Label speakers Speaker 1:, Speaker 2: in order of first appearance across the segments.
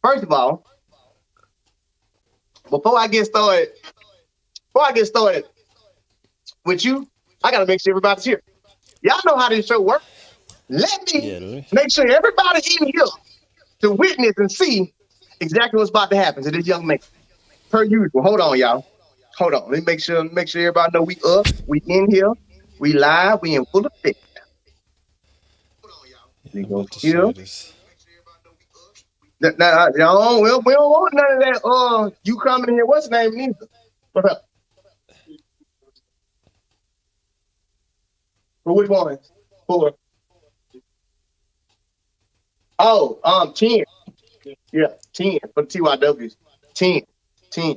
Speaker 1: First of all, before I get started, before I get started with you, I gotta make sure everybody's here. Y'all know how this show works. Let me
Speaker 2: Yeah, let me.
Speaker 1: make sure everybody in here to witness and see exactly what's about to happen to this young man. Per usual. Hold on, y'all. Hold on. Let me make sure everybody know we up, we in here, we live, we in full effect.
Speaker 2: Yeah,
Speaker 1: We
Speaker 2: I'm
Speaker 1: go
Speaker 2: about to
Speaker 1: here.
Speaker 2: share this.
Speaker 1: Now, y'all, we don't want none of that. You coming in here? What's the name? Neither. What's up? For which one? For ten. Yeah, 10 for the TYWs. 10. 10.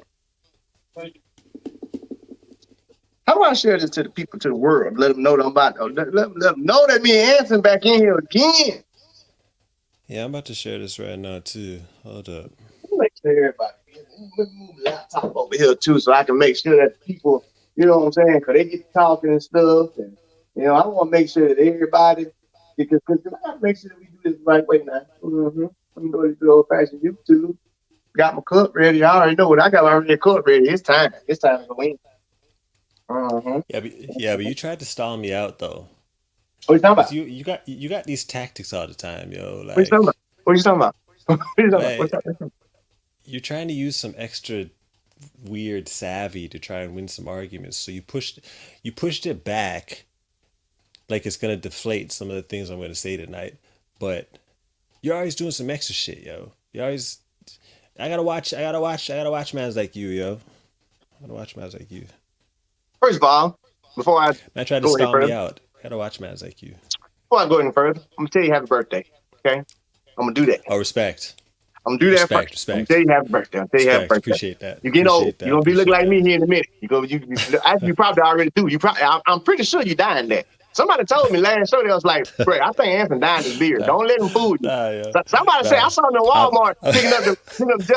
Speaker 1: How do I share this to the people, to the world? Let them know that I'm about. Let them know that me and Anson back in here again.
Speaker 2: Yeah, I'm about to share this right now too. Hold up.
Speaker 1: Make sure everybody. Let me move the laptop over here too, so I can make sure that people, you know what I'm saying, because they get talking and stuff, and I want to make sure that everybody, because I got to make sure that we do this the right way now. I'm going to do old fashioned YouTube. Got my cup ready. I already know what I got. My cup ready. It's time. It's time to go in. Mm-hmm.
Speaker 2: Yeah, but you tried to stall me out though,
Speaker 1: What you talking
Speaker 2: cause
Speaker 1: about?
Speaker 2: you got these tactics all the time, yo.
Speaker 1: What you talking about? What you talking about? What you talking about? What's
Speaker 2: Like
Speaker 1: up?
Speaker 2: you're trying to use some extra weird savvy to try and win some arguments. So you pushed it back like it's gonna deflate some of the things I'm gonna say tonight. But you're always doing some extra shit, yo. You always I gotta watch mans like you, yo. I gotta watch mans like you.
Speaker 1: First of all, before I
Speaker 2: Man tried to
Speaker 1: go any
Speaker 2: stall me
Speaker 1: further,
Speaker 2: out. I gotta watch mans like you.
Speaker 1: I'm gonna tell you happy birthday. Okay, I'm gonna do that.
Speaker 2: Oh, respect.
Speaker 1: I'm gonna do that
Speaker 2: Respect,
Speaker 1: first. I'm gonna tell
Speaker 2: respect,
Speaker 1: you happy birthday. I'm gonna tell you happy
Speaker 2: respect.
Speaker 1: birthday.
Speaker 2: Appreciate that.
Speaker 1: You getting old.
Speaker 2: Appreciate
Speaker 1: You're
Speaker 2: that.
Speaker 1: gonna be looking
Speaker 2: Appreciate
Speaker 1: like
Speaker 2: that.
Speaker 1: me here in a minute. You probably already do. I'm pretty sure you dying there. Somebody told me last show, they was like, "Bro, I think Anson dying this beard.
Speaker 2: Nah,
Speaker 1: Don't let him fool you."
Speaker 2: nah, yo.
Speaker 1: Somebody said I
Speaker 2: Nah.
Speaker 1: saw him in
Speaker 2: I,
Speaker 1: Walmart picking up just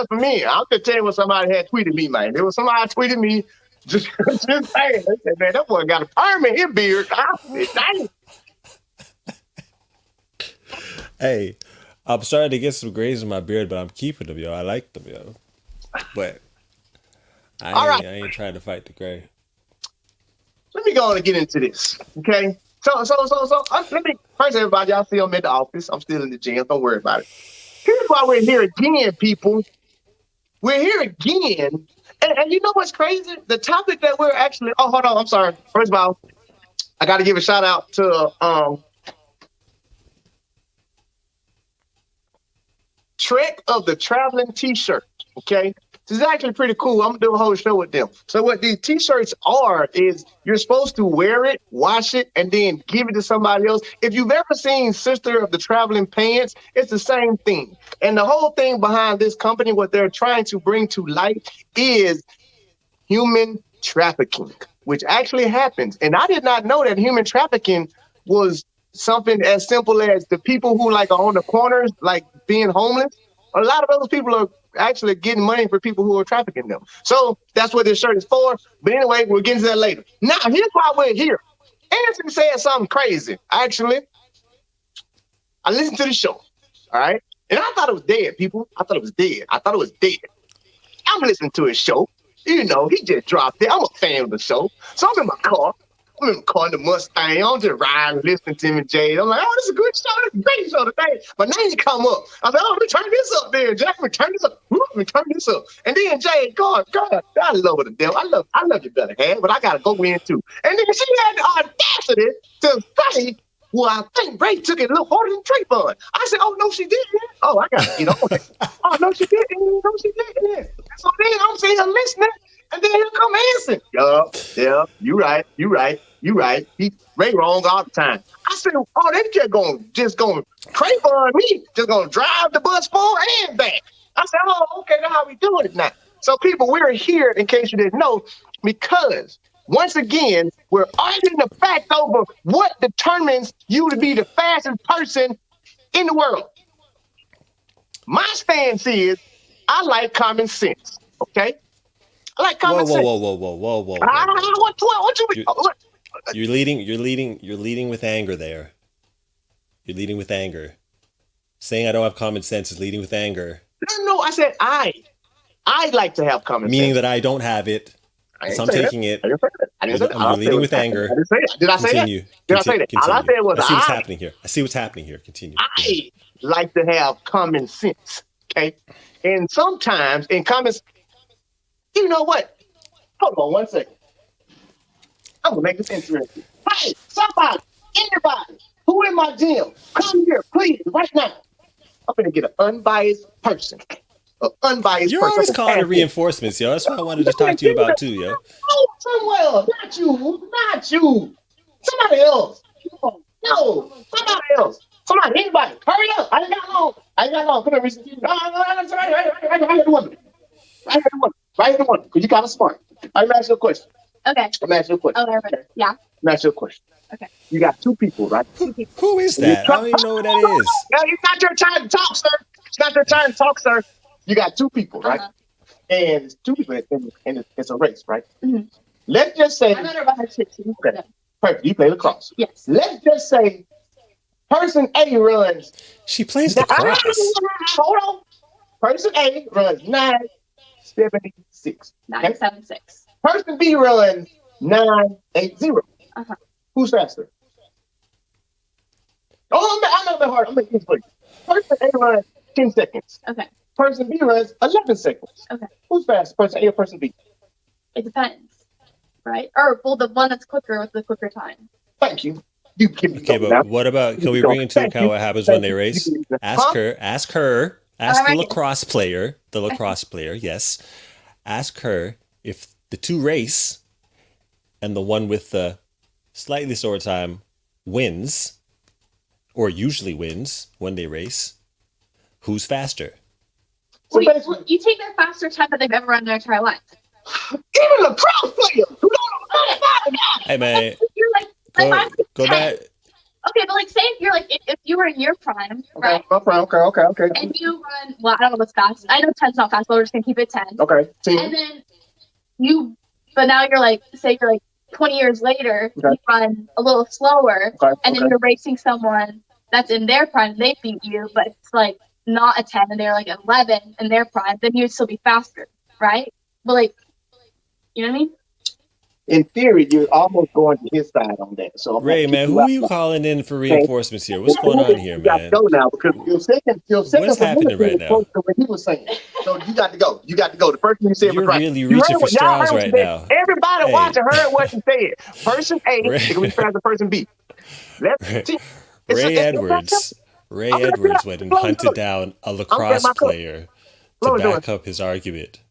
Speaker 1: for me. I'm just telling you what somebody had tweeted me, man. There was somebody tweeted me just saying. They said, "Man, that boy got a perm in his beard." I said, "Dang."
Speaker 2: hey, I'm starting to get some grays in my beard, but I'm keeping them, yo. I like them, yo. But I
Speaker 1: All right,
Speaker 2: ain't I ain't trying to fight the gray.
Speaker 1: let me go on and get into this. Okay. Let me first, everybody. Y'all see I'm at the office. I'm still in the gym. Don't worry about it. Here's why we're here again, people. We're here again. And you know what's crazy? The topic that we're actually, oh, hold on. I'm sorry. First of all, I got to give a shout out to Trek of the Traveling T-shirt. Okay. This is actually pretty cool. I'm gonna do a whole show with them. So what these T-shirts are is you're supposed to wear it, wash it, and then give it to somebody else. If you've ever seen Sister of the Traveling Pants, it's the same thing. And the whole thing behind this company, what they're trying to bring to light is human trafficking, which actually happens. And I did not know that human trafficking was something as simple as the people who like are on the corners, like being homeless. A lot of those people are actually getting money for people who are trafficking them. So that's what this shirt is for. But anyway, we'll get into that later. Now, here's why we're here. Anson said something crazy. Actually, I listened to the show. All right. And I thought it was dead, people. I thought it was dead. I thought it was dead. I'm listening to his show. He just dropped it. I'm a fan of the show. So I'm in my car. I'm in my car in the Mustang. I'm just riding, listening to him and Jay. I'm like, oh, this is a good show. This is a great show today. My name come up. I said, oh, let me turn this up there. Jack, let me turn this up. Let me turn this up. And then Jay, God, I love her to death. I love you better, head, but I got to go in too. And then she had the audacity to say, well, I think Ray took it a little harder than Trayvon. I said, oh, no, she didn't. Oh, I got to get on it. Oh, no, she didn't. No, she didn't. And so then I'm sitting here listening, and then here come Anson. Yeah, you right. Ray wrong all the time. I said, oh, they just gonna Trayvon me, just gonna drive the bus forward and back. I said, oh, okay, that's how we doing it now. So, people, we're here, in case you didn't know, because once again, we're arguing the fact over what determines you to be the fastest person in the world. My stance is I like common sense. Okay? I like
Speaker 2: Whoa,
Speaker 1: common
Speaker 2: whoa,
Speaker 1: sense.
Speaker 2: whoa, whoa, whoa, whoa, whoa, whoa, whoa,
Speaker 1: Ah,
Speaker 2: whoa.
Speaker 1: what you mean?
Speaker 2: You're
Speaker 1: Oh, what?
Speaker 2: you're leading with anger there. You're leading with anger. Saying I don't have common sense is leading with anger.
Speaker 1: No, I said I like to have common
Speaker 2: Meaning
Speaker 1: sense.
Speaker 2: that I don't have it,
Speaker 1: I
Speaker 2: so
Speaker 1: didn't
Speaker 2: I'm
Speaker 1: say that.
Speaker 2: taking it.
Speaker 1: I didn't say that. I didn't say that.
Speaker 2: You're
Speaker 1: All I said
Speaker 2: leading
Speaker 1: was
Speaker 2: with
Speaker 1: I
Speaker 2: anger.
Speaker 1: didn't say that. Did I say that?
Speaker 2: Continue.
Speaker 1: Did I say that? All I
Speaker 2: Continue.
Speaker 1: said was
Speaker 2: I see what's
Speaker 1: I
Speaker 2: happening here. I see what's happening here. Continue. Go ahead.
Speaker 1: I like to have common sense. Okay. And sometimes in common, you know what? Hold on one second. I'm gonna make this interesting. Hey, somebody, anybody who in my gym, come here, please, right now. I'm gonna get an unbiased person. An unbiased
Speaker 2: You're
Speaker 1: person.
Speaker 2: always calling it reinforcements, yo. That's what I wanted to talk to you about too, yo.
Speaker 1: Oh, somewhere. Not you. Not you. Somebody else. No. Somebody else. Somebody. Anybody. Hurry up. I ain't got long. I ain't got long. Come here, Reese. No, right here, the woman. Right here, the woman. Right here, the woman. Because you kind of smart. I'm gonna ask you a question.
Speaker 3: Okay.
Speaker 1: I'm gonna ask you a question.
Speaker 3: Okay. Yeah.
Speaker 1: I'm gonna ask you a question.
Speaker 3: Okay.
Speaker 1: You got two people, right?
Speaker 2: Who is
Speaker 1: And you
Speaker 2: that? I don't even know what that is.
Speaker 1: Now, it's not your time to talk, sir. It's not your time to talk, sir. You got two people, right? And it's two people, and it's a race, right?
Speaker 3: Mhm.
Speaker 1: Let's just say,
Speaker 3: I'm under about her shit too.
Speaker 1: okay, perfect. You play lacrosse.
Speaker 3: Yes.
Speaker 1: Let's just say, person A runs.
Speaker 2: She plays lacrosse.
Speaker 1: Hold on. Person A runs 976.
Speaker 3: 976.
Speaker 1: Person B runs 980.
Speaker 3: Uh-huh.
Speaker 1: Who's faster? Oh, I'm not that hard. I'm making it for you. Person A runs 10 seconds.
Speaker 3: Okay.
Speaker 1: Person B runs 11 seconds.
Speaker 3: Okay.
Speaker 1: Who's faster, person A or person B?
Speaker 3: It depends, right? Or well, the one that's quicker with the quicker time.
Speaker 1: Thank you. You can
Speaker 2: Okay, but what about? Can we bring into account what happens when they race? Ask her. Ask the lacrosse player. The lacrosse player. Yes. Ask her if the two race, and the one with the slightly slower time wins, or usually wins when they race. Who's faster?
Speaker 3: Well, you take their faster time that they've ever run their entire life.
Speaker 1: Even lacrosse players who don't know about it.
Speaker 2: Hey man,
Speaker 3: You're like
Speaker 2: go back.
Speaker 3: Okay, but like, say if you're like, if you were in your prime, right?
Speaker 1: Okay.
Speaker 3: And you run, well, I don't know what's fast. I know 10's not fast, but we're just gonna keep it 10.
Speaker 1: Okay.
Speaker 3: And then but now you're like, say you're like 20 years later, you run a little slower, and then you're racing someone that's in their prime, they beat you, but it's like not a 10 and they're like 11 in their prime, then you'd still be faster, right? But like, you know what I mean?
Speaker 1: In theory, you're almost going to his side on that. So
Speaker 2: Ray, man, who are you calling in for reinforcements here? What's going on here,
Speaker 1: you got to
Speaker 2: man?
Speaker 1: go now because your second
Speaker 2: What's happening right now?
Speaker 1: What he was saying. So you got to go. You got to go. The first thing you said
Speaker 2: You're
Speaker 1: was right.
Speaker 2: really reaching for straws right now.
Speaker 1: Everybody
Speaker 2: Hey.
Speaker 1: watching heard what he said. Person A
Speaker 2: Ray.
Speaker 1: is going to be faster than person B.
Speaker 2: Ray Edwards went and hunted down a lacrosse player to back up his argument.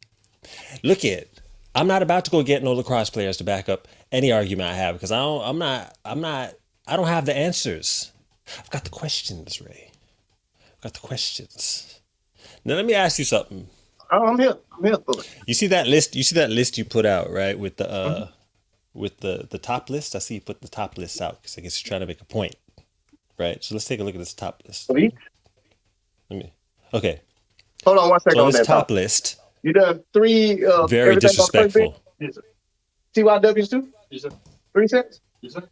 Speaker 2: Look it. I'm not about to go get no lacrosse players to back up any argument I have because I don't have the answers. I've got the questions, Ray. I've got the questions. Now let me ask you something.
Speaker 1: Oh, I'm here for it.
Speaker 2: You see that list? You see that list you put out, right? With the the top list. I see you put the top list out because I guess you're trying to make a point, right? So let's take a look at this top list. Okay.
Speaker 1: Hold on one second.
Speaker 2: So
Speaker 1: on
Speaker 2: this
Speaker 1: that
Speaker 2: top list.
Speaker 1: You done three.
Speaker 2: Very disrespectful.
Speaker 1: Yes, sir. TYWs too?
Speaker 4: Yes, sir.
Speaker 1: 3 sets?
Speaker 4: Yes, sir.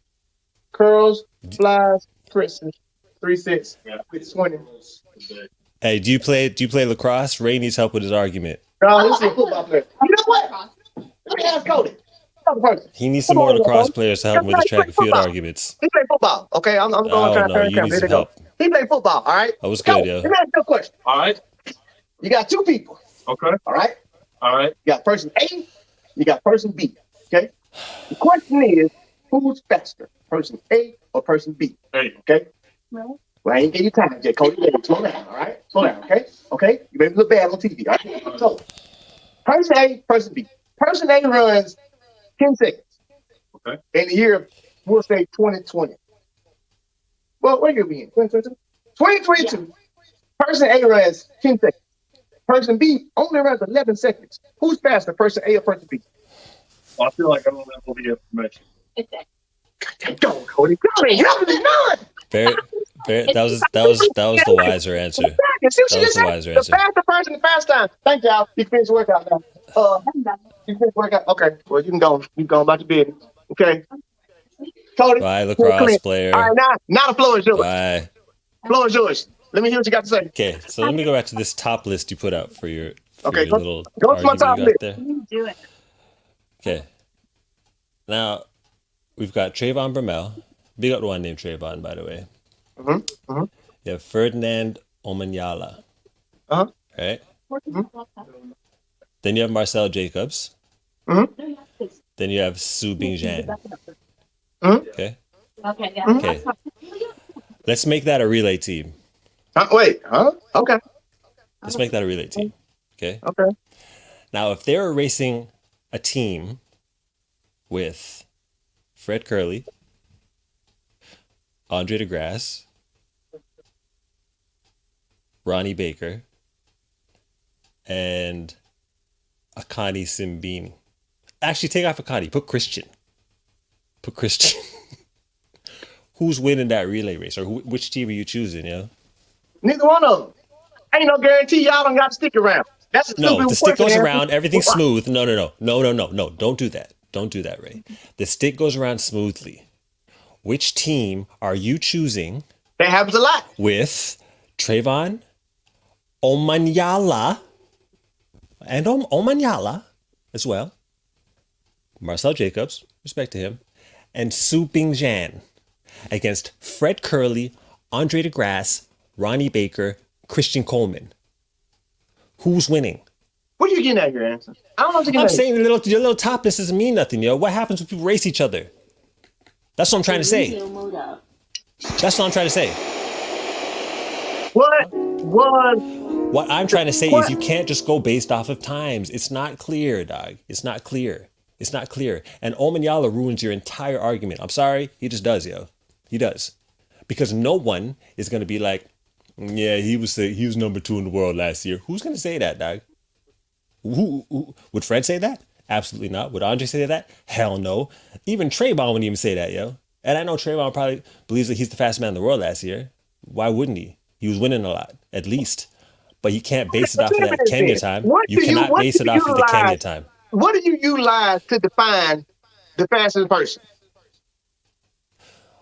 Speaker 1: Curls, flies, presses. 3 sets.
Speaker 4: Yeah.
Speaker 1: With 20.
Speaker 2: Hey, do you play lacrosse? Ray needs help with his argument.
Speaker 1: No, this is a football player. You know what? Let me ask Cody.
Speaker 2: He needs some more lacrosse players to help him with his track and field arguments.
Speaker 1: He play football. Okay, I'm going to try to turn
Speaker 2: you need some help.
Speaker 1: He play football, all right?
Speaker 2: That was good, yo.
Speaker 1: Let me ask you a question.
Speaker 4: All right.
Speaker 1: You got two people,
Speaker 4: Okay.
Speaker 1: all right?
Speaker 4: All right.
Speaker 1: You got person A, you got person B, okay? The question is, who's faster, person A or person B?
Speaker 4: Hey.
Speaker 1: Okay?
Speaker 3: No.
Speaker 1: Well, I ain't give you time yet, Cody. Slow down, all right? Slow down, okay? Okay? You may look bad on TV, all right? So, person A, person B. Person A runs 10 seconds.
Speaker 4: Okay.
Speaker 1: In the year, we'll say 2020. Well, what year we in? 2022? 2022. Person A runs 10 seconds. Person B only runs 11 seconds. Who's faster, person A or person B?
Speaker 4: Well, I feel like I don't have all the information.
Speaker 3: It's it.
Speaker 1: Go, Cody. Go, none.
Speaker 2: Very, that was the wiser answer.
Speaker 1: That
Speaker 2: was the wiser
Speaker 1: The
Speaker 2: answer.
Speaker 1: faster person, the fast time. Thank y'all. You can finish the workout now.
Speaker 3: I'm done.
Speaker 1: You can finish the workout. Okay. Well, you can go. You can go about your business. Okay. Cody.
Speaker 2: Bye, lacrosse player.
Speaker 1: All right, now the floor is yours.
Speaker 2: Bye.
Speaker 1: Floor is yours. Let me hear what you got to say.
Speaker 2: Okay, so let me go back to this top list you put out for your
Speaker 1: Okay, go
Speaker 2: little
Speaker 1: to my
Speaker 2: argument
Speaker 1: top
Speaker 2: you
Speaker 1: list.
Speaker 2: got there.
Speaker 3: You do it.
Speaker 2: Okay. Now we've got Trayvon Bromell. Big up the one named Trayvon, by the way.
Speaker 1: Mm-hmm. Mm-hmm.
Speaker 2: You have Ferdinand Omanyala.
Speaker 1: Uh-huh.
Speaker 2: Right? Then you have Marcel Jacobs.
Speaker 1: Mm-hmm.
Speaker 2: Then you have Su Bingjian.
Speaker 1: Mm-hmm.
Speaker 2: Okay.
Speaker 3: Okay, yeah.
Speaker 2: Okay. Let's make that a relay team.
Speaker 1: Wait, huh? Okay.
Speaker 2: Let's make that a relay team. Okay.
Speaker 1: Okay.
Speaker 2: Now, if they're racing a team with Fred Curley, Andre DeGrasse, Ronnie Baker, and Akani Simbini. Actually, take off Akani. Put Christian. Put Christian. Who's winning that relay race? Or which team are you choosing, yo?
Speaker 1: Neither one of them. Ain't no guarantee y'all don't got to stick around. That's a stupid
Speaker 2: No, the stick
Speaker 1: question,
Speaker 2: goes
Speaker 1: Anson.
Speaker 2: around. Everything's smooth. No. Don't do that. Don't do that, Ray. The stick goes around smoothly. Which team are you choosing
Speaker 1: That happens a lot.
Speaker 2: with Trayvon Omanyala and Omanyala as well, Marcel Jacobs, respect to him, and Su Bingjian against Fred Curley, Andre DeGrasse, Ronnie Baker, Christian Coleman? Who's winning?
Speaker 1: What are you getting at here, Anson? I don't know what you're getting
Speaker 2: I'm
Speaker 1: at.
Speaker 2: saying your little top list doesn't mean nothing, yo. What happens when people race each other? That's what I'm trying to say. That's what I'm trying to say.
Speaker 1: What was
Speaker 2: What I'm trying to say is you can't just go based off of times. It's not clear, dog. It's not clear. It's not clear. And Omanyala ruins your entire argument. I'm sorry. He just does, yo. He does. Because no one is going to be like, yeah, he was number 2 in the world last year. Who's going to say that, dog? Who would Fred say that? Absolutely not. Would Andre say that? Hell no. Even Trayvon wouldn't even say that, yo. And I know Trayvon probably believes that he's the fastest man in the world last year. Why wouldn't he? He was winning a lot, at least. But you can't base it off of that Kenya time. You cannot base it off of the Kenya time.
Speaker 1: What do you utilize to define the fastest person?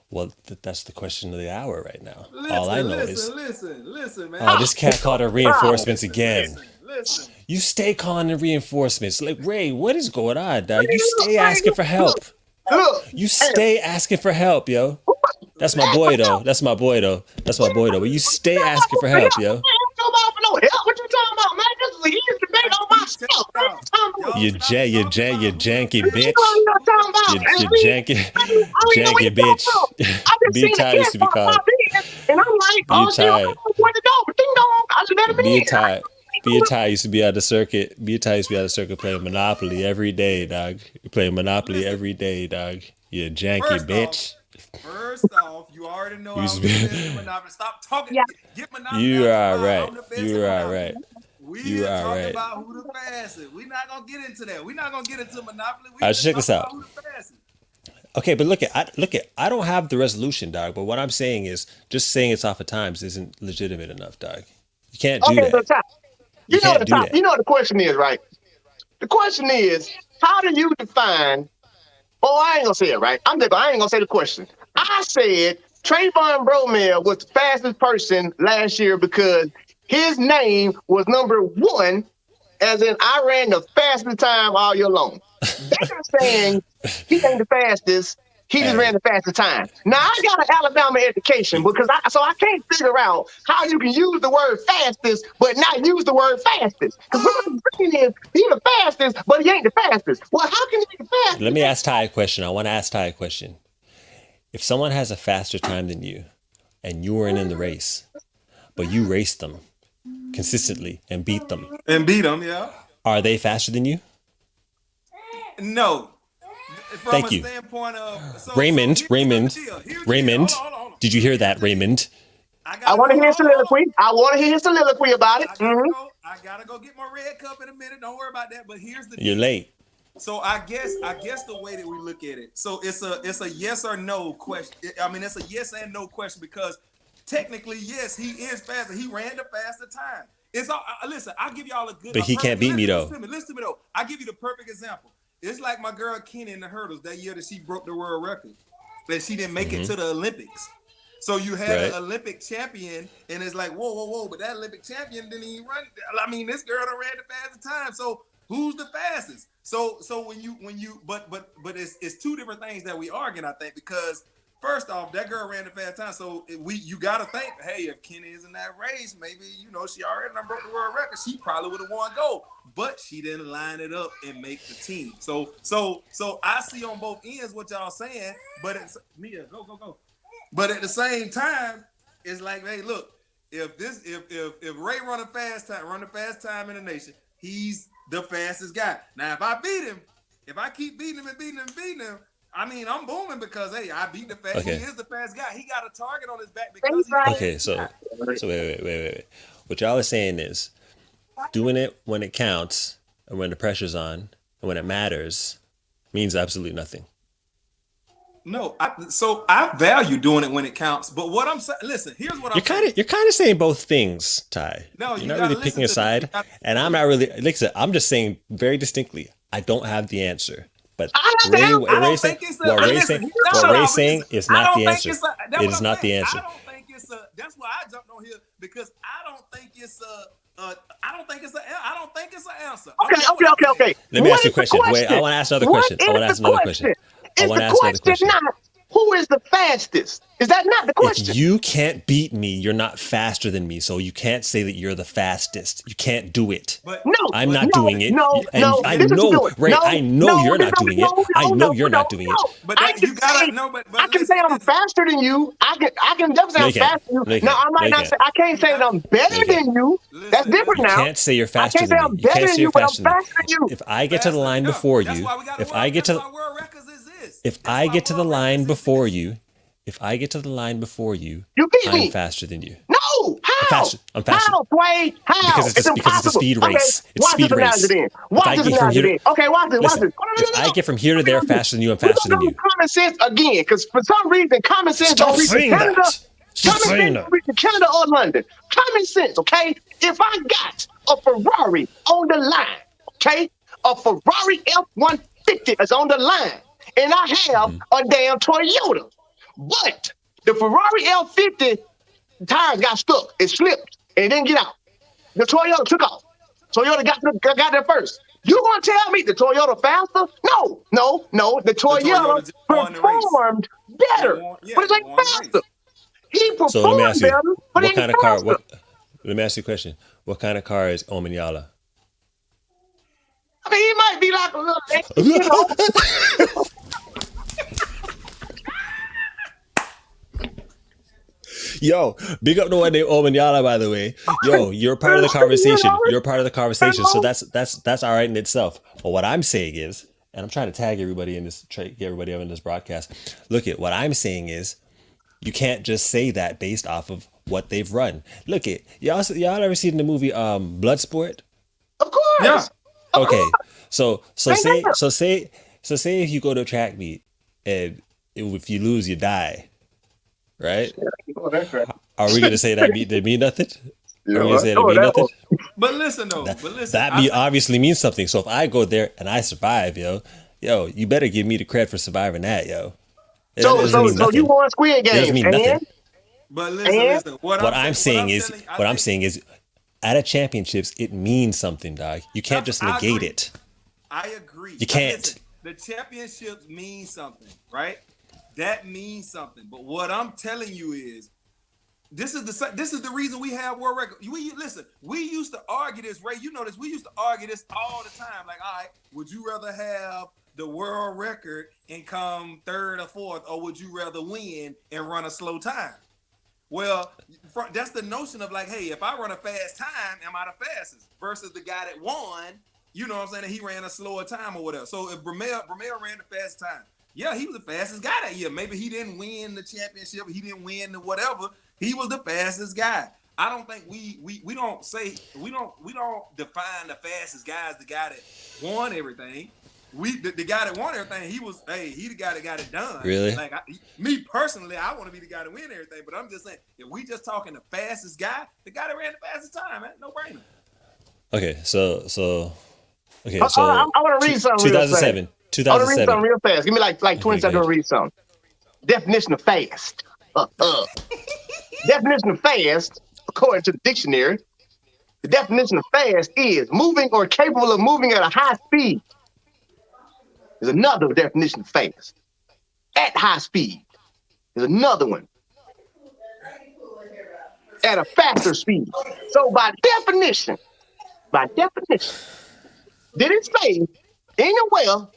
Speaker 2: Well, that's the question of the hour right now. All I know is,
Speaker 5: listen, man.
Speaker 2: oh, this cat called her reinforcements again.
Speaker 5: Listen.
Speaker 2: You stay calling the reinforcements. Like, Ray, what is going on, dog? You stay asking for help.
Speaker 1: Look,
Speaker 2: You stay asking for help, yo. That's my boy, though. That's my boy, though. But you stay asking for help, yo.
Speaker 1: What you talking about, man? This is a huge debate on my stuff. What you talking about?
Speaker 2: You janky bitch.
Speaker 1: What you talking about?
Speaker 2: You janky bitch. Be tired used to be called.
Speaker 1: And I'm like, oh, shit, I don't know where to go. Ding dong. I should let him in.
Speaker 2: Be a tie used to be on the circuit. Playing Monopoly every day, dog. You play Monopoly every day, dog. You janky bitch.
Speaker 5: First off, you already know I was Monopoly. Stop talking.
Speaker 3: Yeah.
Speaker 5: Get Monopoly.
Speaker 2: You
Speaker 5: out
Speaker 2: are
Speaker 5: the
Speaker 2: right.
Speaker 5: I'm the best
Speaker 2: You
Speaker 5: at
Speaker 2: are
Speaker 5: Monopoly.
Speaker 2: right.
Speaker 5: We
Speaker 2: You
Speaker 5: are
Speaker 2: are
Speaker 5: talking
Speaker 2: right.
Speaker 5: about who the fastest. We're not gonna get into that. We're not gonna get into Monopoly.
Speaker 2: All right, check this out.
Speaker 5: Who the fastest.
Speaker 2: Okay, but look at I don't have the resolution, dog. But what I'm saying is, just saying it's off of times isn't legitimate enough, dog. You can't do
Speaker 1: Okay,
Speaker 2: that.
Speaker 1: so
Speaker 2: You can't do that.
Speaker 1: You know what the question is, right? The question is, how do you define? Oh, I ain't gonna say it, right? I ain't gonna say the question. I said Trayvon Bromell was the fastest person last year because his name was number 1, as in I ran the fastest time all year long. They're not saying he ain't the fastest. He just ran the fastest time. Now I got an Alabama education because I can't figure out how you can use the word fastest but not use the word fastest. Because what I'm saying is he's the fastest, but he ain't the fastest. Well, how can he be the fastest?
Speaker 2: Let me ask Ty a question. I want to ask Ty a question. If someone has a faster time than you, and you weren't in the race, but you raced them consistently and beat them,
Speaker 5: Yeah.
Speaker 2: are they faster than you?
Speaker 5: No. From
Speaker 2: Thank
Speaker 5: a
Speaker 2: you.
Speaker 5: standpoint of
Speaker 2: Raymond.
Speaker 5: Here's the deal. Hold on.
Speaker 2: Did you hear that, Raymond?
Speaker 1: I want to hear his soliloquy. I want to hear his soliloquy about it.
Speaker 5: I gotta go get my red cup in a minute. Don't worry about that. But here's the deal.
Speaker 2: You're late.
Speaker 5: So I guess the way that we look at it, so it's a yes or no question. I mean, it's a yes and no question because technically, yes, he is faster. He ran the faster time. It's all. Listen, I'll give y'all a good.
Speaker 2: But he can't beat me though.
Speaker 5: Listen to me though. I'll give you the perfect example. It's like my girl Kenny in the hurdles that year that she broke the world record, that she didn't make it to the Olympics. So you had
Speaker 2: Right.
Speaker 5: an Olympic champion, and it's like, whoa, but that Olympic champion didn't even run. I mean, this girl done ran the fastest time. So who's the fastest? So when you but it's two different things that we arguing, I think, because first off, that girl ran the fast time. So you gotta think, hey, if Kenny is in that race, maybe she already done broke the world record. She probably would have won gold, but she didn't line it up and make the team. So I see on both ends what y'all saying, but it's Mia, go. But at the same time, it's like, hey, look, if Ray run the fast time in the nation, he's the fastest guy. Now, if I beat him, if I keep beating him, I mean, I'm booming because, hey, I beat the fast.
Speaker 2: Okay.
Speaker 5: He is the fast guy. He got a target on his back because he's the
Speaker 2: Okay,
Speaker 5: fast
Speaker 2: so
Speaker 5: guy.
Speaker 2: wait. What y'all are saying is doing it when it counts and when the pressure's on and when it matters means absolutely nothing.
Speaker 5: No, I value doing it when it counts. But what I'm saying, listen, here's what I'm saying.
Speaker 2: You're kind of saying both things, Ty.
Speaker 5: No,
Speaker 2: you're
Speaker 5: you
Speaker 2: not
Speaker 5: gotta
Speaker 2: really picking a
Speaker 5: listen to me.
Speaker 2: side, and I'm not really. Like I said, I'm just saying very distinctly, I don't have the answer. But
Speaker 5: I don't think it's a.
Speaker 2: what Ray's saying is not the answer.
Speaker 5: That's
Speaker 2: It
Speaker 5: what
Speaker 2: is
Speaker 5: I'm
Speaker 2: not the
Speaker 5: saying.
Speaker 2: answer.
Speaker 5: I don't think it's a. That's why I jumped on here because I don't think it's a. I don't think it's an answer.
Speaker 1: Okay.
Speaker 2: Let me ask you a question. Wait, I want to ask another question. I want to ask another question.
Speaker 1: Not who is the fastest? Is that not the question?
Speaker 2: If you can't beat me, you're not faster than me. So you can't say that you're the fastest. You can't do it.
Speaker 5: But
Speaker 2: I'm not doing it.
Speaker 1: No,
Speaker 2: And
Speaker 1: no.
Speaker 2: I
Speaker 1: this is
Speaker 2: know,
Speaker 1: doing.
Speaker 2: Ray,
Speaker 1: No,
Speaker 2: I know
Speaker 1: no,
Speaker 2: you're not
Speaker 1: no,
Speaker 2: doing
Speaker 1: no,
Speaker 2: it. I know you're not doing it.
Speaker 5: But
Speaker 1: I
Speaker 5: that, you gotta
Speaker 1: say,
Speaker 5: know. But
Speaker 1: I can
Speaker 5: listen,
Speaker 1: say I'm faster than you. I can definitely say
Speaker 2: No,
Speaker 1: I'm
Speaker 2: you can't.
Speaker 1: faster than
Speaker 2: No,
Speaker 1: you.
Speaker 2: you
Speaker 1: Now
Speaker 2: can't.
Speaker 1: I might
Speaker 2: No, you
Speaker 1: not say
Speaker 2: can't.
Speaker 1: I can't say that I'm better
Speaker 2: No, you can't.
Speaker 1: than you. That's different
Speaker 2: You
Speaker 1: now.
Speaker 2: can't say you're
Speaker 1: I
Speaker 2: faster
Speaker 1: can't say
Speaker 2: than
Speaker 1: I'm
Speaker 2: me. You
Speaker 1: better
Speaker 2: can't
Speaker 1: than
Speaker 2: say
Speaker 1: you,
Speaker 2: you're
Speaker 1: but I'm
Speaker 2: faster than me.
Speaker 1: faster than you.
Speaker 2: If I get to the line before
Speaker 5: That's
Speaker 2: you,
Speaker 5: why we got
Speaker 2: if I get to
Speaker 5: world records exist.
Speaker 2: if
Speaker 5: That's
Speaker 2: I
Speaker 5: why
Speaker 2: get to the
Speaker 5: world
Speaker 2: line
Speaker 5: records
Speaker 2: before
Speaker 5: exist.
Speaker 2: you, if I get to the line before you,
Speaker 1: You beat
Speaker 2: I'm
Speaker 1: me.
Speaker 2: faster than you.
Speaker 1: No, how?
Speaker 2: faster. I'm faster.
Speaker 1: How, Sway? How?
Speaker 2: Because it's
Speaker 1: impossible.
Speaker 2: a speed race.
Speaker 1: Okay,
Speaker 2: It's a
Speaker 1: watch
Speaker 2: speed
Speaker 1: this
Speaker 2: race.
Speaker 1: analogy then.
Speaker 2: If
Speaker 1: Watch
Speaker 2: I
Speaker 1: this
Speaker 2: get from
Speaker 1: analogy
Speaker 2: here,
Speaker 1: then. Okay, watch this.
Speaker 2: listen.
Speaker 1: Watch this.
Speaker 2: If I get from here to there faster than you, I'm faster than
Speaker 1: We're
Speaker 2: you.
Speaker 1: gonna do common sense again, because for some reason, common sense
Speaker 2: Stop
Speaker 1: don't reach to
Speaker 2: saying
Speaker 1: Canada.
Speaker 2: that. Stop
Speaker 1: Common
Speaker 2: saying
Speaker 1: sense
Speaker 2: that.
Speaker 1: don't reach to Canada or London. Common sense, okay? If I got a Ferrari on the line, okay? A Ferrari F-150 is on the line, and I have a damn Toyota. But the Ferrari F-50 tires got stuck. It slipped and it didn't get out. The Toyota took off. Toyota got there first. You gonna tell me the Toyota faster? No. The Toyota
Speaker 5: just won the race.
Speaker 1: performed better, but it ain't faster. He performed
Speaker 2: So let me ask you,
Speaker 1: better, but it
Speaker 2: what kind
Speaker 1: ain't
Speaker 2: of car?
Speaker 1: faster.
Speaker 2: Let me ask you a question. What kind of car is Omanyala?
Speaker 1: I mean, he might be like a little,
Speaker 2: Yo, big up to one named Omanyala, by the way. Yo, you're part of the conversation. You're part of the conversation. So that's all right in itself. But what I'm saying is, and I'm trying to tag everybody in this, try to get everybody up in this broadcast. Look at what I'm saying is, you can't just say that based off of what they've run. Look at y'all ever seen the movie Bloodsport?
Speaker 1: Of course.
Speaker 5: Yeah.
Speaker 2: Okay, so say if you go to a track meet and if you lose, you die, right? Are we gonna say that did mean nothing? Are we gonna say that mean nothing?
Speaker 5: But listen though.
Speaker 2: That obviously means something. So if I go there and I survive, yo, you better give me the credit for surviving that, yo.
Speaker 1: So you won Squid Game.
Speaker 2: It doesn't mean nothing.
Speaker 5: But listen. What
Speaker 2: I'm saying is, at a championships, it means something, dog. You can't just negate it.
Speaker 5: I agree.
Speaker 2: You can't.
Speaker 5: Listen, the championships mean something, right? That means something. But what I'm telling you is, this is the reason we have world record. We used to argue this, Ray. You know this. We used to argue this all the time. Like, all right, would you rather have the world record and come third or fourth, or would you rather win and run a slow time? Well, that's the notion of like, hey, if I run a fast time, am I the fastest? Versus the guy that won, you know what I'm saying, that he ran a slower time or whatever. So if Brumell ran the fast time, yeah, he was the fastest guy that year. Maybe he didn't win the championship, he didn't win the whatever. He was the fastest guy. I don't think we don't define the fastest guy as the guy that won everything. The guy that won everything, he the guy that got it done.
Speaker 2: Really?
Speaker 5: Like me personally, I want to be the guy to win everything. But I'm just saying, if we just talking the fastest guy, the guy that ran the fastest time, man, no brainer.
Speaker 2: Okay, so
Speaker 1: I want to read something.
Speaker 2: 2007.
Speaker 1: I want to read something real fast. Give me like 20 seconds to read something. Definition of fast. Definition of fast, according to the dictionary, the definition of fast is moving or capable of moving at a high speed. There's another definition of fast. At high speed. There's another one. At a faster speed. So by definition, did it say anywhere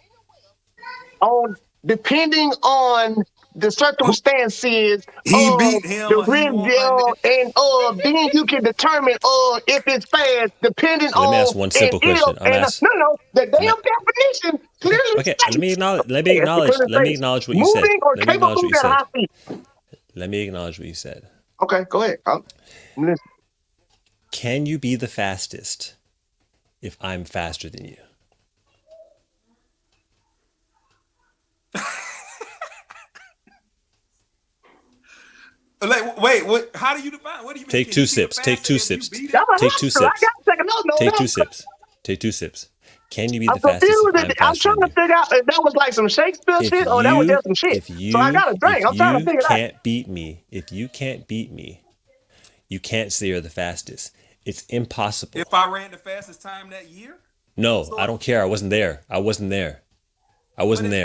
Speaker 1: on depending on the circumstances
Speaker 5: He
Speaker 1: of
Speaker 5: beat him
Speaker 1: the
Speaker 5: or he won
Speaker 1: review and then you can determine if it's fast depending
Speaker 2: Let
Speaker 1: on
Speaker 2: me ask one simple
Speaker 1: and if,
Speaker 2: question.
Speaker 1: no, the damn definition clearly
Speaker 2: Okay,
Speaker 1: states
Speaker 2: let me acknowledge what you said.
Speaker 1: moving or
Speaker 2: Let me
Speaker 1: capable
Speaker 2: acknowledge what you
Speaker 1: at
Speaker 2: said.
Speaker 1: high speed.
Speaker 2: Let me acknowledge what you said.
Speaker 1: Okay, go ahead. I'm listening.
Speaker 2: Can you be the fastest if I'm faster than you?
Speaker 5: Like, wait, what? How do you define? What do you mean?
Speaker 2: Take
Speaker 5: Can
Speaker 2: two
Speaker 5: you be the
Speaker 2: sips. Take
Speaker 5: fastest
Speaker 2: two
Speaker 5: if you
Speaker 2: sips.
Speaker 5: beat him?
Speaker 1: Y'all
Speaker 2: Take
Speaker 1: have
Speaker 2: two
Speaker 1: to. I
Speaker 2: sips.
Speaker 1: got a second. No.
Speaker 2: Take two sips. Take two sips. Can you be the
Speaker 1: I'm
Speaker 2: fastest
Speaker 1: confused.
Speaker 2: if I'm
Speaker 1: I'm
Speaker 2: faster
Speaker 1: trying
Speaker 2: than
Speaker 1: to
Speaker 2: you?
Speaker 1: figure out if that was like some Shakespeare shit or that was just some shit. So I got a drink. I'm trying to figure it out.
Speaker 2: If you can't beat me, you can't say you're the fastest. It's impossible.
Speaker 5: If I ran the fastest time that year,
Speaker 2: No, I don't care. I wasn't there. I wasn't there.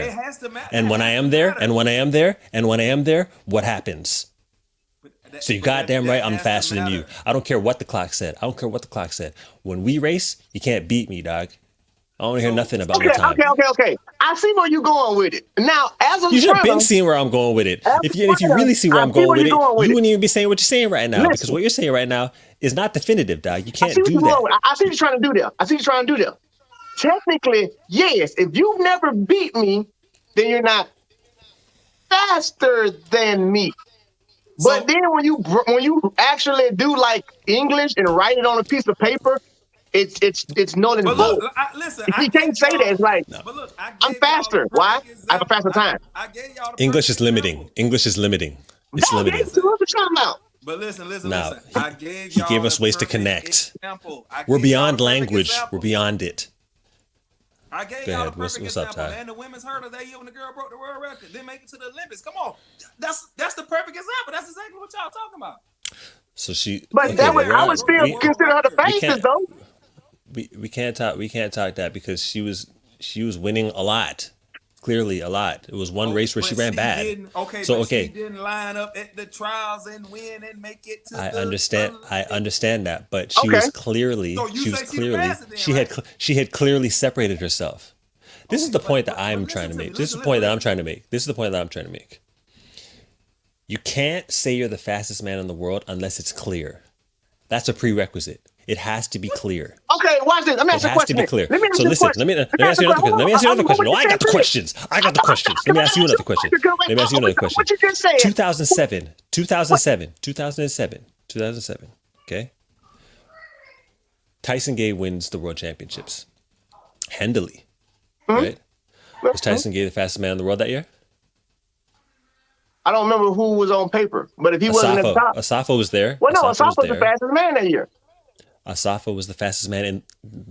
Speaker 5: it has to matter.
Speaker 2: And when I am there, what happens? So you goddamn right, I'm faster than you. I don't care what the clock said. When we race, you can't beat me, dog. I don't hear nothing about my time.
Speaker 1: Okay. I see where you're going with it. Now, as a
Speaker 2: You should have
Speaker 1: trainer,
Speaker 2: been seeing where I'm going with it. If you
Speaker 1: trainer,
Speaker 2: really see where I'm
Speaker 1: I see
Speaker 2: going
Speaker 1: where
Speaker 2: with
Speaker 1: you're
Speaker 2: it,
Speaker 1: going with
Speaker 2: you
Speaker 1: it.
Speaker 2: wouldn't even be saying what you're saying right now. Because
Speaker 1: Listen.
Speaker 2: what you're saying right now is not definitive, dog. You
Speaker 1: I
Speaker 2: can't
Speaker 1: see what
Speaker 2: do
Speaker 1: you're going
Speaker 2: that.
Speaker 1: with. I see what you're trying to do there. Technically, yes. If you've never beat me, then you're not faster than me. But
Speaker 5: So-
Speaker 1: then when you actually do like English and write it on a piece of paper, it's null and
Speaker 5: But
Speaker 1: void.
Speaker 5: look, listen.
Speaker 1: You can't say that. It's like
Speaker 5: But look, I
Speaker 1: I'm
Speaker 5: gave
Speaker 1: faster.
Speaker 5: y'all the
Speaker 1: Why?
Speaker 5: perfect
Speaker 1: I have a
Speaker 5: example.
Speaker 1: faster time.
Speaker 5: I gave y'all the
Speaker 2: English
Speaker 5: perfect
Speaker 2: is limiting.
Speaker 5: example.
Speaker 2: English is limiting. It's
Speaker 1: No,
Speaker 2: limiting.
Speaker 1: that's what you're talking about.
Speaker 5: But listen.
Speaker 2: Now,
Speaker 5: I gave
Speaker 2: he
Speaker 5: y'all
Speaker 2: gave us
Speaker 5: the
Speaker 2: ways to
Speaker 5: perfect
Speaker 2: connect.
Speaker 5: example. I
Speaker 2: We're
Speaker 5: gave y'all
Speaker 2: beyond
Speaker 5: the perfect
Speaker 2: language.
Speaker 5: example.
Speaker 2: We're beyond it.
Speaker 5: I gave
Speaker 2: Go
Speaker 5: y'all
Speaker 2: ahead.
Speaker 5: the
Speaker 2: What's
Speaker 5: perfect
Speaker 2: up,
Speaker 5: example,
Speaker 2: Ty?
Speaker 5: man. The women's hurdle that year when the girl broke the world record, then make it to the Olympics. Come on, that's the perfect example. That's exactly what y'all talking about.
Speaker 2: So she.
Speaker 1: But
Speaker 2: okay,
Speaker 1: that
Speaker 2: but
Speaker 1: would, I would still consider her the fastest
Speaker 2: can't-
Speaker 1: though.
Speaker 2: we can't talk that because she was winning a lot. Clearly a lot. It was one race where she ran bad.
Speaker 5: She didn't line up at the trials and win and make it to
Speaker 2: I
Speaker 5: the
Speaker 2: understand that, but she
Speaker 1: Okay.
Speaker 2: was clearly
Speaker 5: So you
Speaker 2: she was
Speaker 5: say she
Speaker 2: clearly
Speaker 5: faster then,
Speaker 2: she
Speaker 5: right?
Speaker 2: had she had clearly separated herself. This is the point that
Speaker 5: but
Speaker 2: I'm
Speaker 5: listen
Speaker 2: trying to
Speaker 5: to me,
Speaker 2: make. This is the
Speaker 5: listen,
Speaker 2: point that
Speaker 5: listen.
Speaker 2: I'm trying to make. This is the point that I'm trying to make. You can't say you're the fastest man in the world unless it's clear. That's a prerequisite. It has to be clear.
Speaker 1: Okay, watch this. Let me ask
Speaker 2: It
Speaker 1: you a
Speaker 2: has to
Speaker 1: question.
Speaker 2: be clear.
Speaker 1: Let me ask
Speaker 2: So
Speaker 1: you a
Speaker 2: listen,
Speaker 1: question.
Speaker 2: let me ask you another question. Let me ask you another question. No, I got the questions. I got the questions. Let me ask you another question. Let me ask you another question.
Speaker 1: What you just said?
Speaker 2: 2007. Okay. Tyson Gay wins the world championships. Handily. Right? Was Tyson Gay the fastest man in the world that year?
Speaker 1: I don't remember who was on paper, but if he wasn't at the top.
Speaker 2: Asafo was there.
Speaker 1: Well, no,
Speaker 2: Asafo
Speaker 1: Asaf was the fastest man that year.
Speaker 2: Asafo was the fastest man in.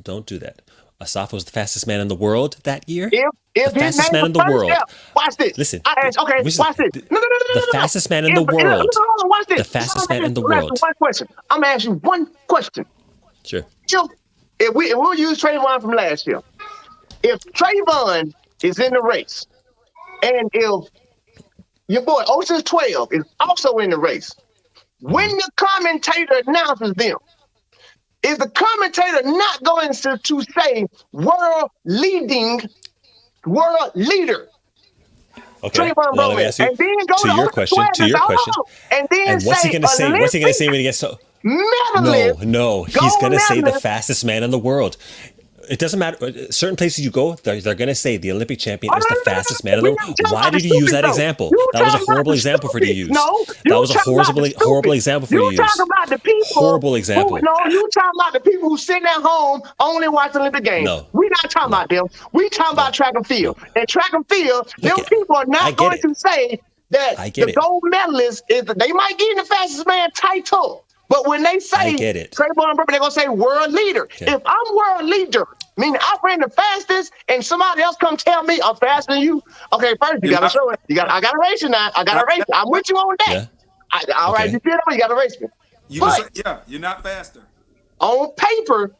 Speaker 2: Don't do that. Asafo was the fastest man in the world that year.
Speaker 1: If
Speaker 2: the
Speaker 1: his
Speaker 2: fastest
Speaker 1: name
Speaker 2: man in
Speaker 1: was
Speaker 2: the
Speaker 1: first,
Speaker 2: world.
Speaker 1: yeah. Watch this.
Speaker 2: Listen.
Speaker 1: Watch this. No.
Speaker 2: The fastest man in the world.
Speaker 1: Watch this.
Speaker 2: The fastest man in the world.
Speaker 1: One question. I'm gonna ask you one question.
Speaker 2: Sure.
Speaker 1: If we'll use Trayvon from last year. If Trayvon is in the race, and if your boy Ocean's 12 is also in the race, when the commentator announces them, is the commentator not going to say world leader?
Speaker 2: Okay.
Speaker 1: Trayvon
Speaker 2: Now let me
Speaker 1: Bowman,
Speaker 2: ask you
Speaker 1: and then go
Speaker 2: to your question. To your question.
Speaker 1: and then
Speaker 2: And what's he gonna say? What's he gonna say when he gets so?
Speaker 1: medalist.
Speaker 2: No. He's
Speaker 1: Gold
Speaker 2: gonna say the
Speaker 1: medalist.
Speaker 2: fastest man in the world. It doesn't matter. Certain places you go, they're going to say the Olympic champion is the fastest man in the world. Why did you use that example? That was a horrible example for you to use.
Speaker 1: No,
Speaker 2: that was a horrible example for you to use.
Speaker 1: You talking about the people.
Speaker 2: Horrible example.
Speaker 1: You talking about the people who sitting at home only watching Olympic games.
Speaker 2: No.
Speaker 1: We're not talking about them. We talking about track and field. And track and field, them people are
Speaker 2: I
Speaker 1: not
Speaker 2: get
Speaker 1: going
Speaker 2: it.
Speaker 1: to say that
Speaker 2: I get
Speaker 1: the
Speaker 2: it.
Speaker 1: gold medalist is. They might get the fastest man title, but when they say
Speaker 2: I get it.
Speaker 1: Trayvon Bourbon, they're gonna say world leader.
Speaker 2: Okay.
Speaker 1: If I'm world leader, meaning I ran the fastest, and somebody else come tell me I'm faster than you. Okay, first you gotta show it. I gotta race you now. I gotta race you. I'm with you on that.
Speaker 2: Yeah.
Speaker 1: All right, you feel me? You got to race me.
Speaker 5: You're not faster.
Speaker 1: On paper,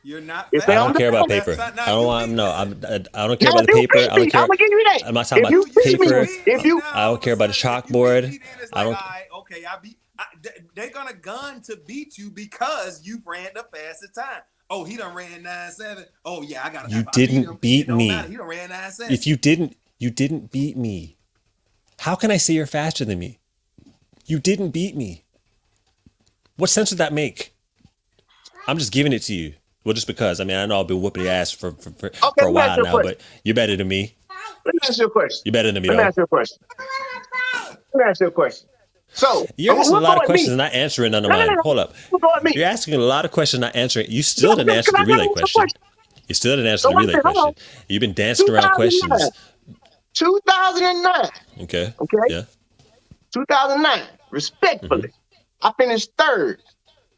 Speaker 5: you're not
Speaker 1: if
Speaker 5: faster.
Speaker 2: I don't care about paper. I don't care about the paper. I don't care.
Speaker 1: I'm gonna give you that.
Speaker 2: I'm not talking
Speaker 1: If
Speaker 2: about
Speaker 1: you beat me,
Speaker 2: paper.
Speaker 1: if you,
Speaker 2: I don't care about the chalkboard. I don't.
Speaker 5: Okay, they're gonna gun to beat you because you ran the fastest time. Oh, he done ran 9.7. Oh yeah, I got.
Speaker 2: You didn't beat me.
Speaker 5: He done ran 9.7.
Speaker 2: If you didn't beat me. How can I say you're faster than me? You didn't beat me. What sense would that make? I'm just giving it to you. Well, just because. I mean, I know I've been whooping your ass for a while now, but you're better than me.
Speaker 1: Let me ask you a question.
Speaker 2: You're better than me,
Speaker 1: Let me ask you a question. So
Speaker 2: you're asking a lot of questions and not answering none of mine. Hold up. You're asking a lot of questions, not answering. You still didn't answer the relay question. You still didn't answer the relay question. You've been dancing around questions.
Speaker 1: 2009.
Speaker 2: Okay. Yeah.
Speaker 1: 2009. Respectfully, I finished third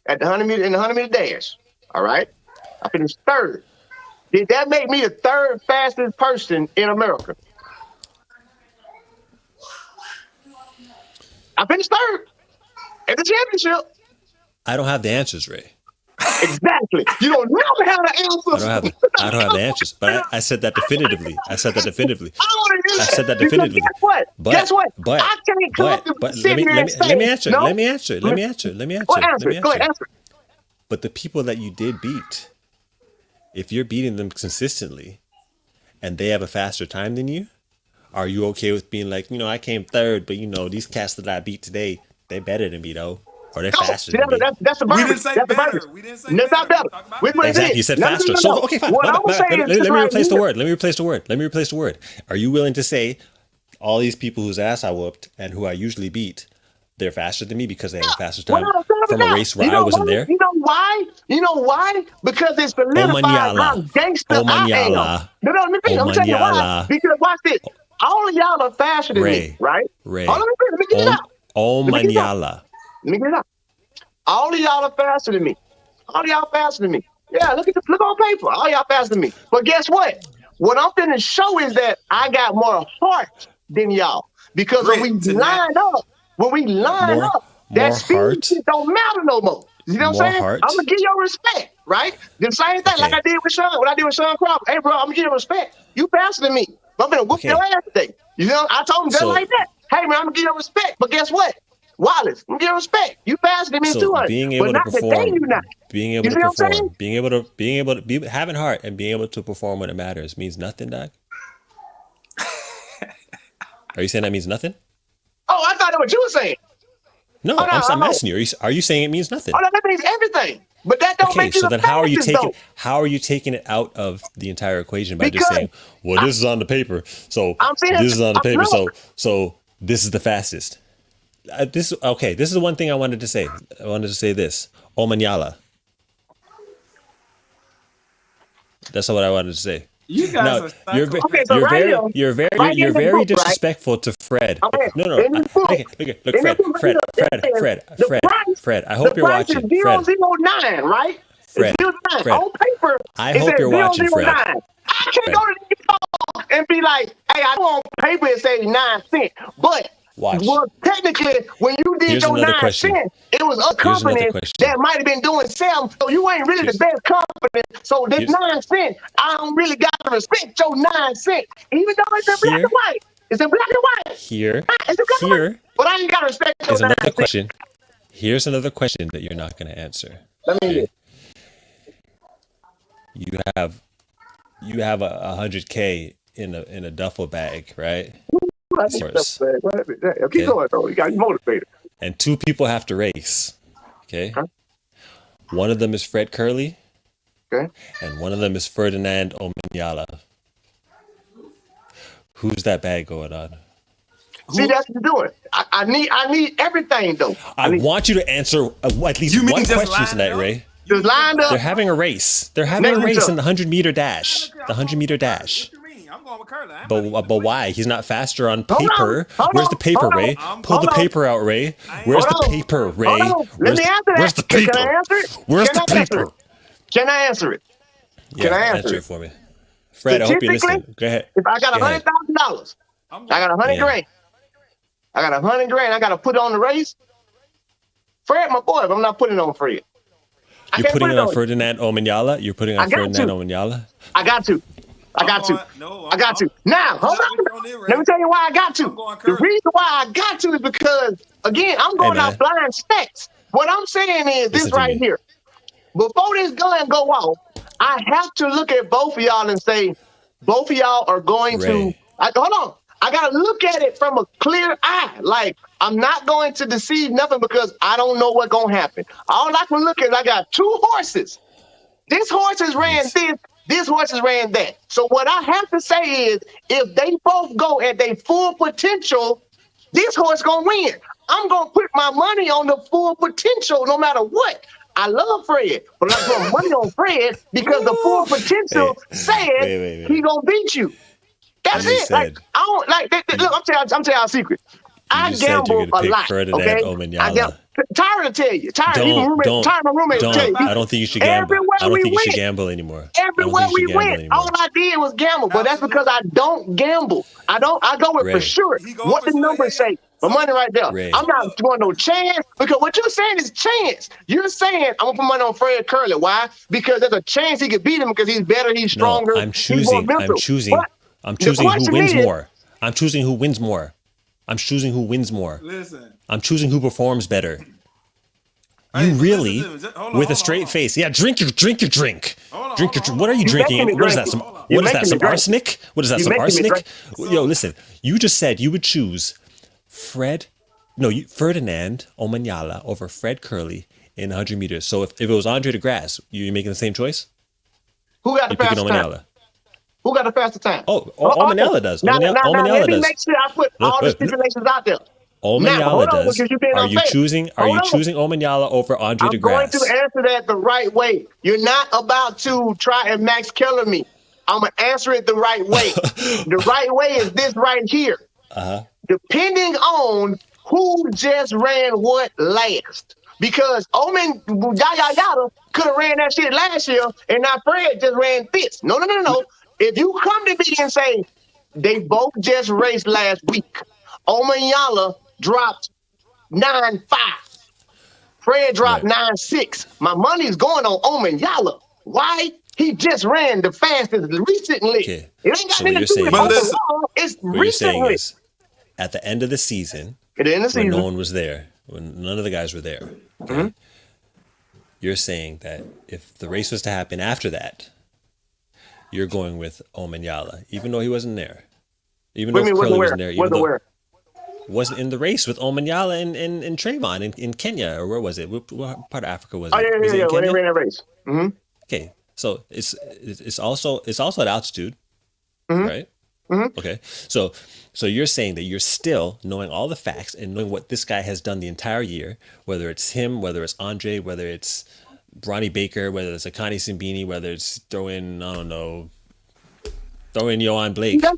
Speaker 1: at the 100 meter in the 100 meter dash. All right. I finished third. Did that make me the third fastest person in America? I finished third at the championship.
Speaker 2: I don't have the answers, Ray.
Speaker 1: Exactly. You don't never have the answers.
Speaker 2: I don't have the answers, but I said that definitively. I said that definitively.
Speaker 1: Guess what? I can't come up
Speaker 2: but let me answer.
Speaker 1: No?
Speaker 2: Let me answer.
Speaker 1: Go ahead, answer.
Speaker 2: But the people that you did beat, if you're beating them consistently and they have a faster time than you, are you okay with being like, I came third, but these cats that I beat today, they're better than me though. Or they're faster than me.
Speaker 1: That's the
Speaker 5: we didn't say better. We didn't say
Speaker 1: better.
Speaker 2: Exactly. You said faster. So okay, fine. Let me replace the word. Let me replace the word. Are you willing to say all these people whose ass I whooped and who I usually beat, they're faster than me because they have a faster time from a race where I wasn't there?
Speaker 1: You know why? Because it's solidified how gangster I am. No, let me finish. I'm telling you why. Because watch this. All of y'all are faster than me, right?
Speaker 2: Ray.
Speaker 1: Let me get it out. Let me get it out. All of y'all are faster than me. Yeah, look on paper. All y'all faster than me. But guess what? What I'm finna show is that I got more heart than y'all. Because when we line up, that speed don't matter no more. You know what I'm saying? I'm gonna give you respect, right? The same thing like I did with Sean. What I did with Sean Crawford. Hey, bro, I'm gonna give you respect. You faster than me. I'm gonna whoop your ass today. You know, I told him just like that. Hey, man, I'm gonna give you respect. But guess what? Wallace, I'm gonna give you respect. You faster than me
Speaker 2: so
Speaker 1: 200.
Speaker 2: Being able to perform, having heart and being able to perform when it matters means nothing, Doc. Are you saying that means nothing?
Speaker 1: Oh, I thought that what you were saying.
Speaker 2: No, I'm asking you. Are you saying it means nothing?
Speaker 1: Oh, no, that means everything. But that don't make you the
Speaker 2: how are you taking it out of the entire equation by just saying, well, this is on the paper. So this is on the paper. So this is the fastest. This is the one thing I wanted to say. I wanted to say this. Omanyala. That's what I wanted to say.
Speaker 5: You guys are
Speaker 2: you're very disrespectful to Fred. No. Fred. I hope you're watching. Fred.
Speaker 1: 009, right?
Speaker 2: Fred.
Speaker 1: On paper,
Speaker 2: I hope you're watching, Fred.
Speaker 1: I can't go to the and be like, hey, I know on paper it says 9 cents, but well, technically, when you did your 9 cents, it was a company that might have been doing 7. So you ain't really the best company. So this 9 cents, I don't really got to respect your 9 cents, even though it's in black and white. It's in black and white.
Speaker 2: Here,
Speaker 1: but I ain't got to respect your 9 cents.
Speaker 2: Question. Here's another question that you're not going to answer.
Speaker 1: Let me hear.
Speaker 2: You have 100K in a duffel bag, right?
Speaker 1: Keep going, though. You got me motivated.
Speaker 2: And 2 people have to race. Okay. Huh? One of them is Fred Curley.
Speaker 1: Okay.
Speaker 2: And one of them is Ferdinand Omanyala. Who's that bag going on?
Speaker 1: See, that's what you're doing. I need everything, though.
Speaker 2: I want you to answer at least one question tonight, Ray.
Speaker 1: Just lined up.
Speaker 2: They're having a race. They're having a race in the 100-meter dash. The 100-meter dash.
Speaker 5: I'm going with Curly.
Speaker 2: But why? He's not faster on paper. Where's the paper, Ray? Pull the paper out, Ray. Where's the paper, Ray?
Speaker 1: Let me answer that.
Speaker 2: Where's the paper?
Speaker 1: Can I answer it?
Speaker 2: Where's the paper?
Speaker 1: Can I answer it?
Speaker 2: Can I answer it for me? Fred, I hope you're listening. Go ahead.
Speaker 1: If I got $100,000, I got 100 grand. I got 100 grand. I got to put on the race. Fred, my boy, but I'm not putting it on Fred.
Speaker 2: You're putting it on Ferdinand Omanyala? You're putting it on Ferdinand Omanyala?
Speaker 1: I got to. I got to. I got to. Now, hold on. Let me tell you why I got to. The reason why I got to is because, again, I'm going out blind stats. What I'm saying is this right here. Before this gun go off, I have to look at both of y'all and say, both of y'all are going to. Hold on. I got to look at it from a clear eye. Like, I'm not going to deceive nothing because I don't know what's going to happen. All I can look at is I got two horses. This horse has ran this horse has ran that. So what I have to say is, if they both go at their full potential, this horse going to win. I'm going to put my money on the full potential no matter what. I love Fred, but I'm putting money on Fred because the full potential said he going to beat you. That's it. Like, I don't like. Look, I'm telling y'all a secret. I gamble a lot. Okay, I gamble. Tyra to tell you. Tyra, my roommate, will tell you.
Speaker 2: I don't think you should gamble. I don't think you should gamble anymore.
Speaker 1: Everywhere we went, all I did was gamble. But that's because I don't gamble. I go with for sure. What the numbers say? My money right there. I'm not doing no chance because what you're saying is chance. You're saying I'm gonna put money on Fred Curley. Why? Because there's a chance he could beat him because he's better, he's stronger.
Speaker 2: No, I'm choosing who wins more. I'm choosing who wins more. I'm choosing who wins more.
Speaker 5: Listen.
Speaker 2: I'm choosing who performs better. You really, with a straight face. Yeah, drink your drink. What are you drinking? What is that? Some arsenic? What is that? Some arsenic? Yo, listen. You just said you would choose Ferdinand Omanyala over Fred Curley in 100 meters. So if it was Andre DeGrasse, you're making the same choice?
Speaker 1: Who got the fastest time? Who got the fastest time?
Speaker 2: Omanyala does.
Speaker 1: Now, let me make sure I put all the stipulations out there.
Speaker 2: Omanyala does. Are you choosing Omanyala over Andre DeGrasse?
Speaker 1: I'm going to answer that the right way. You're not about to try and Max Keller me. I'm going to answer it the right way. The right way is this right here. Depending on who just ran what last. Because Yada could have ran that shit last year, and now Fred just ran this. No. If you come to me and say they both just raced last week, Omanyala dropped 9.5. Fred dropped 9.6. My money's going on Omanyala. Why? He just ran the fastest recently.
Speaker 2: Okay.
Speaker 1: It ain't got anything to do with overall. It's recently.
Speaker 2: At the end of the season,
Speaker 1: when
Speaker 2: no one was there, when none of the guys were there, okay, you're saying that if the race was to happen after that, you're going with Omanyala, even though he wasn't there. Even though Curly wasn't there. Even though wasn't in the race with Omanyala and Trayvon in Kenya, or where was it? What part of Africa was it?
Speaker 1: Yeah. When they ran that race.
Speaker 2: Okay, so it's also at altitude, right? Okay, so you're saying that you're still knowing all the facts and knowing what this guy has done the entire year, whether it's him, whether it's Andre, whether it's Bronny Baker, whether it's Akani Simbini, whether it's throw in Johan Blake.
Speaker 1: Now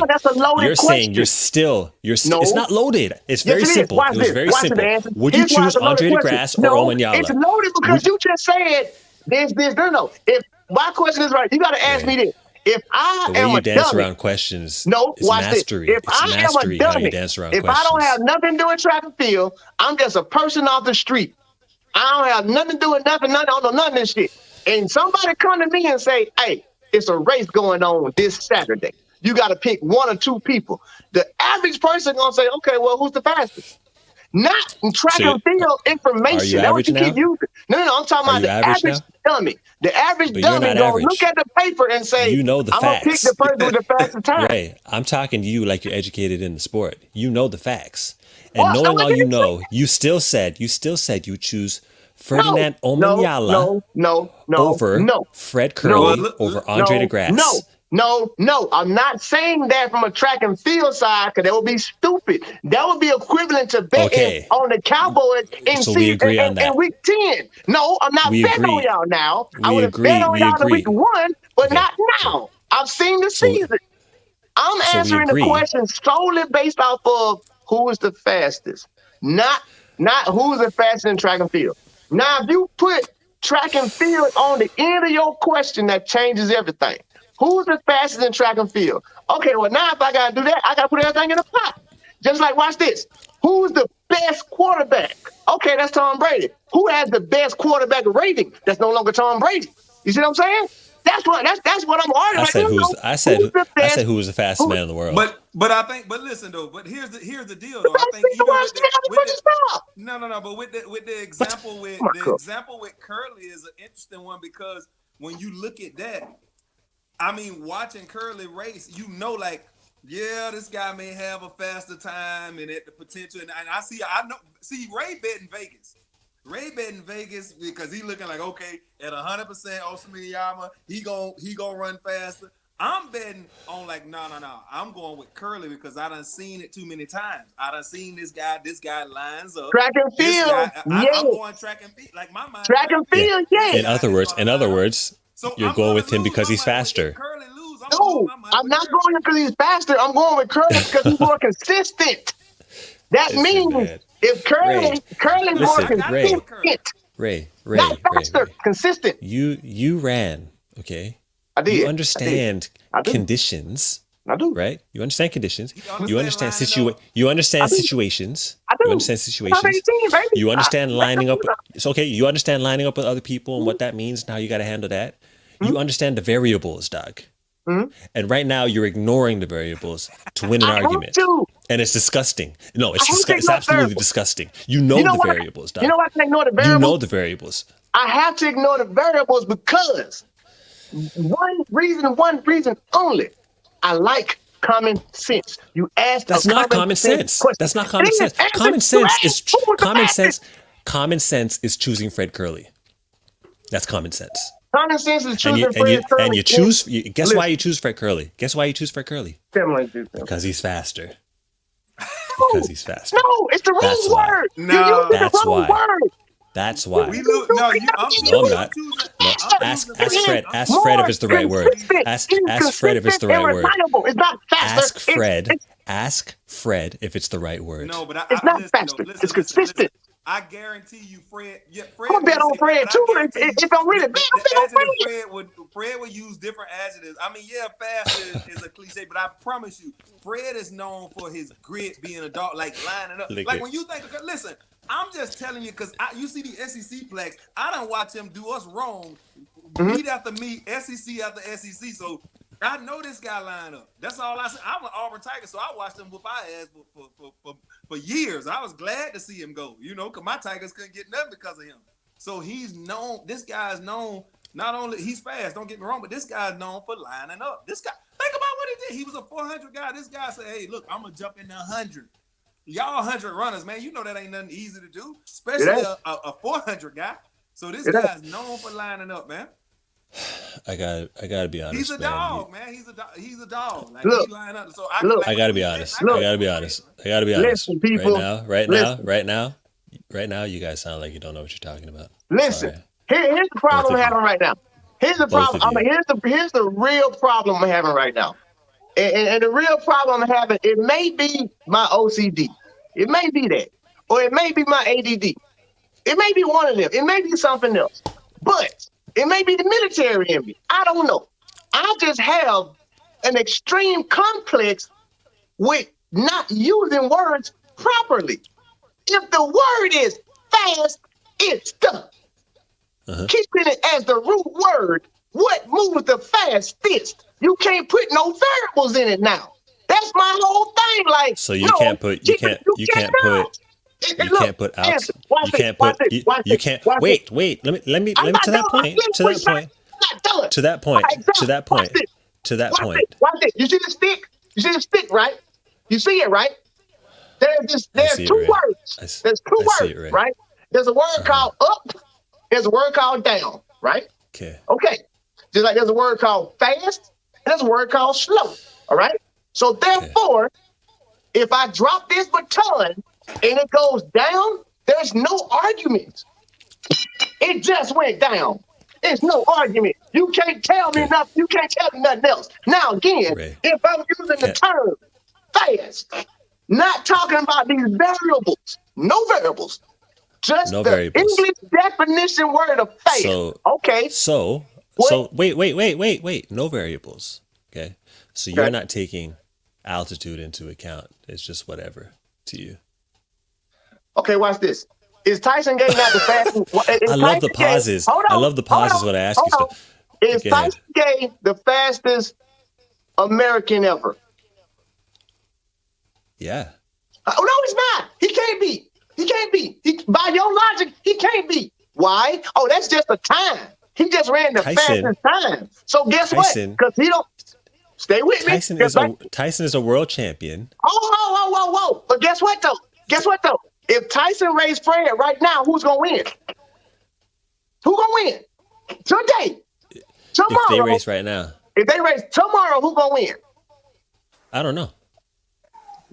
Speaker 1: that's a loaded question.
Speaker 2: You're saying it's not loaded. It's very simple. It was very simple. Would you choose Andre DeGrasse or Omanyala?
Speaker 1: It's loaded because you just said this. No. If my question is right, you got to ask me this. If I
Speaker 2: am
Speaker 1: a
Speaker 2: you dance
Speaker 1: dummy,
Speaker 2: around questions,
Speaker 1: watch
Speaker 2: mastery.
Speaker 1: This. If I am a dummy, if I don't have nothing to do with track and field, I'm just a person off the street. I don't have nothing to do with nothing. I don't know none of this shit. And somebody come to me and say, "Hey, it's a race going on this Saturday. You got to pick one or two people." The average person gonna say, "Okay, well, who's the fastest?" Not track and field information.
Speaker 2: Are you average now?
Speaker 1: Keep using. No. I'm talking about the average dummy. The average dummy gonna look at the paper and say,
Speaker 2: "You know the facts."
Speaker 1: I'm gonna pick the person with the fastest time.
Speaker 2: Right. I'm talking to you like you're educated in the sport. You know the facts, and knowing all you know, you still said you choose Ferdinand Omanyala over Fred Curley over Andre DeGrasse.
Speaker 1: No, I'm not saying that from a track and field side because that would be stupid. That would be equivalent to betting on the Cowboys in week 10. No, I'm not betting on y'all now. I would have bet on y'all in week 1, but not now. I've seen the season. I'm answering the question solely based off of who is the fastest, not who's the fastest in track and field. Now, if you put track and field on the end of your question, that changes everything. Who's the fastest in track and field? Okay, well, now if I got to do that, I got to put everything in a pot. Just like, watch this. Who's the best quarterback? Okay, that's Tom Brady. Who has the best quarterback rating? That's no longer Tom Brady. You see what I'm saying? That's what I'm arguing.
Speaker 2: I said
Speaker 1: Who's the
Speaker 2: I
Speaker 1: best?
Speaker 2: said who was the fastest man in the world.
Speaker 5: But I think, but listen though, but here's the deal though. I
Speaker 1: Don't
Speaker 5: think
Speaker 1: think the
Speaker 5: even
Speaker 1: worst thing ever put this up.
Speaker 5: no, but with the example with
Speaker 1: Oh my
Speaker 5: the
Speaker 1: God.
Speaker 5: example with Curly is an interesting one because when you look at that, I mean, watching Curly race, you know, like, yeah, this guy may have a faster time and at the potential. And I know, Ray bet in Vegas. Ray bet in Vegas because he looking like, okay, at 100% Osamiyama, he gonna run faster. I'm betting on like, no. I'm going with Curly because I done seen it too many times. I done seen this guy lines up.
Speaker 1: Track and field,
Speaker 5: I'm going track and field. Like my mind.
Speaker 1: Track and field, yeah.
Speaker 2: In other words,
Speaker 5: So
Speaker 2: you're
Speaker 5: I'm
Speaker 2: going
Speaker 5: gonna
Speaker 2: with him
Speaker 5: lose
Speaker 2: because
Speaker 5: my
Speaker 2: he's
Speaker 5: mind. If
Speaker 2: faster.
Speaker 5: Curly lose, I'm
Speaker 1: No,
Speaker 5: gonna lose my mind
Speaker 1: I'm
Speaker 5: with
Speaker 1: not
Speaker 5: Curly.
Speaker 1: going because he's faster. I'm going with Curly because he's more consistent. That
Speaker 2: Listen,
Speaker 1: means
Speaker 2: man.
Speaker 1: if Curly's more
Speaker 2: listen, Ray.
Speaker 1: consistent,
Speaker 2: Ray,
Speaker 1: not faster, consistent.
Speaker 2: you ran, okay?
Speaker 1: I did.
Speaker 2: You understand
Speaker 1: I do.
Speaker 2: conditions,
Speaker 1: I do.
Speaker 2: right? You understand conditions. You understand
Speaker 5: lining up.
Speaker 2: You understand
Speaker 1: I do.
Speaker 2: situations.
Speaker 1: I do.
Speaker 2: You understand situations.
Speaker 1: I'm 18, baby.
Speaker 2: You understand lining up.
Speaker 1: I-
Speaker 2: It's okay. You understand lining up with other people and what that means and how you got to handle that.
Speaker 1: Mm-hmm.
Speaker 2: You understand the variables, Doug.
Speaker 1: Mhm.
Speaker 2: And right now you're ignoring the variables to win an
Speaker 1: I have
Speaker 2: argument.
Speaker 1: to.
Speaker 2: And it's disgusting. No, it's
Speaker 1: I have to
Speaker 2: it's
Speaker 1: ignore
Speaker 2: absolutely
Speaker 1: variables.
Speaker 2: disgusting. You know
Speaker 1: You know
Speaker 2: the
Speaker 1: what?
Speaker 2: variables, Doug.
Speaker 1: You know why I can ignore the
Speaker 2: You
Speaker 1: variables?
Speaker 2: know the variables.
Speaker 1: I have to ignore the variables because one reason only. I like common sense. You asked
Speaker 2: That's
Speaker 1: a
Speaker 2: not common sense.
Speaker 1: question.
Speaker 2: That's not common
Speaker 1: It is.
Speaker 2: sense.
Speaker 1: Answer
Speaker 2: Common sense
Speaker 1: correct.
Speaker 2: is
Speaker 1: Who was the
Speaker 2: common
Speaker 1: fastest?
Speaker 2: sense. Common sense is choosing Fred Curly. That's common sense.
Speaker 1: Common sense is
Speaker 2: And
Speaker 1: choosing
Speaker 2: you
Speaker 1: Fred Curly.
Speaker 2: and you choose. Guess why
Speaker 1: Listen.
Speaker 2: you choose Fred Curly? Guess why you choose Fred Curly?
Speaker 1: Tell me what you do.
Speaker 2: Because he's faster.
Speaker 1: No.
Speaker 2: Because he's faster.
Speaker 1: No, it's the
Speaker 2: That's
Speaker 1: wrong
Speaker 2: why.
Speaker 1: word.
Speaker 5: No.
Speaker 1: You're using
Speaker 2: That's
Speaker 1: the wrong
Speaker 2: why.
Speaker 1: word.
Speaker 2: That's why.
Speaker 5: We lose. No, I'm
Speaker 2: No, I'm
Speaker 5: choosing.
Speaker 2: not. No, ask Fred. Ask
Speaker 1: More
Speaker 2: Fred if it's the right word.
Speaker 1: consistent,
Speaker 2: Ask Fred if it's the right
Speaker 1: and
Speaker 2: word.
Speaker 1: reliable. It's not faster.
Speaker 2: Ask Fred.
Speaker 1: It's
Speaker 2: Ask Fred if it's the right word.
Speaker 5: No, but
Speaker 1: It's not
Speaker 5: listen,
Speaker 1: faster.
Speaker 5: though,
Speaker 1: It's consistent.
Speaker 5: I guarantee you, Fred. Yeah, Fred.
Speaker 1: I'm gonna bet
Speaker 5: may
Speaker 1: on
Speaker 5: say
Speaker 1: Fred
Speaker 5: but I
Speaker 1: too.
Speaker 5: guarantee you
Speaker 1: If I'm really
Speaker 5: the-
Speaker 1: big,
Speaker 5: the
Speaker 1: I'm betting on
Speaker 5: adjective
Speaker 1: Fred.
Speaker 5: Fred would use different adjectives. I mean, yeah, fast is a cliche, but I promise you, Fred is known for his grit, being a dog, like lining up.
Speaker 2: Lick
Speaker 5: Like
Speaker 2: it.
Speaker 5: when you think, listen, I'm just telling you because you see the SEC flags. I don't watch them do us wrong, meet after meet, SEC after SEC. So I know this guy line up. That's all I said. I'm an Auburn Tiger, so I watched him whoop our ass for years. I was glad to see him go, because my Tigers couldn't get nothing because of him. So he's known. This guy is known. Not only he's fast, don't get me wrong, but this guy is known for lining up. This guy, think about what he did. He was a 400 guy. This guy said, "Hey, look, I'm gonna jump in the 100." Y'all 100 runners, man. You know that ain't nothing easy to do, especially a 400 guy. So this guy's known for lining up, man.
Speaker 2: I gotta be honest.
Speaker 5: He's a
Speaker 2: man.
Speaker 5: dog, man. He's a dog. Like
Speaker 1: Look,
Speaker 5: he line up. So
Speaker 2: I gotta be honest. I gotta be honest.
Speaker 1: Listen, people.
Speaker 2: Right now, you guys sound like you don't know what you're talking about.
Speaker 1: Listen,
Speaker 2: Sorry.
Speaker 1: here's the problem
Speaker 2: Both
Speaker 1: I'm
Speaker 2: of
Speaker 1: having right now. Here's the
Speaker 2: Both
Speaker 1: problem.
Speaker 2: of you.
Speaker 1: Here's the real problem I'm having right now. And the real problem I'm having, it may be my OCD. It may be that. Or it may be my ADD. It may be one of them. It may be something else. But it may be the military in me. I don't know. I just have an extreme complex with not using words properly. If the word is fast, it's done. Keeping it as the root word, what moves the fastest? You can't put no variables in it now. That's my whole thing. Like,
Speaker 2: So you can't put out. You can't put. You can't. Wait. Let me to that point. To that point.
Speaker 1: Watch it. You see the stick? You see the stick, right? You see it, right? There's
Speaker 2: see it,
Speaker 1: two
Speaker 2: Ray.
Speaker 1: words. There's two
Speaker 2: I see
Speaker 1: words,
Speaker 2: it, Ray.
Speaker 1: right? There's a word called up. There's a word called down, right?
Speaker 2: Okay.
Speaker 1: Okay. Just like there's a word called fast, and there's a word called slow. All right. So therefore, if I drop this baton and it goes down, there's no argument. It just went down. There's no argument. You can't tell me nothing. You can't tell me nothing else. Now again,
Speaker 2: Ray.
Speaker 1: if I'm using the term fast, not talking about these variables, no variables, just
Speaker 2: No
Speaker 1: the
Speaker 2: variables.
Speaker 1: English definition word of fast. Okay.
Speaker 2: So wait. No variables. Okay. So you're not taking altitude into account. It's just whatever to you.
Speaker 1: Okay, watch this. Is Tyson Gay not the fastest?
Speaker 2: I love the pauses. I love the pauses when I ask you stuff.
Speaker 1: Is
Speaker 2: Go ahead.
Speaker 1: Tyson Gay the fastest American ever?
Speaker 2: Yeah.
Speaker 1: Oh, no, he's not. He can't be. He can't be. By your logic, he can't be. Why? Oh, that's just a time. He just ran the fastest time. So guess what? Because he don't. Stay with me.
Speaker 2: Tyson is a world champion.
Speaker 1: Whoa. But guess what, though? If Tyson raised Fred right now, who's going to win? Who's going to win? Today. Tomorrow.
Speaker 2: If they race right now.
Speaker 1: If they race tomorrow, who's going to win?
Speaker 2: I don't know.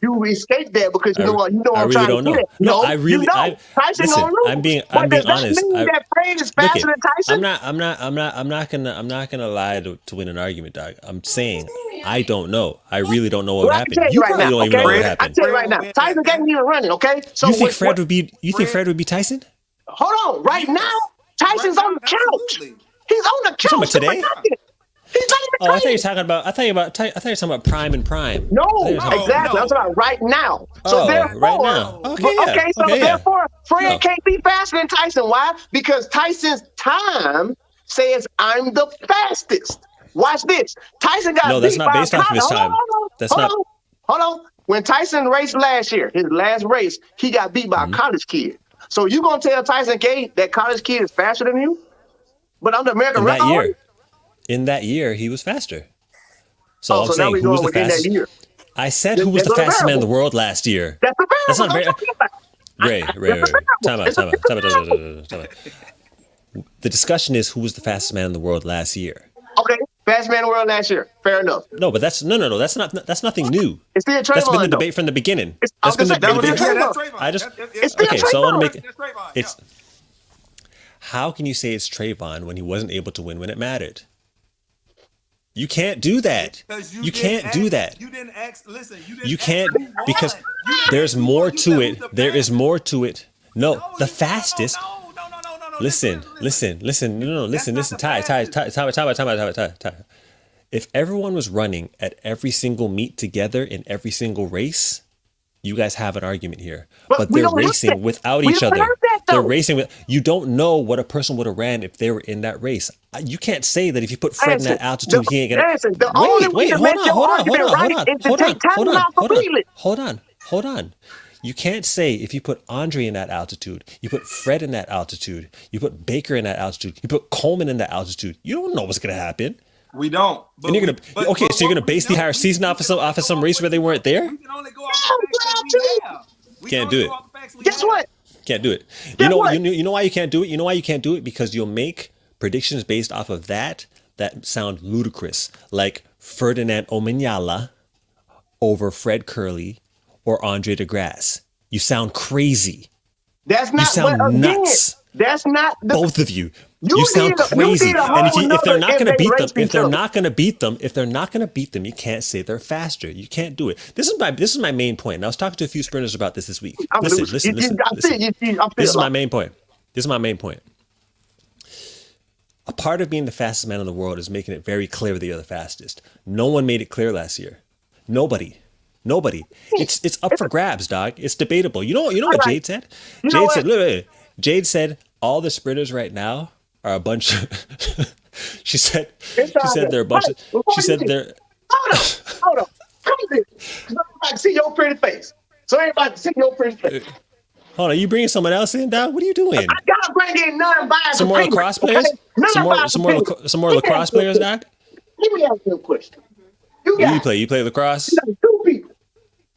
Speaker 1: You escaped that because you know what I'm
Speaker 2: really
Speaker 1: trying
Speaker 2: don't
Speaker 1: to
Speaker 2: know.
Speaker 1: get.
Speaker 2: No, I really.
Speaker 1: Tyson
Speaker 2: listen,
Speaker 1: gonna lose.
Speaker 2: I'm being
Speaker 1: does
Speaker 2: honest.
Speaker 1: That mean that Fred is faster than Tyson?
Speaker 2: I'm not gonna lie to win an argument, dog. I'm saying I don't know. I really don't know what happened. You probably don't even know what happened.
Speaker 1: I tell you right now, Tyson can't even run it. Okay, so
Speaker 2: you think Fred would be? You think Fred would be Tyson?
Speaker 1: Hold on, right now, Tyson's on the couch. He's on the couch
Speaker 2: today.
Speaker 1: He's not even
Speaker 2: I thought you were talking about prime and prime.
Speaker 1: No, exactly. I'm talking about right now. So therefore,
Speaker 2: right now. Okay.
Speaker 1: Therefore, Fred can't be faster than Tyson. Why? Because Tyson's time says I'm the fastest. Watch this. Tyson got
Speaker 2: that's not based off of his time.
Speaker 1: Hold on. When Tyson raced last year, his last race, he got beat by a college kid. So you gonna tell Tyson Gay that college kid is faster than you? But I'm the American record.
Speaker 2: In that year, he was faster. So I'm
Speaker 1: now
Speaker 2: saying
Speaker 1: we
Speaker 2: who was the
Speaker 1: within
Speaker 2: fastest?
Speaker 1: that year.
Speaker 2: I said who was the fastest man in the world last year.
Speaker 1: That's
Speaker 2: not very. Ray. Time out. The discussion is who was the fastest man in the world last year.
Speaker 1: Okay, fastest man in the world last year. Fair enough.
Speaker 2: No, but that's no. That's nothing new.
Speaker 1: It's still Trayvon.
Speaker 2: That's been the debate from the beginning.
Speaker 1: That's been the debate.
Speaker 2: So I want to make it. How can you say it's Trayvon when he wasn't able to win when it mattered? You can't do that. You can't do that.
Speaker 5: You didn't ask. Listen,
Speaker 2: you can't because there's more to it. There is more to it. No, the fastest. Listen. No, listen. Ty. If everyone was running at every single meet together in every single race, you guys have an argument here. But they're racing without each other. They're racing with. You don't know what a person would have ran if they were in that race. You can't say that if you put Fred in that altitude, he ain't gonna. Wait, hold on. You can't say if you put Andre in that altitude, you put Fred in that altitude, you put Baker in that altitude, you put Coleman in that altitude. You don't know what's gonna happen.
Speaker 5: We don't.
Speaker 2: And you're gonna so you're gonna base the entire season off of some race where they weren't there?
Speaker 5: We can only go off the facts that we have.
Speaker 2: Can't do it.
Speaker 1: Guess what?
Speaker 2: Can't do it. You know why you can't do it? You know why you can't do it? Because you'll make predictions based off of that sound ludicrous. Like Ferdinand Omanyala over Fred Curley or Andre DeGrasse. You sound crazy.
Speaker 1: That's not.
Speaker 2: You sound nuts.
Speaker 1: That's not
Speaker 2: both of you. You sound crazy. And if they're not going to beat them, if they're not going to beat them, you can't say they're faster. You can't do it. This is my main point. And I was talking to a few sprinters about this week. Listen. This is my main point. A part of being the fastest man in the world is making it very clear that you're the fastest. No one made it clear last year. Nobody. It's up for grabs, dog. It's debatable. You know what Jade said? Jade said all the sprinters right now are a bunch of she said they're a bunch of she said they're
Speaker 1: hold on. Come here. I can see your pretty face. So everybody can see your pretty face.
Speaker 2: Hold on, you bringing someone else in, dog? What are you doing?
Speaker 1: I gotta bring in non-biased.
Speaker 2: Some more lacrosse players?
Speaker 1: Okay?
Speaker 2: Some more lacrosse players, dog?
Speaker 1: Let me ask you a question.
Speaker 2: What do you play? You play lacrosse?
Speaker 1: You got two people.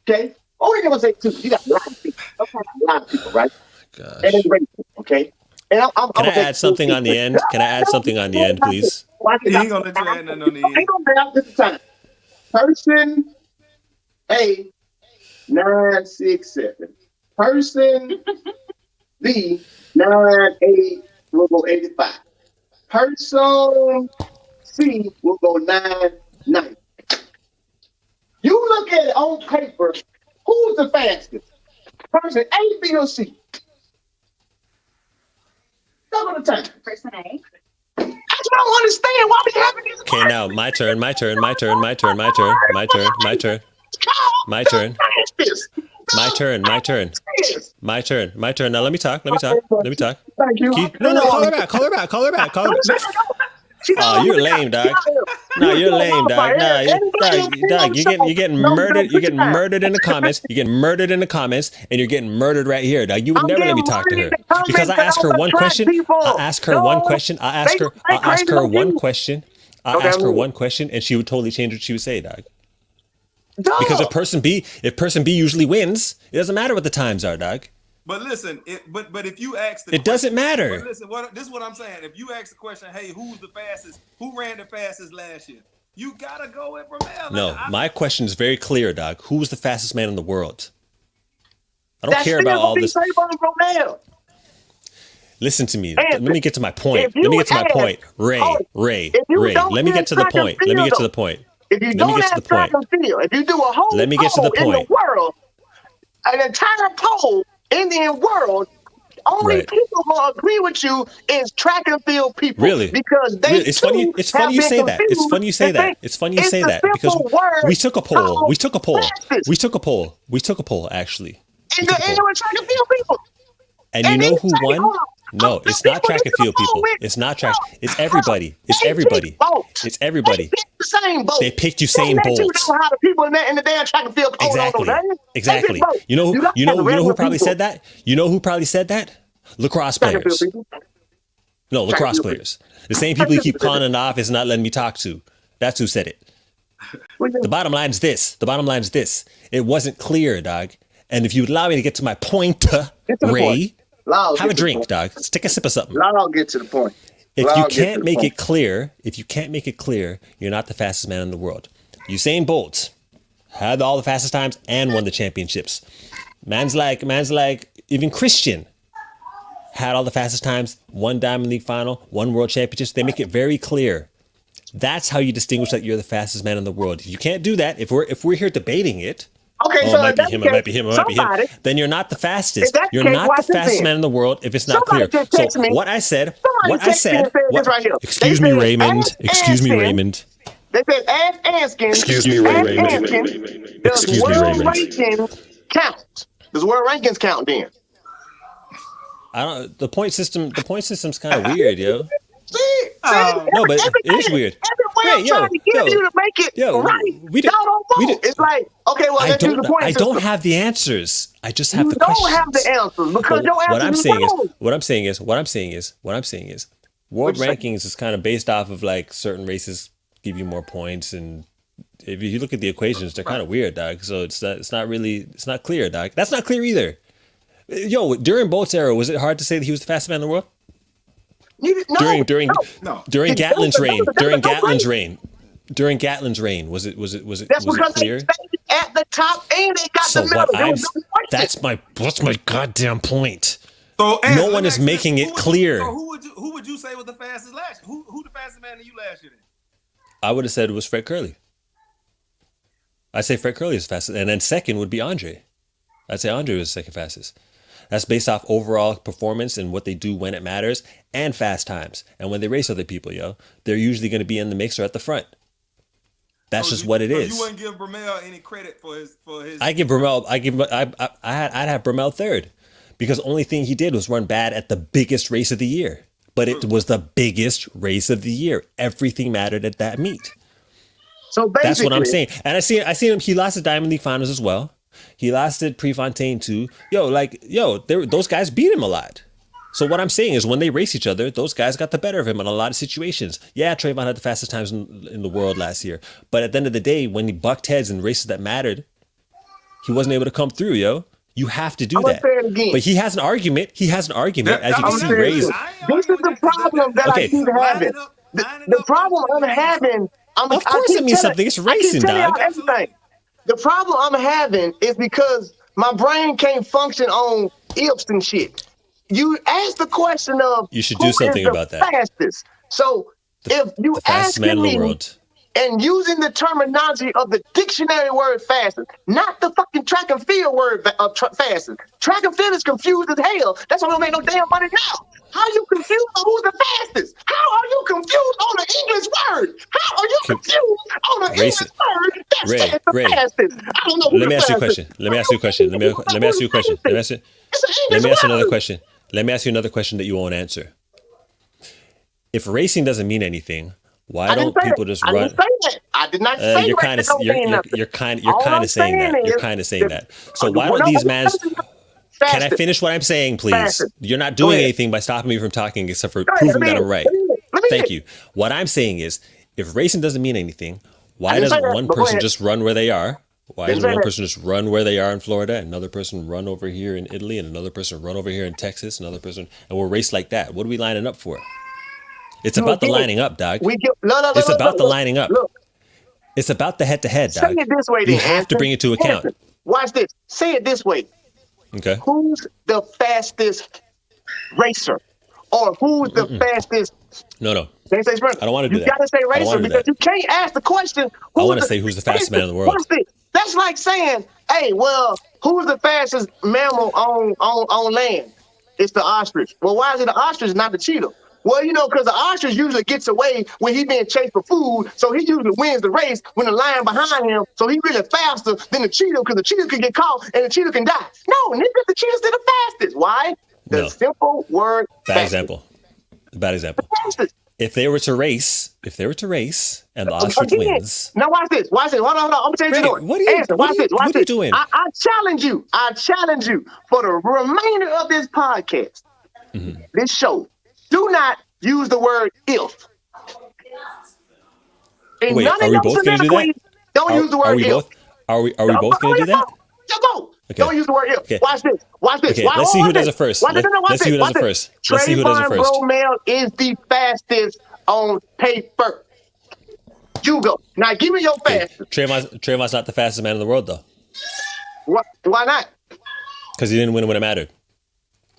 Speaker 1: Okay? Only gonna say two. You got a lot of people. Okay, a lot of people, right?
Speaker 2: Gosh.
Speaker 1: And it's racing, okay? And
Speaker 2: Can I add something on the end? Can I add something on the end, please?
Speaker 5: He ain't gonna let you add nothing on the end.
Speaker 1: Ain't gonna have this time. Person A 967. Person B 98 will go 85. Person C will go 99. You look at it on paper, who's the fastest? Person A, B, or C? Look at the time.
Speaker 3: Person A.
Speaker 1: That's what I don't understand. Why we having this?
Speaker 2: Okay, now my turn. My turn. My turn.
Speaker 1: Yes.
Speaker 2: My turn. My turn. Now let me talk. Let me talk. Let me talk.
Speaker 1: Thank you.
Speaker 2: No, call her back. Call her back. Call her back. Call her back. Oh, you're lame, dog. No, you're lame, dog. Nah, dog, you're getting murdered. You're getting murdered in the comments. You're getting murdered in the comments, and you're getting murdered right here, dog. You would never let me talk to her because I ask her one question. I ask her one question. I ask her one question. I ask her one question, and she would totally change what she would say, dog. Because if person B usually wins, it doesn't matter what the times are, dog.
Speaker 5: But listen, but if you ask the
Speaker 2: it doesn't matter.
Speaker 5: But listen, this is what I'm saying. If you ask the question, hey, who's the fastest? Who ran the fastest last year? You gotta go with Bromell.
Speaker 2: No, my question is very clear, dog. Who was the fastest man in the world? I don't care about all this. Listen to me. Let me get to my point. Let me get to my point. Ray. Let me get to the point. Let me get to the point.
Speaker 1: If you don't have track and field, if you do a whole
Speaker 2: let me get to the point.
Speaker 1: In the world, an entire poll in the world, only people who agree with you is track and field people.
Speaker 2: Really?
Speaker 1: Because they
Speaker 2: it's funny you say that. It's funny you say that. It's funny you say that because we took a poll. We took a poll. We took a poll. We took a poll actually.
Speaker 1: And they were track and field people.
Speaker 2: And you know who won? No, it's not track and field people. It's not track. It's everybody. It's everybody. It's everybody. They picked Usain Bolt.
Speaker 1: How the people in the damn track and field
Speaker 2: Exactly. You know who probably said that? You know who probably said that? Lacrosse players. No, lacrosse players. The same people you keep calling it off is not letting me talk to. That's who said it. The bottom line is this. It wasn't clear, dog. And if you would allow me to get to my point, Ray, have a drink, dog. Let's take a sip of something.
Speaker 1: I'll get to the point.
Speaker 2: If you can't make it clear, you're not the fastest man in the world. Usain Bolt had all the fastest times and won the championships. Man's like even Christian had all the fastest times, won Diamond League final, won world championships. They make it very clear. That's how you distinguish that you're the fastest man in the world. You can't do that if we're here debating it.
Speaker 1: Okay, so
Speaker 2: it might be him. Then you're not the fastest. You're not the fastest man in the world if it's not clear. So what I said. Excuse me, Raymond. Excuse me, Raymond.
Speaker 1: They said, ask Anson.
Speaker 2: Excuse me, Raymond.
Speaker 1: Excuse me, Raymond. Count. Does world rankings count then?
Speaker 2: The point system's kind of weird, yo.
Speaker 1: No,
Speaker 2: but it is weird.
Speaker 1: Hey, yo, to make it right. It's like, okay, well, let's use the point system.
Speaker 2: I don't have the answers. I just have the questions.
Speaker 1: You don't have the answers because your answers
Speaker 2: what I'm saying is, world rankings is kind of based off of like certain races give you more points, and if you look at the equations, they're kind of weird, dog. So it's not clear, dog. That's not clear either. Yo, during Bolt's era, was it hard to say that he was the fastest man in the world? During Gatlin's reign, was it clear?
Speaker 1: They at the top and they got the medal.
Speaker 2: That's my goddamn point.
Speaker 5: So
Speaker 2: no one is making it clear.
Speaker 5: So who would you say was the fastest last year? Who the fastest man to you last year then?
Speaker 2: I would have said it was Fred Curley. I'd say Fred Curley is fastest, and then second would be Andre. I'd say Andre was second fastest. That's based off overall performance and what they do when it matters and fast times. And when they race other people, they're usually going to be in the mix or at the front. That's just what it is.
Speaker 5: You wouldn't give Bromell any credit for his.
Speaker 2: I'd have Bromell third because the only thing he did was run bad at the biggest race of the year. But it was the biggest race of the year. Everything mattered at that meet.
Speaker 1: So basically,
Speaker 2: that's what I'm saying. And I see him. He lost the Diamond League finals as well. He lost it Prefontaine too. Those guys beat him a lot. So what I'm saying is when they race each other, those guys got the better of him in a lot of situations. Yeah, Trayvon had the fastest times in the world last year. But at the end of the day, when he bucked heads in races that mattered, he wasn't able to come through, yo. You have to do that. But he has an argument. As you can see, Ray's.
Speaker 1: This is the problem that I keep having. The problem I'm having.
Speaker 2: Of course it means something. It's racing, dog.
Speaker 1: The problem I'm having is because my brain can't function on ifs and shit. You asked the question of
Speaker 2: you should do something about that.
Speaker 1: Fastest. So if you ask me and using the terminology of the dictionary word fastest, not the fucking track and field word of fastest. Track and field is confused as hell. That's why we don't make no damn money now. How are you confused on who's the fastest? How are you confused on the English word? How are you confused on the English word
Speaker 2: Ray,
Speaker 1: said the
Speaker 2: Ray.
Speaker 1: fastest. I don't know who
Speaker 2: Let me
Speaker 1: the
Speaker 2: ask you a
Speaker 1: fastest.
Speaker 2: question. Let me ask you a question. Let me ask you a question. Let me ask you. Let me ask you another question. Let me ask you another question that you won't answer. If racing doesn't mean anything, why
Speaker 1: I didn't
Speaker 2: don't
Speaker 1: say
Speaker 2: people
Speaker 1: that.
Speaker 2: just
Speaker 1: I didn't
Speaker 2: run?
Speaker 1: say that. I did not say
Speaker 2: You're kind
Speaker 1: racing
Speaker 2: of
Speaker 1: don't mean nothing.
Speaker 2: you're
Speaker 1: All
Speaker 2: kind
Speaker 1: I'm
Speaker 2: of saying
Speaker 1: saying
Speaker 2: that. You're
Speaker 1: is
Speaker 2: kind of saying
Speaker 1: the
Speaker 2: that. So why don't
Speaker 1: no,
Speaker 2: these mans? Can I
Speaker 1: fastest,
Speaker 2: finish what I'm saying, please?
Speaker 1: fastest.
Speaker 2: You're not
Speaker 1: Go
Speaker 2: doing
Speaker 1: ahead.
Speaker 2: anything by stopping me from talking, except for
Speaker 1: Go ahead.
Speaker 2: proving that I'm right.
Speaker 1: Let me
Speaker 2: Thank you. What I'm saying is, if racing doesn't mean anything,
Speaker 1: I
Speaker 2: why
Speaker 1: didn't say
Speaker 2: doesn't
Speaker 1: that,
Speaker 2: one
Speaker 1: but go
Speaker 2: person
Speaker 1: ahead.
Speaker 2: just run where they are? Why
Speaker 1: Didn't
Speaker 2: doesn't
Speaker 1: say
Speaker 2: one
Speaker 1: that.
Speaker 2: person just run where they are in Florida, and another person run over here in Italy, and another person run over here in Texas, another person, and we'll race like that? What are we lining up for? It's
Speaker 1: You
Speaker 2: about the
Speaker 1: again,
Speaker 2: lining up, dog.
Speaker 1: we get no,
Speaker 2: It's about the lining up.
Speaker 1: look.
Speaker 2: It's about the head-to-head,
Speaker 1: Say
Speaker 2: dog.
Speaker 1: it this way,
Speaker 2: You
Speaker 1: then,
Speaker 2: have to
Speaker 1: Anson.
Speaker 2: bring it to account.
Speaker 1: Anson, watch this. Say it this way.
Speaker 2: Okay.
Speaker 1: Who's the fastest racer, or who's the fastest?
Speaker 2: No.
Speaker 1: Can't say sprinter.
Speaker 2: I don't want to
Speaker 1: You
Speaker 2: do that.
Speaker 1: gotta say
Speaker 2: I don't
Speaker 1: racer
Speaker 2: want to do
Speaker 1: because
Speaker 2: that.
Speaker 1: you can't ask the question.
Speaker 2: I
Speaker 1: Who's
Speaker 2: want to say who's the fastest man in the world.
Speaker 1: Watch this. That's like saying, "Hey, well, who's the fastest mammal on land?" It's the ostrich. Well, why is it the ostrich, not the cheetah? Well, because the ostrich usually gets away when he's being chased for food, so he usually wins the race when the lion behind him. So he's really faster than the cheetah because the cheetah can get caught and the cheetah can die. No, nigga, the cheetah's the fastest. Why? The
Speaker 2: No.
Speaker 1: simple word
Speaker 2: Bad
Speaker 1: fastest.
Speaker 2: example. Bad example.
Speaker 1: Fastest.
Speaker 2: If they were to race, and the ostrich
Speaker 1: Again.
Speaker 2: wins.
Speaker 1: Now watch this. Watch this. Hold on. I'm gonna tell you
Speaker 2: Ray,
Speaker 1: what
Speaker 2: what are
Speaker 1: you're
Speaker 2: you?
Speaker 1: doing. Answer.
Speaker 2: What
Speaker 1: Watch
Speaker 2: are you?
Speaker 1: this. Watch
Speaker 2: What are you
Speaker 1: this.
Speaker 2: doing?
Speaker 1: I challenge you. I challenge you for the remainder of this podcast, this show. Do not use the word if. In
Speaker 2: Wait,
Speaker 1: none
Speaker 2: are
Speaker 1: of
Speaker 2: we
Speaker 1: your
Speaker 2: both going to do that?
Speaker 1: soliloquies, don't use the
Speaker 2: Are
Speaker 1: word
Speaker 2: we
Speaker 1: if.
Speaker 2: both? Are we both going to do that?
Speaker 1: Just go.
Speaker 2: Okay.
Speaker 1: Don't use the word if.
Speaker 2: Okay.
Speaker 1: Watch this. Watch this.
Speaker 2: Okay. Let's see who does it first.
Speaker 1: Watch this.
Speaker 2: Let's see who does it first. Let's see who does it
Speaker 1: Trayvon
Speaker 2: first.
Speaker 1: Bromell is the fastest on paper. You go. Now give me your
Speaker 2: Okay.
Speaker 1: fastest.
Speaker 2: Trayvon's not the fastest man in the world, though,
Speaker 1: Why not?
Speaker 2: because he didn't win when it mattered.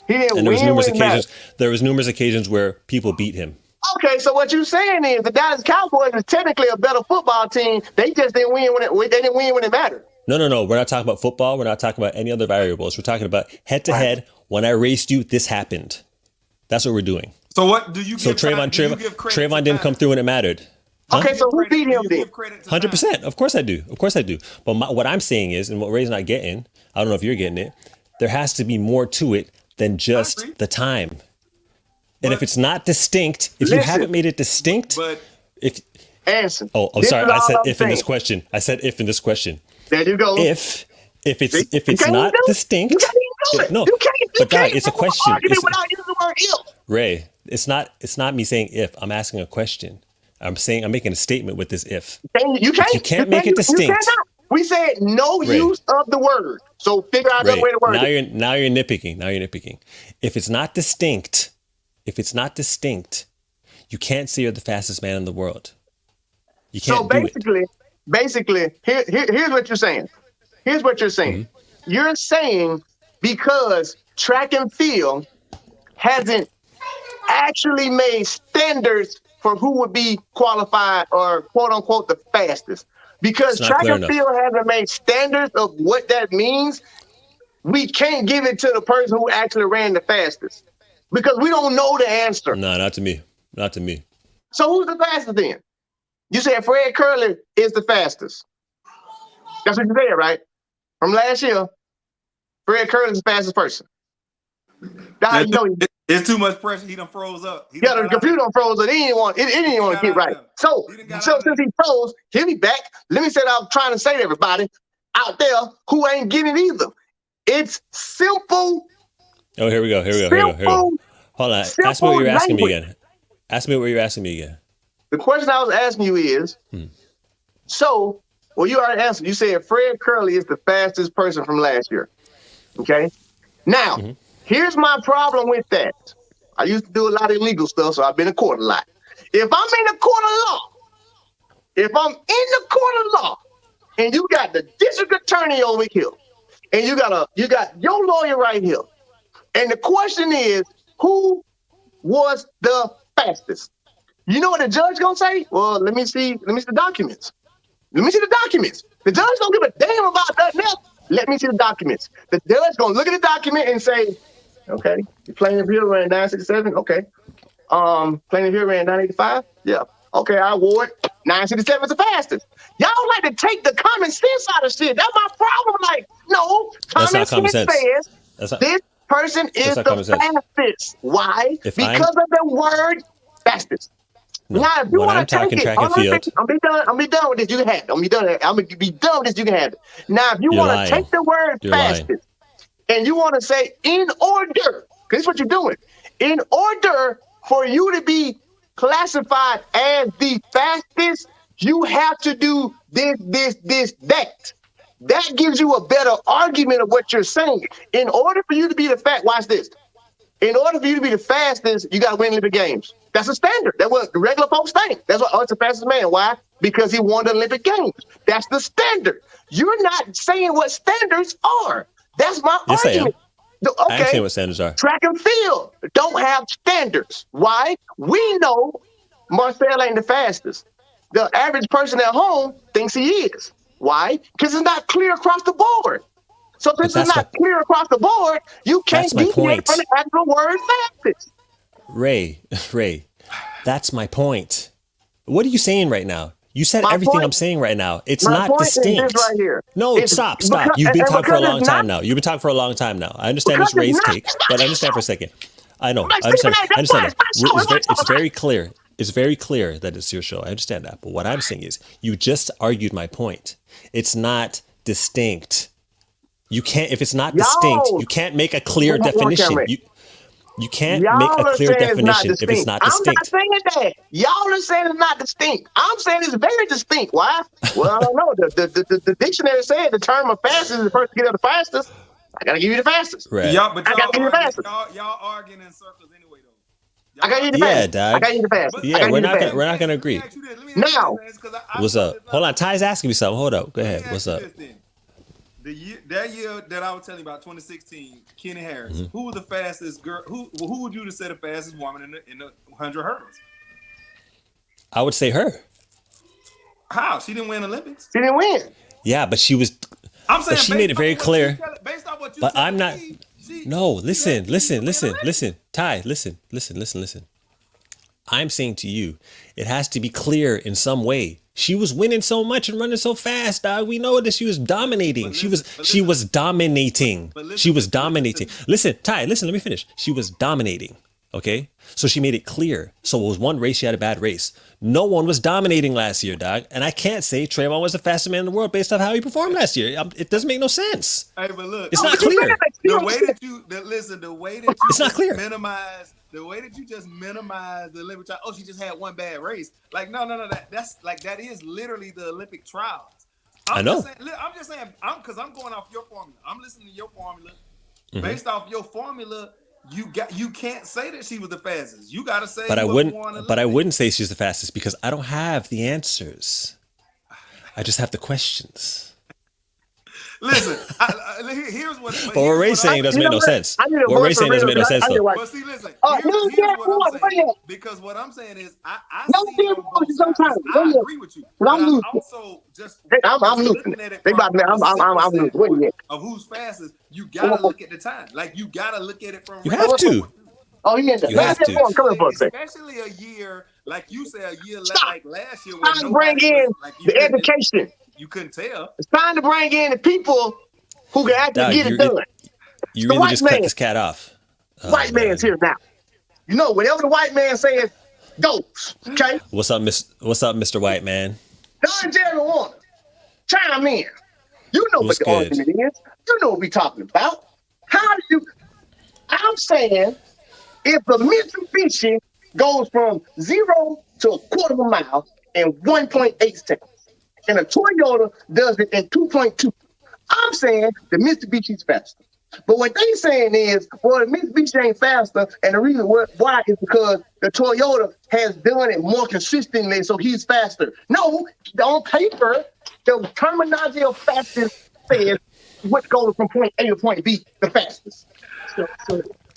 Speaker 1: He didn't
Speaker 2: And there was
Speaker 1: win
Speaker 2: numerous
Speaker 1: when it mattered.
Speaker 2: occasions. There was numerous occasions where people beat him.
Speaker 1: Okay, so what you're saying is the Dallas Cowboys is technically a better football team. They just didn't win when it mattered.
Speaker 2: No. We're not talking about football. We're not talking about any other variables. We're talking about head-to-head. When I raced you, this happened. That's what we're doing.
Speaker 5: So what do you?
Speaker 2: So
Speaker 5: give time? Do you give credit
Speaker 2: Trayvon
Speaker 5: to
Speaker 2: didn't
Speaker 5: time?
Speaker 2: come through when it mattered. Huh?
Speaker 1: Okay, so who beat him
Speaker 5: Do you
Speaker 1: then?
Speaker 5: give credit to time?
Speaker 2: 100%. Of course I do. But what I'm saying is, and what Ray's not getting, I don't know if you're getting it, there has to be more to it than just the time. And if it's not distinct, if you haven't made it distinct,
Speaker 5: But
Speaker 2: if
Speaker 1: Anson.
Speaker 2: I'm
Speaker 1: this
Speaker 2: sorry,
Speaker 1: is
Speaker 2: I
Speaker 1: all
Speaker 2: said
Speaker 1: I'm
Speaker 2: if in this
Speaker 1: saying.
Speaker 2: question. I said if in this question.
Speaker 1: There you go.
Speaker 2: If it's
Speaker 1: You can't
Speaker 2: not
Speaker 1: do it.
Speaker 2: distinct,
Speaker 1: You can't even do it.
Speaker 2: no.
Speaker 1: You can't.
Speaker 2: But dog, it's a
Speaker 1: have an
Speaker 2: question.
Speaker 1: argument without using the word if.
Speaker 2: Ray, it's not me saying if. I'm asking a question. I'm making a statement with this if.
Speaker 1: You can't.
Speaker 2: You can't make it distinct.
Speaker 1: You cannot. We said no
Speaker 2: Ray.
Speaker 1: use of the word. So figure out
Speaker 2: Ray,
Speaker 1: the way to word it.
Speaker 2: now you're nitpicking. If it's not distinct, you can't say you're the fastest man in the world. You can't
Speaker 1: So
Speaker 2: do it.
Speaker 1: basically, here's what you're saying. Here's what you're saying. You're saying because track and field hasn't actually made standards for who would be qualified or quote unquote the fastest. Because
Speaker 2: It's not
Speaker 1: track
Speaker 2: clear
Speaker 1: and
Speaker 2: enough.
Speaker 1: field hasn't made standards of what that means, we can't give it to the person who actually ran the fastest. Because we don't know the answer.
Speaker 2: No, not to me. Not to me.
Speaker 1: So who's the fastest then? You said Fred Curley is the fastest. That's what you said, right? From last year, Fred Curley is the fastest person. That's how you know
Speaker 5: it's too much pressure. He done froze up. He
Speaker 1: yeah,
Speaker 5: done
Speaker 1: the
Speaker 5: got out
Speaker 1: computer froze it. He didn't want to get right. So since he froze, he'll be back. Let me say what I'm trying to say to everybody out there who ain't getting it either. It's simple.
Speaker 2: Oh, here we go. Hold on. Ask me what you're asking me again.
Speaker 1: The question I was asking you is, so, well, you already answered. You said Fred Curley is the fastest person from last year. Okay? Now, here's my problem with that. I used to do a lot of illegal stuff, so I've been in court a lot. If I'm in the court of law, and you got the district attorney over here, and you got your lawyer right here, and the question is, who was the fastest? You know what the judge gonna say? Well, let me see the documents. The judge don't give a damn about nothing else. Let me see the documents. The judge gonna look at the document and say, okay, you plaintiff here ran 967. Okay. Plaintiff here ran 985. Yeah. Okay, I award 967 is the fastest. Y'all like to take the common sense out of shit. That's my problem. Like, no,
Speaker 2: That's
Speaker 1: common
Speaker 2: not common
Speaker 1: sense
Speaker 2: sense.
Speaker 1: says
Speaker 2: That's not.
Speaker 1: this person
Speaker 2: That's
Speaker 1: is
Speaker 2: not
Speaker 1: the
Speaker 2: common sense.
Speaker 1: fastest. Why?
Speaker 2: If
Speaker 1: Because
Speaker 2: I'm
Speaker 1: of the word fastest.
Speaker 2: no,
Speaker 1: Now, if you
Speaker 2: when I'm
Speaker 1: want to take
Speaker 2: talking
Speaker 1: it,
Speaker 2: track and field,
Speaker 1: I'm be done. I'm be done with this. You can have it. I'm be done. I'm gonna be done with this. You can have it. Now, if you
Speaker 2: you're
Speaker 1: want to take
Speaker 2: lying.
Speaker 1: the word
Speaker 2: You're lying.
Speaker 1: fastest and you want to say in order, because this is what you're doing. In order for you to be classified as the fastest, you have to do this, that. That gives you a better argument of what you're saying. In order for you to be the watch this. In order for you to be the fastest, you got to win Olympic Games. That's a standard. That's what the regular folks think. That's what, oh, it's the fastest man. Why? Because he won the Olympic Games. That's the standard. You're not saying what standards are. That's my
Speaker 2: Yes, I am.
Speaker 1: argument.
Speaker 2: I am
Speaker 1: Okay,
Speaker 2: saying what standards are.
Speaker 1: track and field don't have standards. Why? We know Marcel ain't the fastest. The average person at home thinks he is. Why? Because it's not clear across the board. So
Speaker 2: But
Speaker 1: since it's not clear across the board, you can't
Speaker 2: that's my
Speaker 1: deviate from
Speaker 2: point.
Speaker 1: the actual word fastest.
Speaker 2: Ray, that's my point. What are you saying right now? You said
Speaker 1: My
Speaker 2: everything
Speaker 1: point,
Speaker 2: I'm saying right now. It's
Speaker 1: my
Speaker 2: not
Speaker 1: point is this
Speaker 2: distinct.
Speaker 1: right here.
Speaker 2: No,
Speaker 1: It's
Speaker 2: stop.
Speaker 1: because,
Speaker 2: You've been
Speaker 1: and
Speaker 2: talking for a
Speaker 1: because
Speaker 2: long
Speaker 1: it's not,
Speaker 2: time now. You've been talking for a long time now. I understand
Speaker 1: because
Speaker 2: it's Ray's
Speaker 1: it's not,
Speaker 2: take, but understand for a second. I know.
Speaker 1: I'm like,
Speaker 2: I understand.
Speaker 1: Stephen A,
Speaker 2: I
Speaker 1: that's why
Speaker 2: understand
Speaker 1: it's
Speaker 2: that.
Speaker 1: my show. It's my show.
Speaker 2: It's very clear. It's very clear that it's your show. I understand that. But what I'm saying is, you just argued my point. It's not distinct. You can't. If it's not distinct,
Speaker 1: Y'all,
Speaker 2: you can't make a clear definition.
Speaker 1: camera.
Speaker 2: You can't make
Speaker 1: Y'all
Speaker 2: a
Speaker 1: are
Speaker 2: clear
Speaker 1: saying it's not
Speaker 2: definition if it's
Speaker 1: distinct.
Speaker 2: not
Speaker 1: I'm not
Speaker 2: distinct.
Speaker 1: saying that. Y'all are saying it's not distinct. I'm saying it's very distinct. Why? Well, I don't know. The dictionary said the term of fastest is the person to get up the fastest. I gotta give you the fastest.
Speaker 2: Right.
Speaker 5: Y'all, but
Speaker 1: I gotta give you the fastest.
Speaker 5: y'all arguing in circles anyway though.
Speaker 1: I gotta give you the
Speaker 2: Yeah,
Speaker 1: fastest. I
Speaker 2: dog.
Speaker 1: gotta give you the fastest. I
Speaker 2: Yeah,
Speaker 1: gotta
Speaker 2: we're
Speaker 1: give you the
Speaker 2: not
Speaker 1: fastest.
Speaker 2: we're not gonna agree.
Speaker 5: Let me ask you
Speaker 1: Now,
Speaker 5: this, because I
Speaker 2: What's
Speaker 5: brought
Speaker 2: up?
Speaker 5: this
Speaker 2: Hold on. Ty's asking me something. Hold up. Go
Speaker 5: Let me
Speaker 2: ahead.
Speaker 5: ask
Speaker 2: What's
Speaker 5: you
Speaker 2: up?
Speaker 5: this then. That year that I was telling you about, 2016, Kenny Harris. Who was the fastest girl? Who would you say the fastest woman in the 100 hurdles?
Speaker 2: I would say her.
Speaker 5: How? She didn't win Olympics.
Speaker 1: she didn't win.
Speaker 2: Yeah, but she was.
Speaker 5: I'm saying
Speaker 2: But she made it very clear.
Speaker 5: Based on what you
Speaker 2: But
Speaker 5: telling
Speaker 2: I'm not.
Speaker 5: me,
Speaker 2: No, listen. Ty, listen. I'm saying to you, it has to be clear in some way. She was winning so much and running so fast, dog. We know that she was dominating. She was dominating. She was dominating. Listen, Ty, listen, let me finish. She was dominating. Okay? So she made it clear. So it was one race, she had a bad race. No one was dominating last year, dog. And I can't say Trayvon was the fastest man in the world based off how he performed last year. It doesn't make no sense.
Speaker 5: Hey, but look,
Speaker 2: It's not clear.
Speaker 5: The way that you
Speaker 2: It's not clear.
Speaker 5: minimize the Olympic trial. Oh, she just had one bad race. Like, no. That is literally the Olympic trials.
Speaker 2: I know.
Speaker 5: I'm just saying, because I'm going off your formula. I'm listening to your formula.
Speaker 2: Mm-hmm.
Speaker 5: Based off your formula, you can't say that she was the fastest. You got to say.
Speaker 2: But I wouldn't say she's the fastest because I don't have the answers. I just have the questions.
Speaker 5: Listen, here's what.
Speaker 2: But what Ray's saying doesn't make no sense. What Ray's saying doesn't make no sense though.
Speaker 5: But see, listen. Here's what I'm saying. Because what I'm saying is, I see it on both sides. I agree with you. But I'm also just.
Speaker 1: I'm losing. They about me. I'm losing.
Speaker 5: Of who's fastest, you gotta look at the time. Like you gotta look at it from.
Speaker 2: You have to.
Speaker 1: Oh, yeah.
Speaker 2: You have to.
Speaker 5: Especially a year like you said, a year like last year.
Speaker 1: It's time to bring in the education.
Speaker 5: You couldn't tell.
Speaker 1: It's time to bring in the people who can actually get it done.
Speaker 2: You really just cut this cat off.
Speaker 1: White man's here now. You know, whatever the white man says goes. Okay.
Speaker 2: What's up, Mr. White Man?
Speaker 1: Don Jerry Warner, chime in. You know what the argument is. You know what we're talking about. I'm saying if the Mitsubishi goes from 0 to a quarter of a mile in 1.8 seconds, and a Toyota does it in 2.2, I'm saying the Mitsubishi's faster. But what they saying is, well, the Mitsubishi ain't faster, and the reason why is because the Toyota has done it more consistently, so he's faster. No, on paper, the terminology of fastest says what goes from point A to point B the fastest.
Speaker 6: So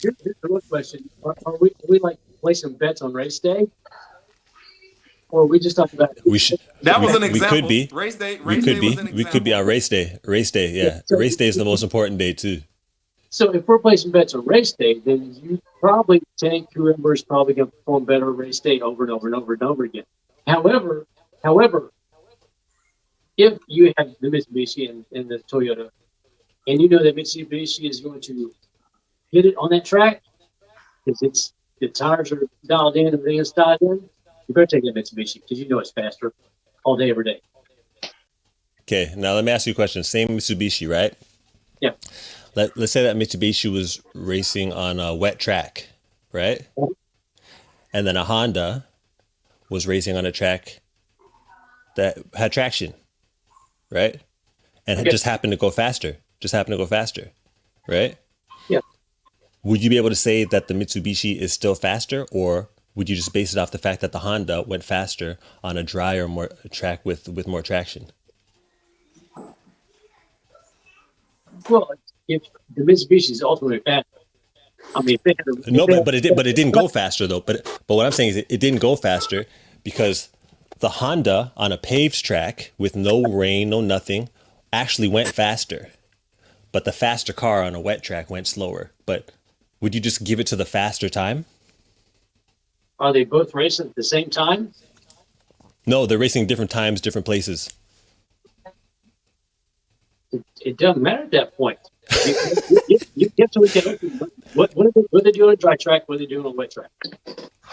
Speaker 6: here's the real question: Are we like placing bets on race day, or are we just talking about?
Speaker 2: We should.
Speaker 5: That was an example.
Speaker 2: We could be.
Speaker 5: Race day.
Speaker 2: We could be on race day. Race day. Yeah.
Speaker 6: So
Speaker 2: race day is the most important day too.
Speaker 6: So if we're placing bets on race day, then you probably think whoever is probably going to perform better race day over and over and over and over again. However, However, if you have the Mitsubishi and the Toyota, and you know that Mitsubishi is going to hit it on that track because the tires are dialed in and everything is dialed in, you better take that Mitsubishi because you know it's faster all day, every day.
Speaker 2: Okay, now let me ask you a question. Same Mitsubishi, right?
Speaker 6: Yeah.
Speaker 2: Let's say that Mitsubishi was racing on a wet track, right? And then a Honda was racing on a track that had traction, right? And it just happened to go faster. Right?
Speaker 6: Yeah.
Speaker 2: Would you be able to say that the Mitsubishi is still faster, or would you just base it off the fact that the Honda went faster on a drier more track with more traction?
Speaker 6: Well, if the Mitsubishi is ultimately faster, I mean,
Speaker 2: But it didn't go faster though. But what I'm saying is it didn't go faster because the Honda on a paved track with no rain, no nothing, actually went faster. But the faster car on a wet track went slower. But would you just give it to the faster time?
Speaker 6: Are they both racing at the same time?
Speaker 2: No, they're racing different times, different places.
Speaker 6: It doesn't matter at that point. You have to look at what are they doing on a dry track, what are they doing on a wet track.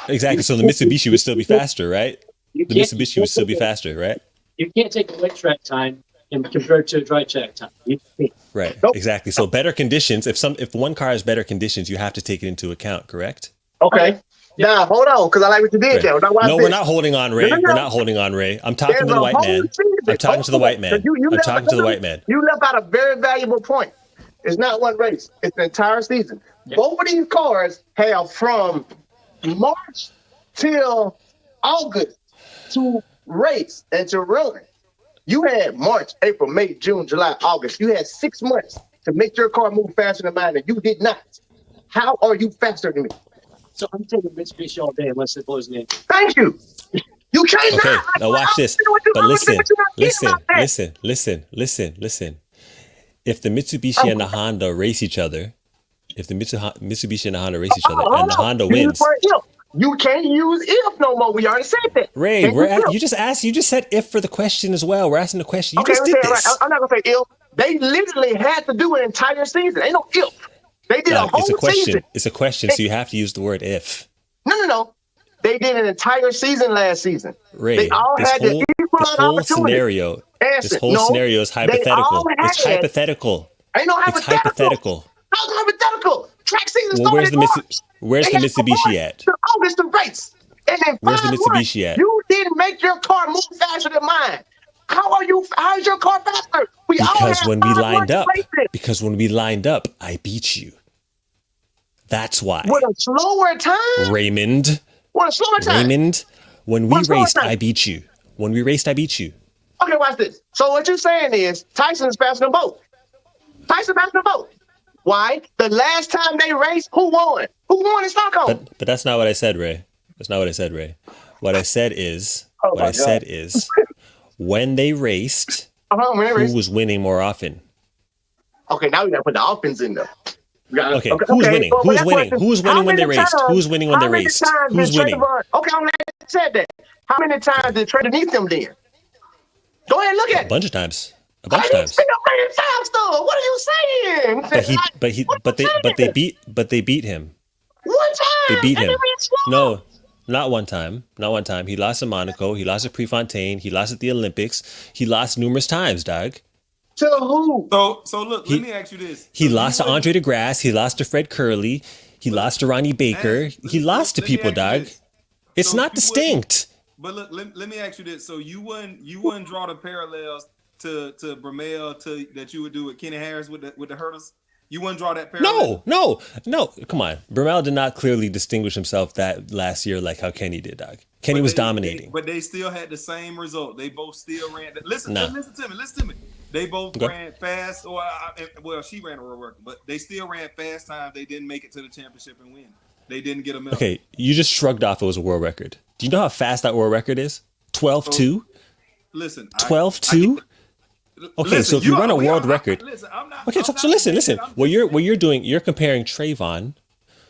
Speaker 2: Exactly. So the Mitsubishi would still be faster, right? The Mitsubishi would still be faster, right?
Speaker 6: You can't take a wet track time and compare it to a dry track time. You can't.
Speaker 2: Right. Exactly. So better conditions. If one car has better conditions, you have to take it into account. Correct.
Speaker 1: Okay. Now hold on, because I like what you did there.
Speaker 2: No, we're not holding on, Ray. We're not holding on, Ray. I'm talking to the white man. I'm talking to the white man. I'm talking to the white man.
Speaker 1: You left out a very valuable point. It's not one race. It's the entire season. Yeah. Both of these cars have from March till August to race and to run. You had March, April, May, June, July, August. You had 6 months to make your car move faster than mine, and you did not. How are you faster than me?
Speaker 6: So I'm taking Mitsubishi all day unless it blows me.
Speaker 1: Thank you. You can't.
Speaker 2: Okay, now watch this. But listen. If the Mitsubishi and the Honda race each other, and the Honda wins.
Speaker 1: You can't use if no more. We already said that.
Speaker 2: Ray, you just said if for the question as well. We're asking the question. You just did this.
Speaker 1: Right. I'm not gonna say if. They literally had to do an entire season. Ain't no if. They did a whole season.
Speaker 2: It's a question, so you have to use the word if.
Speaker 1: No. They did an entire season last season.
Speaker 2: Ray,
Speaker 1: they all had the
Speaker 2: whole scenario. This whole scenario is hypothetical. It's hypothetical.
Speaker 1: Ain't no hypothetical.
Speaker 2: It's hypothetical.
Speaker 1: How's hypothetical? Track season started.
Speaker 2: Where's the Mitsubishi at?
Speaker 1: August to race. And then
Speaker 2: where's the Mitsubishi at?
Speaker 1: You didn't make your car move faster than mine. How's your car faster?
Speaker 2: Because when we lined up, I beat you. That's why.
Speaker 1: With a slower time?
Speaker 2: Raymond.
Speaker 1: What a slower time?
Speaker 2: Raymond, when we raced, I beat you.
Speaker 1: Okay, watch this. So what you're saying is Tyson's faster than both. Why? The last time they raced, who won? Who won in Stockholm?
Speaker 2: But that's not what I said, Ray. What I said is, when they raced, who was winning more often?
Speaker 1: Okay, now we gotta put the offense in there.
Speaker 2: Okay, who's winning? Who's winning when they raced? Who's winning when they raced? Who's winning?
Speaker 1: Okay, I'm glad you said that. How many times did Trey beneath them then? Go ahead and look at it.
Speaker 2: A bunch of times.
Speaker 1: What are you saying?
Speaker 2: But they beat him.
Speaker 1: One time.
Speaker 2: They beat him. No, not one time. He lost at Monaco. He lost at Prefontaine. He lost at the Olympics. He lost numerous times, dog.
Speaker 1: To who?
Speaker 5: So look, let me ask you this.
Speaker 2: He lost to Andre DeGrasse. He lost to Fred Curley. He lost to Ronnie Baker. He lost to people, dog. It's not distinct.
Speaker 5: But look, let me ask you this. So you wouldn't draw the parallels to Bromell that you would do with Kenny Harris with the hurdles? You wouldn't draw that parallel?
Speaker 2: No. Come on. Bromell did not clearly distinguish himself that last year like how Kenny did, dog. Kenny was dominating.
Speaker 5: But they still had the same result. They both still ran. Listen to me. They both ran fast. Well, she ran a world record, but they still ran fast times. They didn't make it to the championship and win. They didn't get a medal.
Speaker 2: Okay, you just shrugged off it was a world record. Do you know how fast that world record is? 12-2?
Speaker 5: Listen.
Speaker 2: 12-2? Okay, so if you run a world record. Listen. What you're doing, you're comparing Trayvon,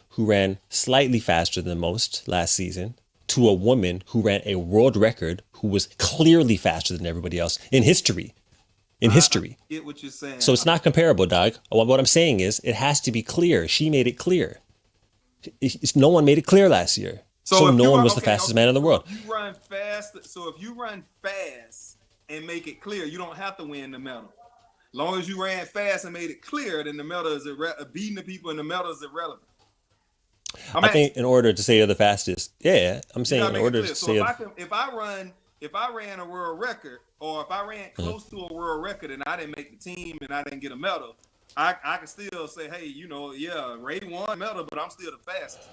Speaker 2: who ran slightly faster than most last season, to a woman who ran a world record who was clearly faster than everybody else in history. In history.
Speaker 5: I get what you're saying.
Speaker 2: So it's not comparable, dog. What I'm saying is it has to be clear. She made it clear. No one made it clear last year. So no one was the fastest man in the world.
Speaker 5: You run fast. So if you run fast and make it clear, you don't have to win the medal. Long as you ran fast and made it clear, then the medal is beating the people in the medal is irrelevant.
Speaker 2: I think in order to say you're the fastest, I'm saying in order to say
Speaker 5: if I ran a world record, or if I ran close to a world record and I didn't make the team and I didn't get a medal, I can still say, hey, Ray won medal, but I'm still the fastest.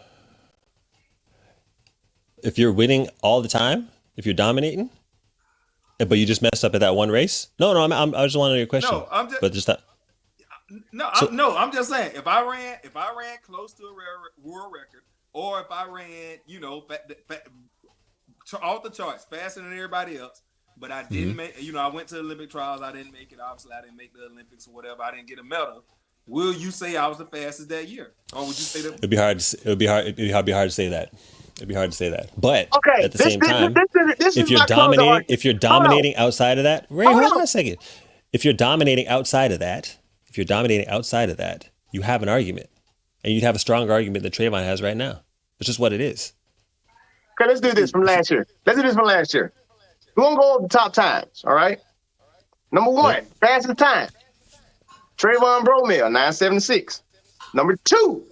Speaker 2: If you're winning all the time, if you're dominating, but you just messed up at that one race. No, I just want to know your question. No, I'm just saying if I ran close to a world record, or if I ran, off the charts, faster than everybody else, but I didn't make, I went to the Olympic trials, I didn't make it. Obviously, I didn't make the Olympics or whatever. I didn't get a medal. Will you say I was the fastest that year, or would you say that? It'd be hard to say that. It'd be hard to say that. But at the same
Speaker 1: time,
Speaker 2: if you're dominating outside of that, Ray, hold on a second. If you're dominating outside of that, you have an argument, and you'd have a stronger argument than Trayvon has right now. It's just what it is.
Speaker 1: Okay, let's do this from last year. We're gonna go over the top times. All right. Number one, fastest time. Trayvon Bromell, 976. Number two,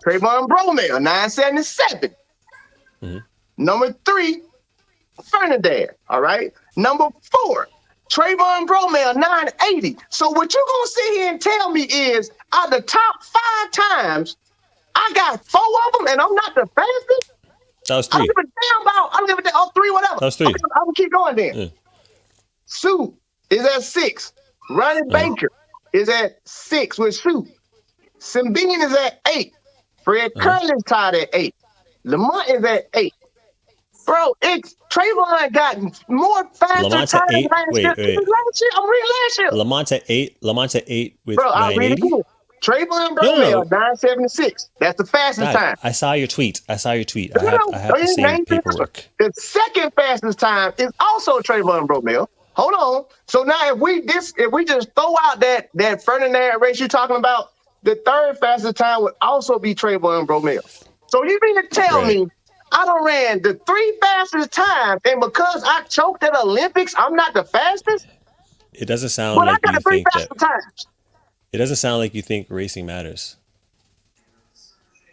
Speaker 1: Trayvon Bromell, 977. Number three, Fernandez. All right. Number four, Trayvon Bromell, 980. So what you gonna sit here and tell me is out of the top 5 times, I got 4 of them and I'm not the fastest?
Speaker 2: That was 3.
Speaker 1: I don't give a damn. Oh, 3, whatever.
Speaker 2: That was 3.
Speaker 1: I'm gonna keep going then. Sue is at 6. Ronnie Baker is at 6 with Sue. Simbine is at 8. Fred Curley is tied at 8. Lamont is at 8. Bro, Trayvon got more faster
Speaker 2: Lamont's
Speaker 1: time
Speaker 2: at 8.
Speaker 1: last year. I'm reading last year.
Speaker 2: Lamont's at 8. Lamont's at 8 with
Speaker 1: Bro, I'll read it
Speaker 2: 980.
Speaker 1: again. Trayvon Bromell, 976. That's the fastest time.
Speaker 2: I saw your tweet. I have the same paperwork.
Speaker 1: The second fastest time is also Trayvon Bromell. Hold on. So now if we just throw out that Ferdinand race you're talking about, the third fastest time would also be Trayvon Bromell. So you mean to tell me I done ran the 3 fastest times, and because I choked at Olympics, I'm not the fastest?
Speaker 2: It doesn't sound like
Speaker 1: I got
Speaker 2: you
Speaker 1: the 3
Speaker 2: think
Speaker 1: fastest
Speaker 2: that.
Speaker 1: times.
Speaker 2: It doesn't sound like you think racing matters.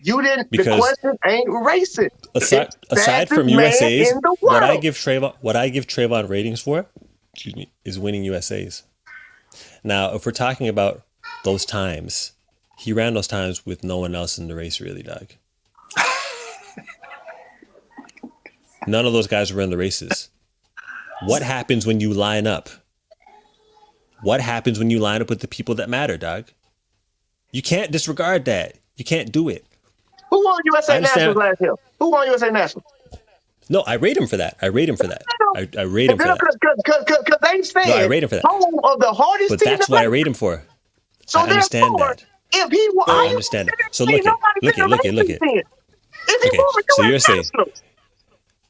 Speaker 1: You didn't.
Speaker 2: Because
Speaker 1: the question ain't racing.
Speaker 2: Aside from USA's, what I give Trayvon ratings for, is winning USA's. Now, if we're talking about those times, he ran those times with no one else in the race, really, dog. None of those guys were in the races. What happens when you line up? What happens when you line up with the people that matter, dog? You can't disregard that. You can't do it.
Speaker 1: Who won USA Nationals last year? Who won USA Nationals?
Speaker 2: No, I rate him for that. I rate him for that.
Speaker 1: Because they said
Speaker 2: I rate him for that.
Speaker 1: Home of the hardest
Speaker 2: but
Speaker 1: team.
Speaker 2: That's why I rate him for.
Speaker 1: So
Speaker 2: I understand that.
Speaker 1: If he won,
Speaker 2: I understand that. So look it. Okay, so you're saying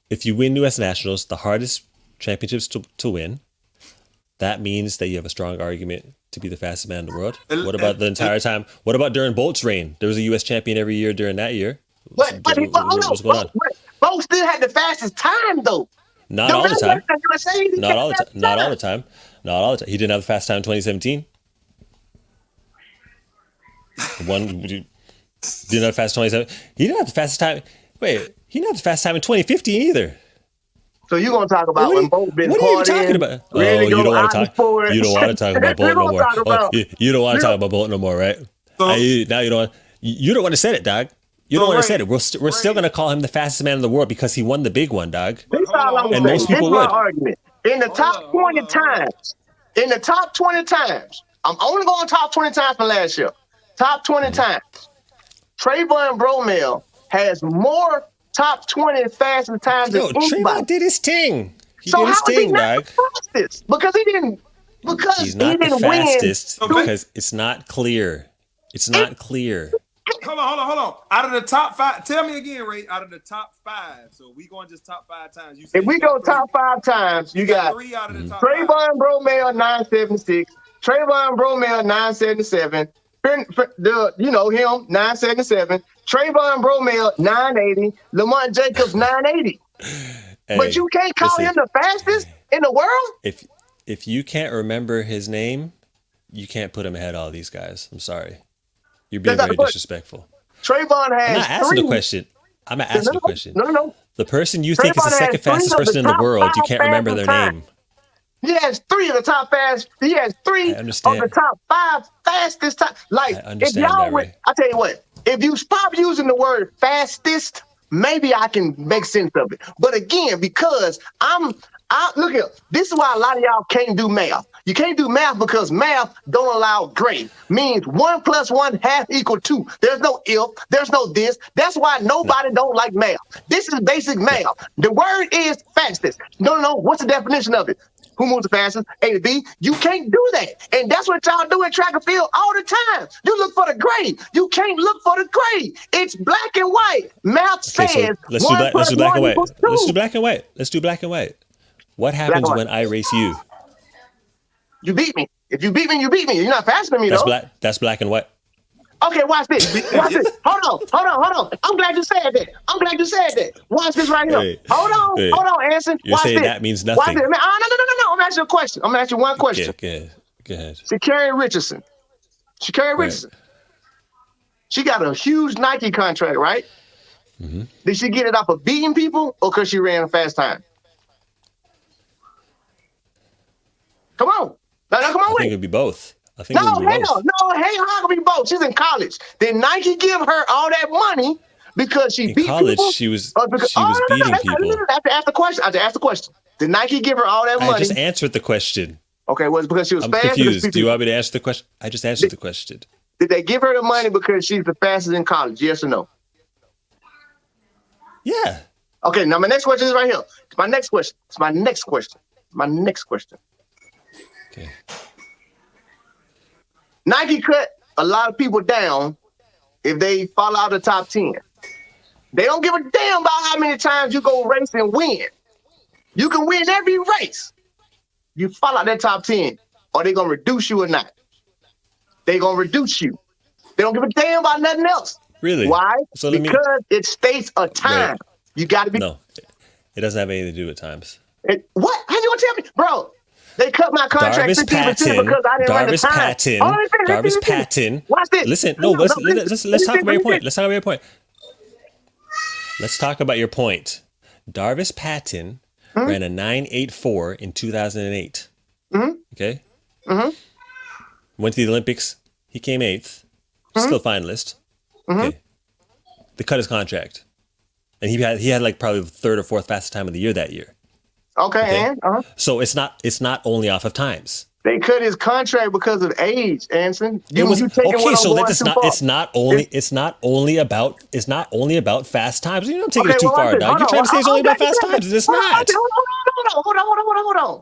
Speaker 2: if you win U.S. Nationals, the hardest championships to win, that means that you have a strong argument to be the fastest man in the world. What about the entire time? What about during Bolt's reign? There was a U.S. champion every year during that year. What's going on?
Speaker 1: Bolt still had the fastest time, though.
Speaker 2: Not all the time. Not all the time. He didn't have the fast time in 2017. Didn't have the fast 2017. He didn't have the fastest time. Wait, he didn't have the fast time in 2015 either.
Speaker 1: So you're gonna talk about when Bolt been
Speaker 2: What are you talking about? You don't want to talk. You don't want to talk about Bolt no more. You don't want to talk about Bolt no more, right? Now you don't want. You don't want to say it, dog. You don't want to say it. We're still gonna call him the fastest man in the world because he won the big one, dog. And most people would.
Speaker 1: Argument. In the top 20 times, I'm only going top 20 times from last year. Top 20 times, Trayvon Bromell has more top 20 fastest times than anybody.
Speaker 2: Trayvon did his thing. He did his thing, dog.
Speaker 1: Because he didn't. Because
Speaker 2: he's not the fastest because it's not clear. It's not clear.
Speaker 5: Hold on. Out of the top 5, tell me again, Ray. Out of the top 5, so we going just top 5 times. You said
Speaker 1: If we go top 5 times, you got
Speaker 5: 3 out of the top 5.
Speaker 1: Trayvon Bromell 976, Trayvon Bromell 977, you know him 977, Trayvon Bromell 980, Lamont Jacobs 980.
Speaker 2: Hey,
Speaker 1: But you can't call him the fastest in the world?
Speaker 2: If you can't remember his name, you can't put him ahead of all these guys. I'm sorry. You're being very disrespectful.
Speaker 1: Trayvon has
Speaker 2: I'm not asking the question. I'm not asking the question.
Speaker 1: No.
Speaker 2: The person you think is the second fastest person in the world, you can't remember their name.
Speaker 1: He has 3 of the top fast. He has 3 of the top 5 fastest time. Like, if y'all would, I tell you what, if you stop using the word fastest, maybe I can make sense of it. But again, because look here, this is why a lot of y'all can't do math. You can't do math because math don't allow gray. Means 1 + 1 = 2. There's no if, there's no this. That's why nobody don't like math. This is basic math. The word is fastest. No. What's the definition of it? Who moves the fastest? A to B. You can't do that. And that's what y'all do in track and field all the time. You look for the gray. You can't look for the gray. It's black and white. Math says
Speaker 2: so let's do black and white. Let's do black and white. Let's do black and white. What happens when I race you?
Speaker 1: You beat me. If you beat me, you beat me. You're not faster than me, though.
Speaker 2: That's black and white.
Speaker 1: Okay, watch this. Watch this. Hold on. I'm glad you said that. Watch this right here.
Speaker 2: Hey,
Speaker 1: hold on, Anson.
Speaker 2: You're saying that means nothing.
Speaker 1: Watch this. No. I'm gonna ask you a question. I'm gonna ask you one question.
Speaker 2: Go ahead.
Speaker 1: Sha'Carri Richardson. She got a huge Nike contract, right?
Speaker 2: Mm-hmm.
Speaker 1: Did she get it off of beating people or because she ran a fast time? Come on. Now, come on.
Speaker 2: I think it'd be both. How can it be both? She's in college. Did Nike give her all that money because she beat college,
Speaker 1: people?
Speaker 2: she was beating people.
Speaker 1: I have to ask the question. Did Nike give her all that money?
Speaker 2: I just answered the question.
Speaker 1: Okay, was it because she was fast?
Speaker 2: I'm confused. Do you want me to answer the question? I just answered the question.
Speaker 1: Did they give her the money because she's the fastest in college? Yes or no?
Speaker 2: Yeah.
Speaker 1: Okay, now my next question is right here. It's my next question.
Speaker 2: Okay.
Speaker 1: Nike cut a lot of people down if they fall out of the top 10. They don't give a damn about how many times you go race and win. You can win every race. You fall out that top 10, are they gonna reduce you or not? They gonna reduce you. They don't give a damn about nothing else.
Speaker 2: Really?
Speaker 1: Why? Because it states a time. Right. You got to be.
Speaker 2: No, it doesn't have anything to do with times.
Speaker 1: What? How you gonna tell me, bro? They cut my contract 15% because I didn't run the time.
Speaker 2: Darvis Patton.
Speaker 1: Watch this.
Speaker 2: Listen, let's talk about your point. Let's talk about your point. Darvis Patton ran a 9.84 in 2008. Okay? Went to the Olympics. He came 8th. Still finalist. Okay. They cut his contract. And he had like probably the 3rd or 4th fastest time of the year that year.
Speaker 1: Okay. And
Speaker 2: so it's not only off of times.
Speaker 1: They cut his contract because of age, Anson.
Speaker 2: It's not only about fast times. You know, I'm taking it too far, dog. You're trying to say it's only about fast times, and it's not.
Speaker 1: Hold on.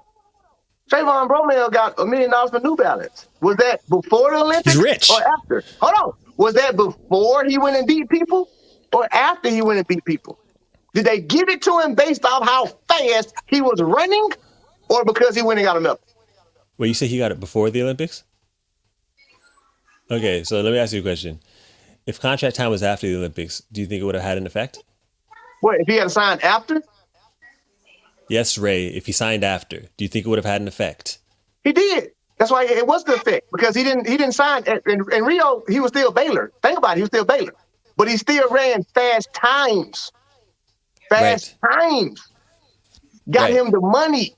Speaker 1: Trayvon Bromell got $1 million for New Balance. Was that before the Olympics?
Speaker 2: He's rich.
Speaker 1: Or after? Hold on. Was that before he went and beat people, or after he went and beat people? Did they give it to him based off how fast he was running, or because he went and got enough?
Speaker 2: Well, you say he got it before the Olympics? Okay, so let me ask you a question. If contract time was after the Olympics, do you think it would have had an effect?
Speaker 1: What, if he had signed after?
Speaker 2: Yes, Ray, if he signed after, do you think it would have had an effect?
Speaker 1: He did. That's why it was the effect, because he didn't sign. In Rio, he was still Baylor. Think about it, he was still Baylor. But he still ran fast times. Times. Got him the money.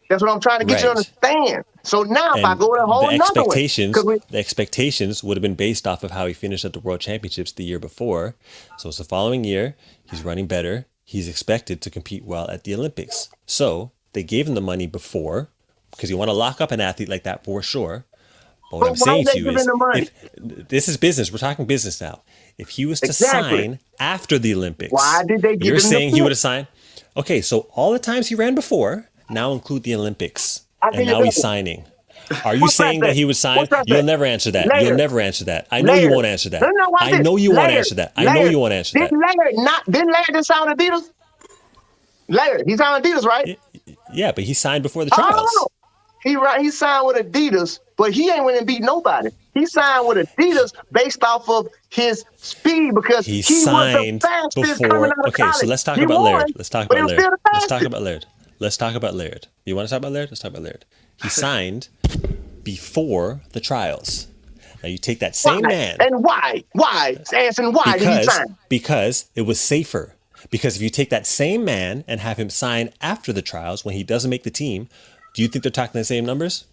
Speaker 1: That's what I'm trying to get you to understand. So now if I go the whole
Speaker 2: the expectations would have been based off of how he finished at the World Championships the year before. So it's the following year. He's running better. He's expected to compete well at the Olympics. So they gave him the money before because you want to lock up an athlete like that for sure. But what I'm saying to you is, this is business. We're talking business now. If he was to sign after the Olympics,
Speaker 1: why did they give him
Speaker 2: you're saying he would have signed? Okay, so all the times he ran before now include the Olympics, and now he's signing. Are you
Speaker 1: What's
Speaker 2: saying
Speaker 1: that?
Speaker 2: that he would sign?
Speaker 1: What's that?
Speaker 2: You'll never answer that.
Speaker 1: Later.
Speaker 2: You'll never answer that. I know you
Speaker 1: Later.
Speaker 2: won't answer that.
Speaker 1: No, watch
Speaker 2: I
Speaker 1: this.
Speaker 2: know you won't
Speaker 1: Later.
Speaker 2: answer that. I know
Speaker 1: Later.
Speaker 2: you won't answer that.
Speaker 1: Didn't Larry just sign with Adidas? Larry, he signed with Adidas, right?
Speaker 2: Yeah, but he signed before the trials.
Speaker 1: Oh, he signed with Adidas, but he ain't went and beat nobody. He signed with Adidas based off of his speed because
Speaker 2: He
Speaker 1: was the
Speaker 2: signed
Speaker 1: fastest coming
Speaker 2: before.
Speaker 1: out of
Speaker 2: Okay,
Speaker 1: college.
Speaker 2: so let's talk
Speaker 1: He
Speaker 2: about
Speaker 1: won,
Speaker 2: Laird. Let's talk
Speaker 1: but
Speaker 2: about
Speaker 1: he was
Speaker 2: Laird.
Speaker 1: still the
Speaker 2: Let's talk
Speaker 1: fastest.
Speaker 2: about Laird. Let's talk about Laird. You want to talk about Laird? Let's talk about Laird. He signed before the trials. Now you take that same man.
Speaker 1: And why? Why, Anson? Why did he sign?
Speaker 2: Because it was safer. Because if you take that same man and have him sign after the trials when he doesn't make the team, do you think they're talking the same numbers?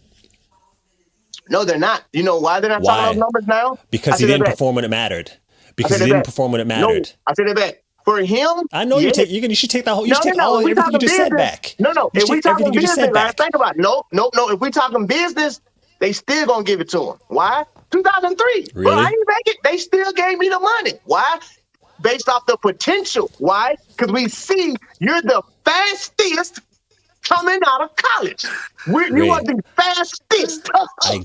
Speaker 1: No, they're not. You know why they're not talking those numbers now?
Speaker 2: Because he didn't perform when it mattered. Because he didn't perform when it mattered.
Speaker 1: No, I said it back. For him,
Speaker 2: I know you should take that whole. You should take
Speaker 1: no.
Speaker 2: everything you just said back.
Speaker 1: No. If we talking business, think about it. No. If we talking business, they still gonna give it to him. Why? 2003.
Speaker 2: Really?
Speaker 1: But I ain't make it. They still gave me the money. Why? Based off the potential. Why? Because we see you're the fastest coming out of college. You are the fastest.
Speaker 2: I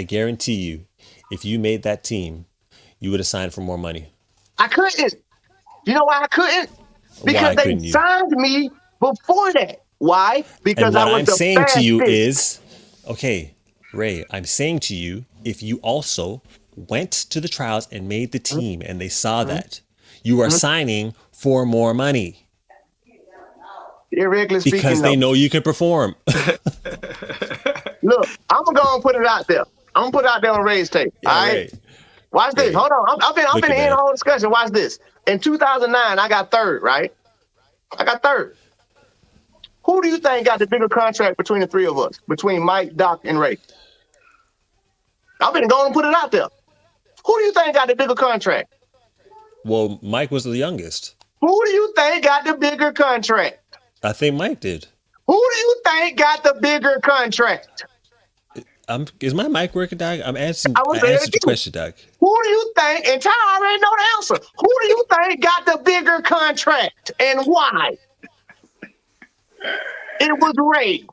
Speaker 2: guarantee you, if you made that team, you would have signed for more money.
Speaker 1: I couldn't. You know why I couldn't? Because they signed me before that. Why? Because I was
Speaker 2: I'm
Speaker 1: the
Speaker 2: saying
Speaker 1: fastest.
Speaker 2: to you is, okay, Ray, I'm saying to you, if you also went to the trials and made the team and they saw that, you are signing for more money.
Speaker 1: Irregularly speaking,
Speaker 2: because they know you can perform.
Speaker 1: Look, I'm gonna go and put it out there. I'm gonna put it out there on Ray's tape.
Speaker 2: Yeah,
Speaker 1: all right.
Speaker 2: Ray.
Speaker 1: Watch this. Hold on. I've been in the whole discussion. Watch this. In 2009, I got third, right? I got third. Who do you think got the bigger contract between the three of us? Between Mike, Doc, and Ray? I've been going to put it out there. Who do you think got the bigger contract?
Speaker 2: Well, Mike was the youngest.
Speaker 1: Who do you think got the bigger contract?
Speaker 2: I think Mike did.
Speaker 1: Who do you think got the bigger contract?
Speaker 2: Is my mic working, Doc? I answered the question, Doc.
Speaker 1: Who do you think, and Ty already know the answer, who do you think got the bigger contract and why? It was Ray.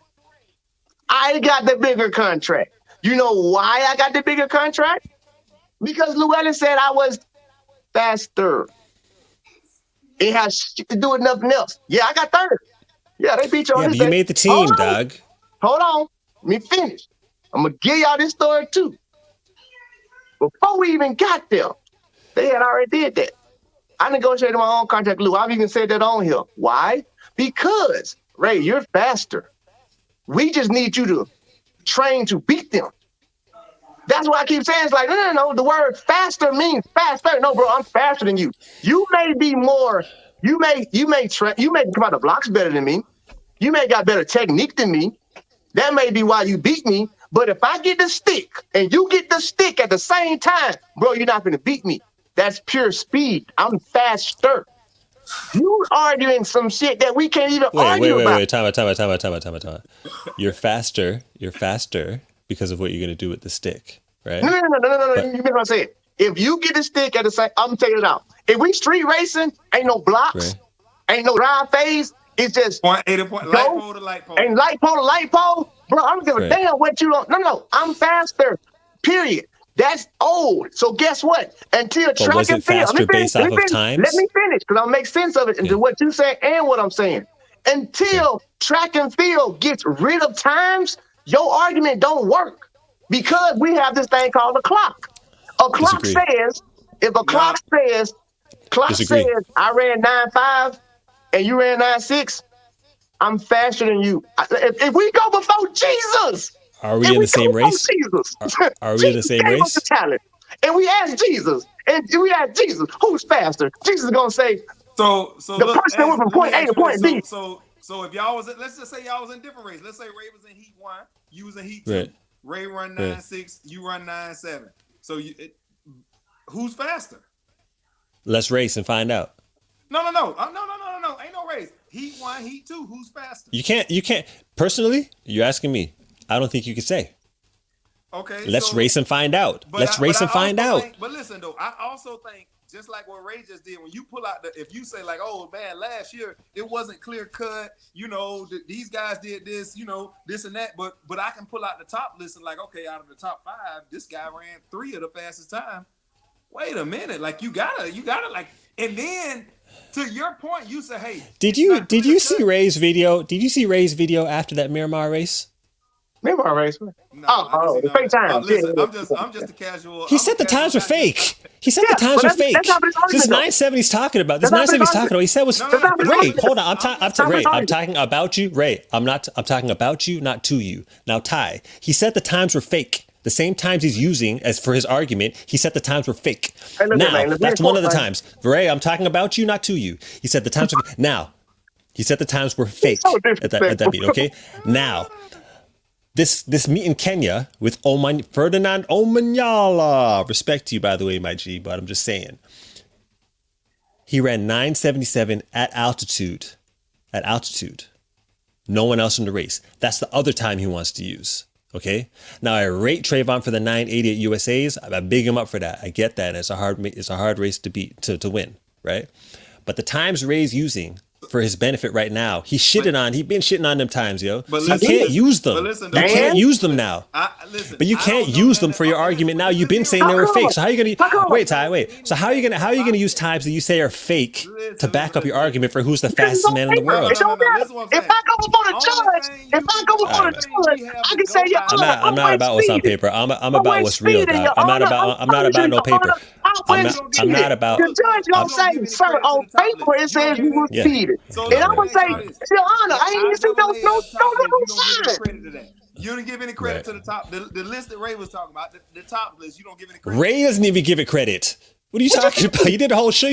Speaker 1: I got the bigger contract. You know why I got the bigger contract? Because Llewellyn said I was faster. It has shit to do with nothing else. Yeah, I got third. Yeah, they beat you on this.
Speaker 2: Yeah, but you made the team, Doug.
Speaker 1: Hold on. Let me finish. I'm going to give y'all this story too. Before we even got there, they had already did that. I negotiated my own contract, Lou. I've even said that on here. Why? Because, Ray, you're faster. We just need you to train to beat them. That's why I keep saying it's like, no. The word faster means faster. No, bro, I'm faster than you. You may be more, you may come out the blocks better than me. You may got better technique than me. That may be why you beat me. But if I get the stick and you get the stick at the same time, bro, you're not gonna beat me. That's pure speed. I'm faster. You arguing some shit that we can't even argue about.
Speaker 2: Wait. Time out. You're faster because of what you're gonna do with the stick, right?
Speaker 1: No. You missed what I said. If you get the stick at the same, I'm taking it out. If we street racing, ain't no blocks, ain't no drive phase. It's just
Speaker 5: point A to point, light pole to light pole.
Speaker 1: And light pole to light pole. Bro, I don't give a damn what you don't. No. I'm faster. Period. That's old. So guess what? Until track and field. Let me finish. Let me finish because I'll make sense of it into what you say and what I'm saying. Until track and field gets rid of times, your argument don't work because we have this thing called a clock. A clock says, if a clock says I ran 9.5 and you ran 9.6, I'm faster than you. If we go before Jesus,
Speaker 2: are we in the same race? Are we in the same race?
Speaker 1: The talent. And we ask Jesus, who's faster? Jesus is gonna say,
Speaker 5: the person
Speaker 1: that went from point A to point B.
Speaker 5: So if y'all was, let's just say y'all was in different races. Let's say Ray was in Heat 1, you was in Heat 2.
Speaker 2: Right.
Speaker 5: Ray run 9.6, you run 9.7. So who's faster?
Speaker 2: Let's race and find out.
Speaker 5: No. Ain't no race. Heat 1, Heat 2. Who's faster?
Speaker 2: You can't. Personally, you're asking me. I don't think you could say.
Speaker 5: Okay.
Speaker 2: Let's race and find out. Let's race and find out.
Speaker 5: But listen though, I also think just like what Ray just did, when you pull out if you say like, oh man, last year it wasn't clear cut, these guys did this, this and that, but I can pull out the top list and like, okay, out of the top 5, this guy ran 3 of the fastest time. Wait a minute, like you gotta like, and then to your point, you say, hey,
Speaker 2: did you see Ray's video? Did you see Ray's video after that Miramar race?
Speaker 1: Miramar race.
Speaker 5: No,
Speaker 1: the fake time.
Speaker 5: Listen, I'm just a casual.
Speaker 2: He said the times were fake. He said the times were fake. This 970 he's talking about. This 970 he's talking about. He said was Ray. Hold on. Ray. I'm talking about you, Ray. I'm talking about you, not to you. Now, Ty. He said the times were fake. The same times he's using as for his argument, he said the times were fake. That's one of the times. Ray, I'm talking about you, not to you. He said the times were now. He said the times were fake at that meet. Okay. Now. This meet in Kenya with Ferdinand Omanyala. Respect to you, by the way, my G, but I'm just saying. He ran 977 at altitude. At altitude. No one else in the race. That's the other time he wants to use. Okay? Now, I rate Trayvon for the 980 at USA's. I big him up for that. I get that. It's a hard race to beat, to win, right? But the times Ray's using for his benefit right now, he's been shitting on them times, yo. But so you can't use them. You can't use them now. But you can't use them for your argument now. You've been saying they were fake. So how are you gonna wait, Ty? So how are you gonna use times that you say are fake to back up your argument for who's the fastest man in the world?
Speaker 1: If I go before the judge, I can say,
Speaker 2: I'm not about what's on paper. I'm about what's real, dog. I'm not about no paper. I'm not about.
Speaker 1: The judge gonna say, sir, on paper it says you were speeding. And I'm gonna say, Your Honor, I ain't even see no sign.
Speaker 5: You don't give any credit to the top. The list that Ray was talking about, the top list, you don't give any credit.
Speaker 2: Ray doesn't even give it credit. What are you talking about? You did a whole show.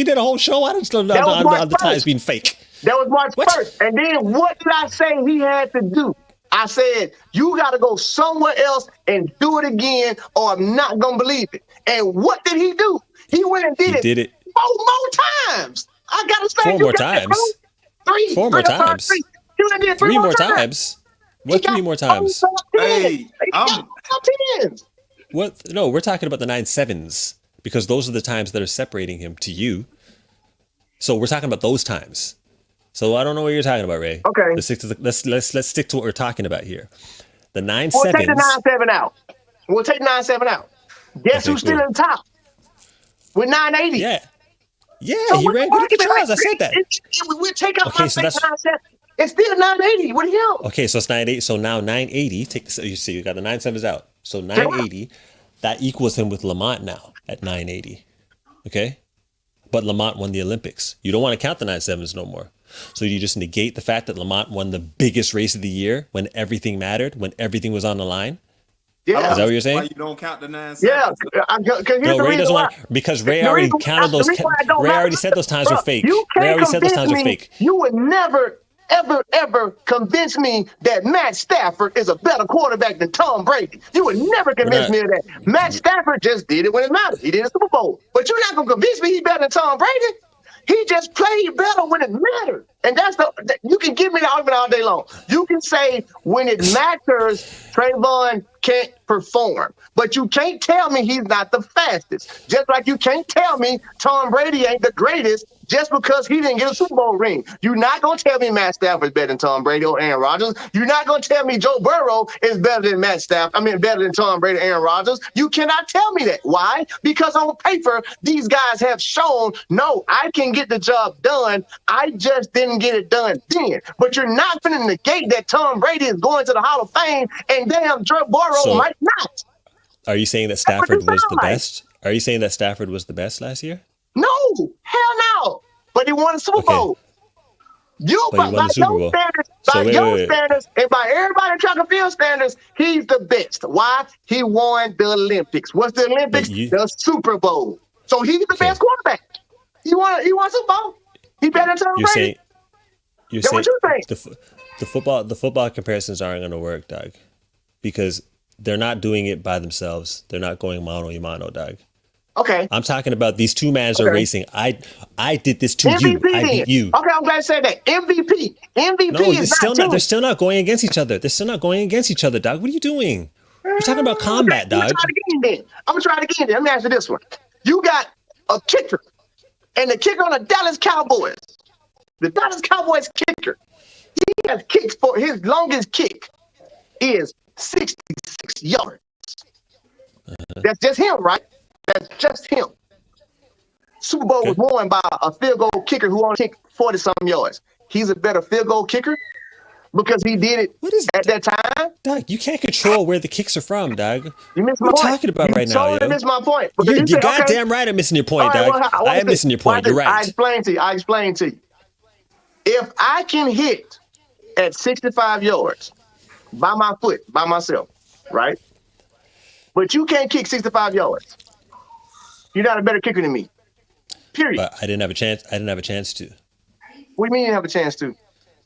Speaker 2: On the times being fake.
Speaker 1: That was March 1st. And then what did I say he had to do? I said, you got to go somewhere else and do it again, or I'm not going to believe it. And what did he do? He went and did it 4 more times. I got to say,
Speaker 2: 4 more times. 4 more times. 3 more times. What 3 more times?
Speaker 5: Hey,
Speaker 2: what? No, we're talking about the 9.7s because those are the times that are separating him to you. So we're talking about those times. So I don't know what you're talking about, Ray.
Speaker 1: Okay.
Speaker 2: Let's stick to what we're talking about here. The 9.7s.
Speaker 1: We'll take the 9.7 out. We'll take 9.7 out. Guess who's still in the top? With 980.
Speaker 2: Yeah, so he ran good at the trials. I said that.
Speaker 1: We'll take out my 9.7. It's still 980. What the hell?
Speaker 2: Okay, so it's 980. So now 980. Take this. You see, you got the 9.7s out. So 980. That equals him with Lamont now at 980. Okay, but Lamont won the Olympics. You don't want to count the 9.7s no more. So you just negate the fact that Lamont won the biggest race of the year when everything mattered, when everything was on the line.
Speaker 1: Yeah,
Speaker 2: is that what you're saying?
Speaker 5: Why you don't count the 9.7s?
Speaker 1: Yeah,
Speaker 2: no, Ray doesn't want because Ray already counted those. Ray already said those times were fake. Ray already said those times were fake.
Speaker 1: You would never, ever convince me that Matt Stafford is a better quarterback than Tom Brady. You would never convince me of that. Matt Stafford just did it when it mattered. He did a Super Bowl. But you're not gonna convince me he's better than Tom Brady. He just played better when it mattered. And you can give me the argument all day long. You can say when it matters, Trayvon can't perform. But you can't tell me he's not the fastest. Just like you can't tell me Tom Brady ain't the greatest just because he didn't get a Super Bowl ring. You're not going to tell me Matt Stafford is better than Tom Brady or Aaron Rodgers. You're not going to tell me Joe Burrow is better than better than Tom Brady or Aaron Rodgers. You cannot tell me that. Why? Because on paper, these guys have shown, no, I can get the job done. I just didn't get it done then. But you're not going to negate that Tom Brady is going to the Hall of Fame and damn Joe Burrow might not.
Speaker 2: Are you saying that Stafford was the best? Are you saying that Stafford was the best last year?
Speaker 1: No, hell no. But he won a Super Bowl. By your standards, and by everybody track and field standards, he's the best. Why? He won the Olympics. What's the Olympics? The Super Bowl. So he's the best quarterback. He won Super Bowl. He better than Tom Brady.
Speaker 2: You're
Speaker 1: saying what you think?
Speaker 2: The football comparisons aren't going to work, Doug, because they're not doing it by themselves. They're not going mano a mano, Doug.
Speaker 1: Okay.
Speaker 2: I'm talking about these two mans are racing. I did this to
Speaker 1: MVP
Speaker 2: you. I beat you.
Speaker 1: Okay, I'm glad you said that. MVP. No,
Speaker 2: they're still not going against each other. They're still not going against each other, Doug. What are you doing? We're talking about combat, Doug.
Speaker 1: I'm gonna try it again. Let me ask you this one. You got a kicker And the kicker on the Dallas Cowboys kicker, he has kicks for his longest kick is 66 yards. That's just him, right? That's just him. Super Bowl was won by a field goal kicker who only kicked 40-something yards. He's a better field goal kicker because he did it at that time.
Speaker 2: Doug, you can't control where the kicks are from, Doug.
Speaker 1: You missed my
Speaker 2: What
Speaker 1: point.
Speaker 2: are you talking about right now, yo?
Speaker 1: You missed my point.
Speaker 2: You're goddamn right I'm missing your point, Doug. I am missing your point. You're right.
Speaker 1: I explain to you. If I can hit at 65 yards by my foot, by myself, right? But you can't kick 65 yards. You're not a better kicker than me. Period.
Speaker 2: But I didn't have a chance. I didn't have a chance to.
Speaker 1: What do you mean you didn't have a chance to?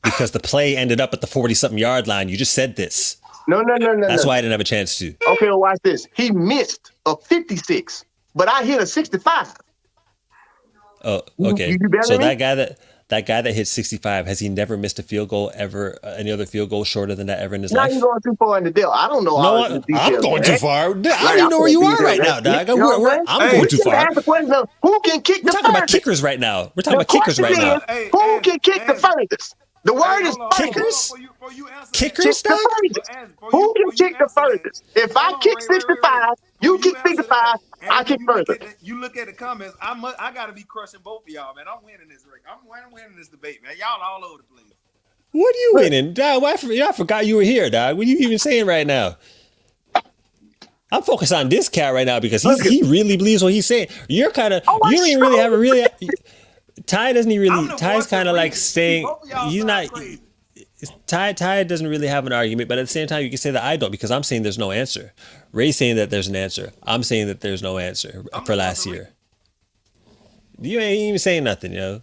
Speaker 2: Because the play ended up at the 40-something yard line. You just said this.
Speaker 1: No.
Speaker 2: That's why I didn't have a chance to.
Speaker 1: Okay, well, watch this. He missed a 56, but I hit a 65.
Speaker 2: Oh, okay.
Speaker 1: You better
Speaker 2: So
Speaker 1: than me?
Speaker 2: that guy that hit 65, has he never missed a field goal ever, any other field goal shorter than that ever in his
Speaker 1: Now
Speaker 2: life?
Speaker 1: you're going too far in the deal. I don't know all the details.
Speaker 2: I'm going too
Speaker 1: man.
Speaker 2: far. I don't
Speaker 1: Like,
Speaker 2: even know where you are
Speaker 1: details,
Speaker 2: right
Speaker 1: man.
Speaker 2: now, Doug.
Speaker 1: You know what I'm
Speaker 2: I'm
Speaker 1: saying?
Speaker 2: going
Speaker 1: We
Speaker 2: too
Speaker 1: should
Speaker 2: far.
Speaker 1: ask the question of who can kick
Speaker 2: We're
Speaker 1: the
Speaker 2: talking about
Speaker 1: furthest?
Speaker 2: kickers right now. We're talking
Speaker 1: The
Speaker 2: about kickers right
Speaker 1: question
Speaker 2: now.
Speaker 1: is, who can kick the furthest? The word is
Speaker 2: Kickers?
Speaker 5: For you answer
Speaker 2: Kickers,
Speaker 1: the
Speaker 2: Doug?
Speaker 1: furthest. Who can kick the furthest? If I kick 65, you kick 65, I kick further.
Speaker 5: You look at the comments. I gotta be crushing both of y'all, man. I'm winning this, Rick. I'm winning this debate, man. Y'all all over the place.
Speaker 2: What are you winning, Dog? I forgot you were here, Dog. What are you even saying right now? I'm focused on this cat right now because he really believes what he's saying. You're kind of you don't even really have a really. Ty doesn't he really? Ty's kind of like saying he's not. Ty doesn't really have an argument, but at the same time, you can say that I don't because I'm saying there's no answer. Ray's saying that there's an answer. I'm saying that there's no answer for last year. You ain't even saying nothing, yo.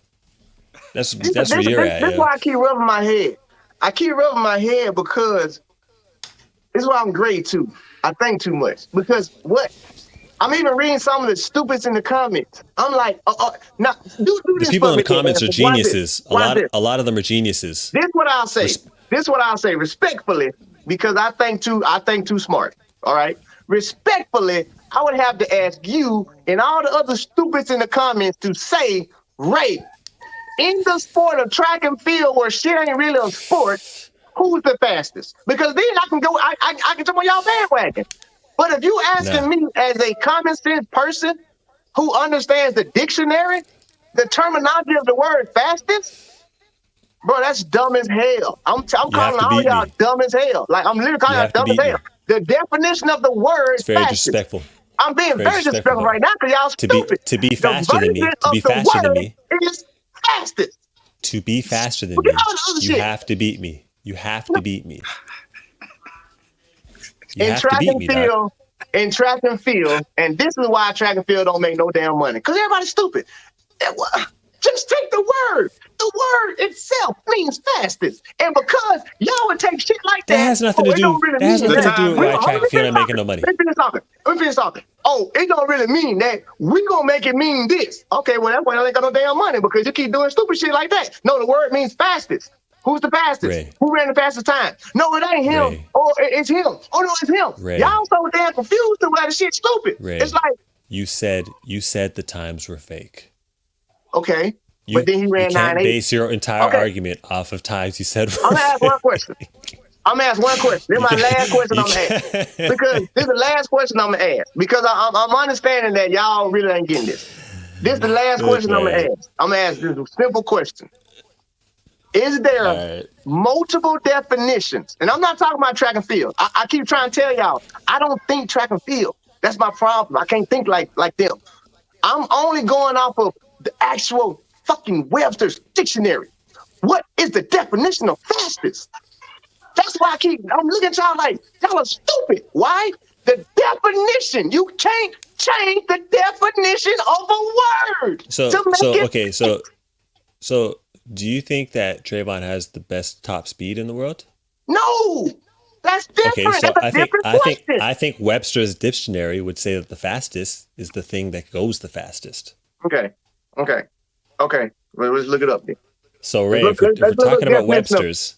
Speaker 2: That's where you're at.
Speaker 1: That's why I keep rubbing my head. I keep rubbing my head because this is why I'm grade 2. I think too much because what? I'm even reading some of the stupids in the comments. I'm like, now do
Speaker 2: The
Speaker 1: this.
Speaker 2: people in the
Speaker 1: for me,
Speaker 2: comments
Speaker 1: man.
Speaker 2: are geniuses.
Speaker 1: Watch this.
Speaker 2: A lot of them are geniuses.
Speaker 1: This is what I'll say. Respectfully, because I think too smart. All right. Respectfully, I would have to ask you and all the other stupids in the comments to say, Ray, in the sport of track and field where shit ain't really a sport, who's the fastest? Because then I can go, I can jump on y'all bandwagon. But if you asking me as a common sense person who understands the dictionary, the terminology of the word fastest, bro, that's dumb as hell. I'm calling all y'all dumb as hell. Like I'm literally calling y'all dumb as hell. The definition of the word
Speaker 2: It's very
Speaker 1: fastest.
Speaker 2: disrespectful.
Speaker 1: I'm being very disrespectful right now because y'all stupid.
Speaker 2: To be faster than me. To be faster than me.
Speaker 1: Is fastest.
Speaker 2: To be faster than
Speaker 1: Forget
Speaker 2: me.
Speaker 1: all the other
Speaker 2: You
Speaker 1: shit.
Speaker 2: have to beat me. You have to beat me. You
Speaker 1: In
Speaker 2: have to
Speaker 1: track
Speaker 2: beat
Speaker 1: and
Speaker 2: me, dog.
Speaker 1: field, and this is why track and field don't make no damn money. Because everybody's stupid. Just take the word. The word itself means fastest. And because y'all would take shit like that,
Speaker 2: That has nothing to do. That has nothing to do with why track and field ain't making no money.
Speaker 1: Let me finish talking. Oh, it don't really mean that. We gonna make it mean this. Okay, well, that's why y'all ain't got no damn money because you keep doing stupid shit like that. No, the word means fastest. Who's the fastest?
Speaker 2: Ray.
Speaker 1: Who ran the fastest time? No, it ain't him.
Speaker 2: Ray.
Speaker 1: Oh, it's him. Oh, no, it's him.
Speaker 2: Ray.
Speaker 1: Y'all so damn confused to why the shit's stupid.
Speaker 2: Ray.
Speaker 1: It's like,
Speaker 2: You said the times were fake.
Speaker 1: okay, but then he ran
Speaker 2: You can't
Speaker 1: 9.8.
Speaker 2: base your entire
Speaker 1: Okay.
Speaker 2: argument off of times you said were
Speaker 1: I'm gonna ask
Speaker 2: fake.
Speaker 1: one question. I'm gonna ask one question. This is my last question I'm gonna ask. Because this is the last question I'm gonna ask. Because I'm understanding that y'all really ain't getting this. This is the last question I'm gonna ask. I'm gonna ask this simple question. Is there
Speaker 2: Alright.
Speaker 1: multiple definitions? And I'm not talking about track and field. I keep trying to tell y'all, I don't think track and field. That's my problem. I can't think like them. I'm only going off of the actual fucking Webster's dictionary. What is the definition of fastest? That's why I'm looking at y'all like, y'all are stupid. Why? The definition. You can't change the definition of a word.
Speaker 2: So do you think that Trayvon has the best top speed in the world?
Speaker 1: No, that's different.
Speaker 2: Okay, so
Speaker 1: That's a different question.
Speaker 2: I think Webster's dictionary would say that the fastest is the thing that goes the fastest.
Speaker 1: Okay. Well, let's look it up then.
Speaker 2: So Ray,
Speaker 1: Let's
Speaker 2: if we're
Speaker 1: look at
Speaker 2: talking
Speaker 1: the
Speaker 2: about
Speaker 1: definition of-
Speaker 2: Webster's,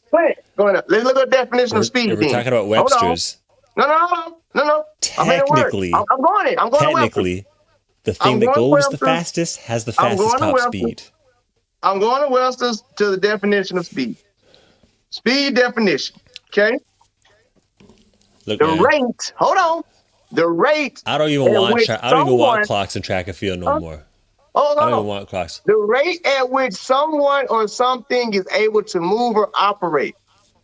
Speaker 1: Go ahead. Let's look at the definition of speed.
Speaker 2: if we're
Speaker 1: then.
Speaker 2: talking about
Speaker 1: Hold on.
Speaker 2: Webster's,
Speaker 1: No. I'm in the word.
Speaker 2: technically,
Speaker 1: I'm going to Webster.
Speaker 2: technically, The thing
Speaker 1: I'm
Speaker 2: that
Speaker 1: going
Speaker 2: goes the
Speaker 1: Webster's.
Speaker 2: fastest has the
Speaker 1: I'm
Speaker 2: fastest
Speaker 1: going to
Speaker 2: top
Speaker 1: Webster's.
Speaker 2: speed.
Speaker 1: I'm going to Webster's to the definition of speed. Speed definition. Okay.
Speaker 2: Look,
Speaker 1: The
Speaker 2: man,
Speaker 1: rate. Hold on. The rate
Speaker 2: I don't even
Speaker 1: at
Speaker 2: want
Speaker 1: which
Speaker 2: I don't even want
Speaker 1: someone.
Speaker 2: clocks and track and field no
Speaker 1: Huh?
Speaker 2: more.
Speaker 1: Hold
Speaker 2: I don't
Speaker 1: on.
Speaker 2: even want clocks.
Speaker 1: The rate at which someone or something is able to move or operate.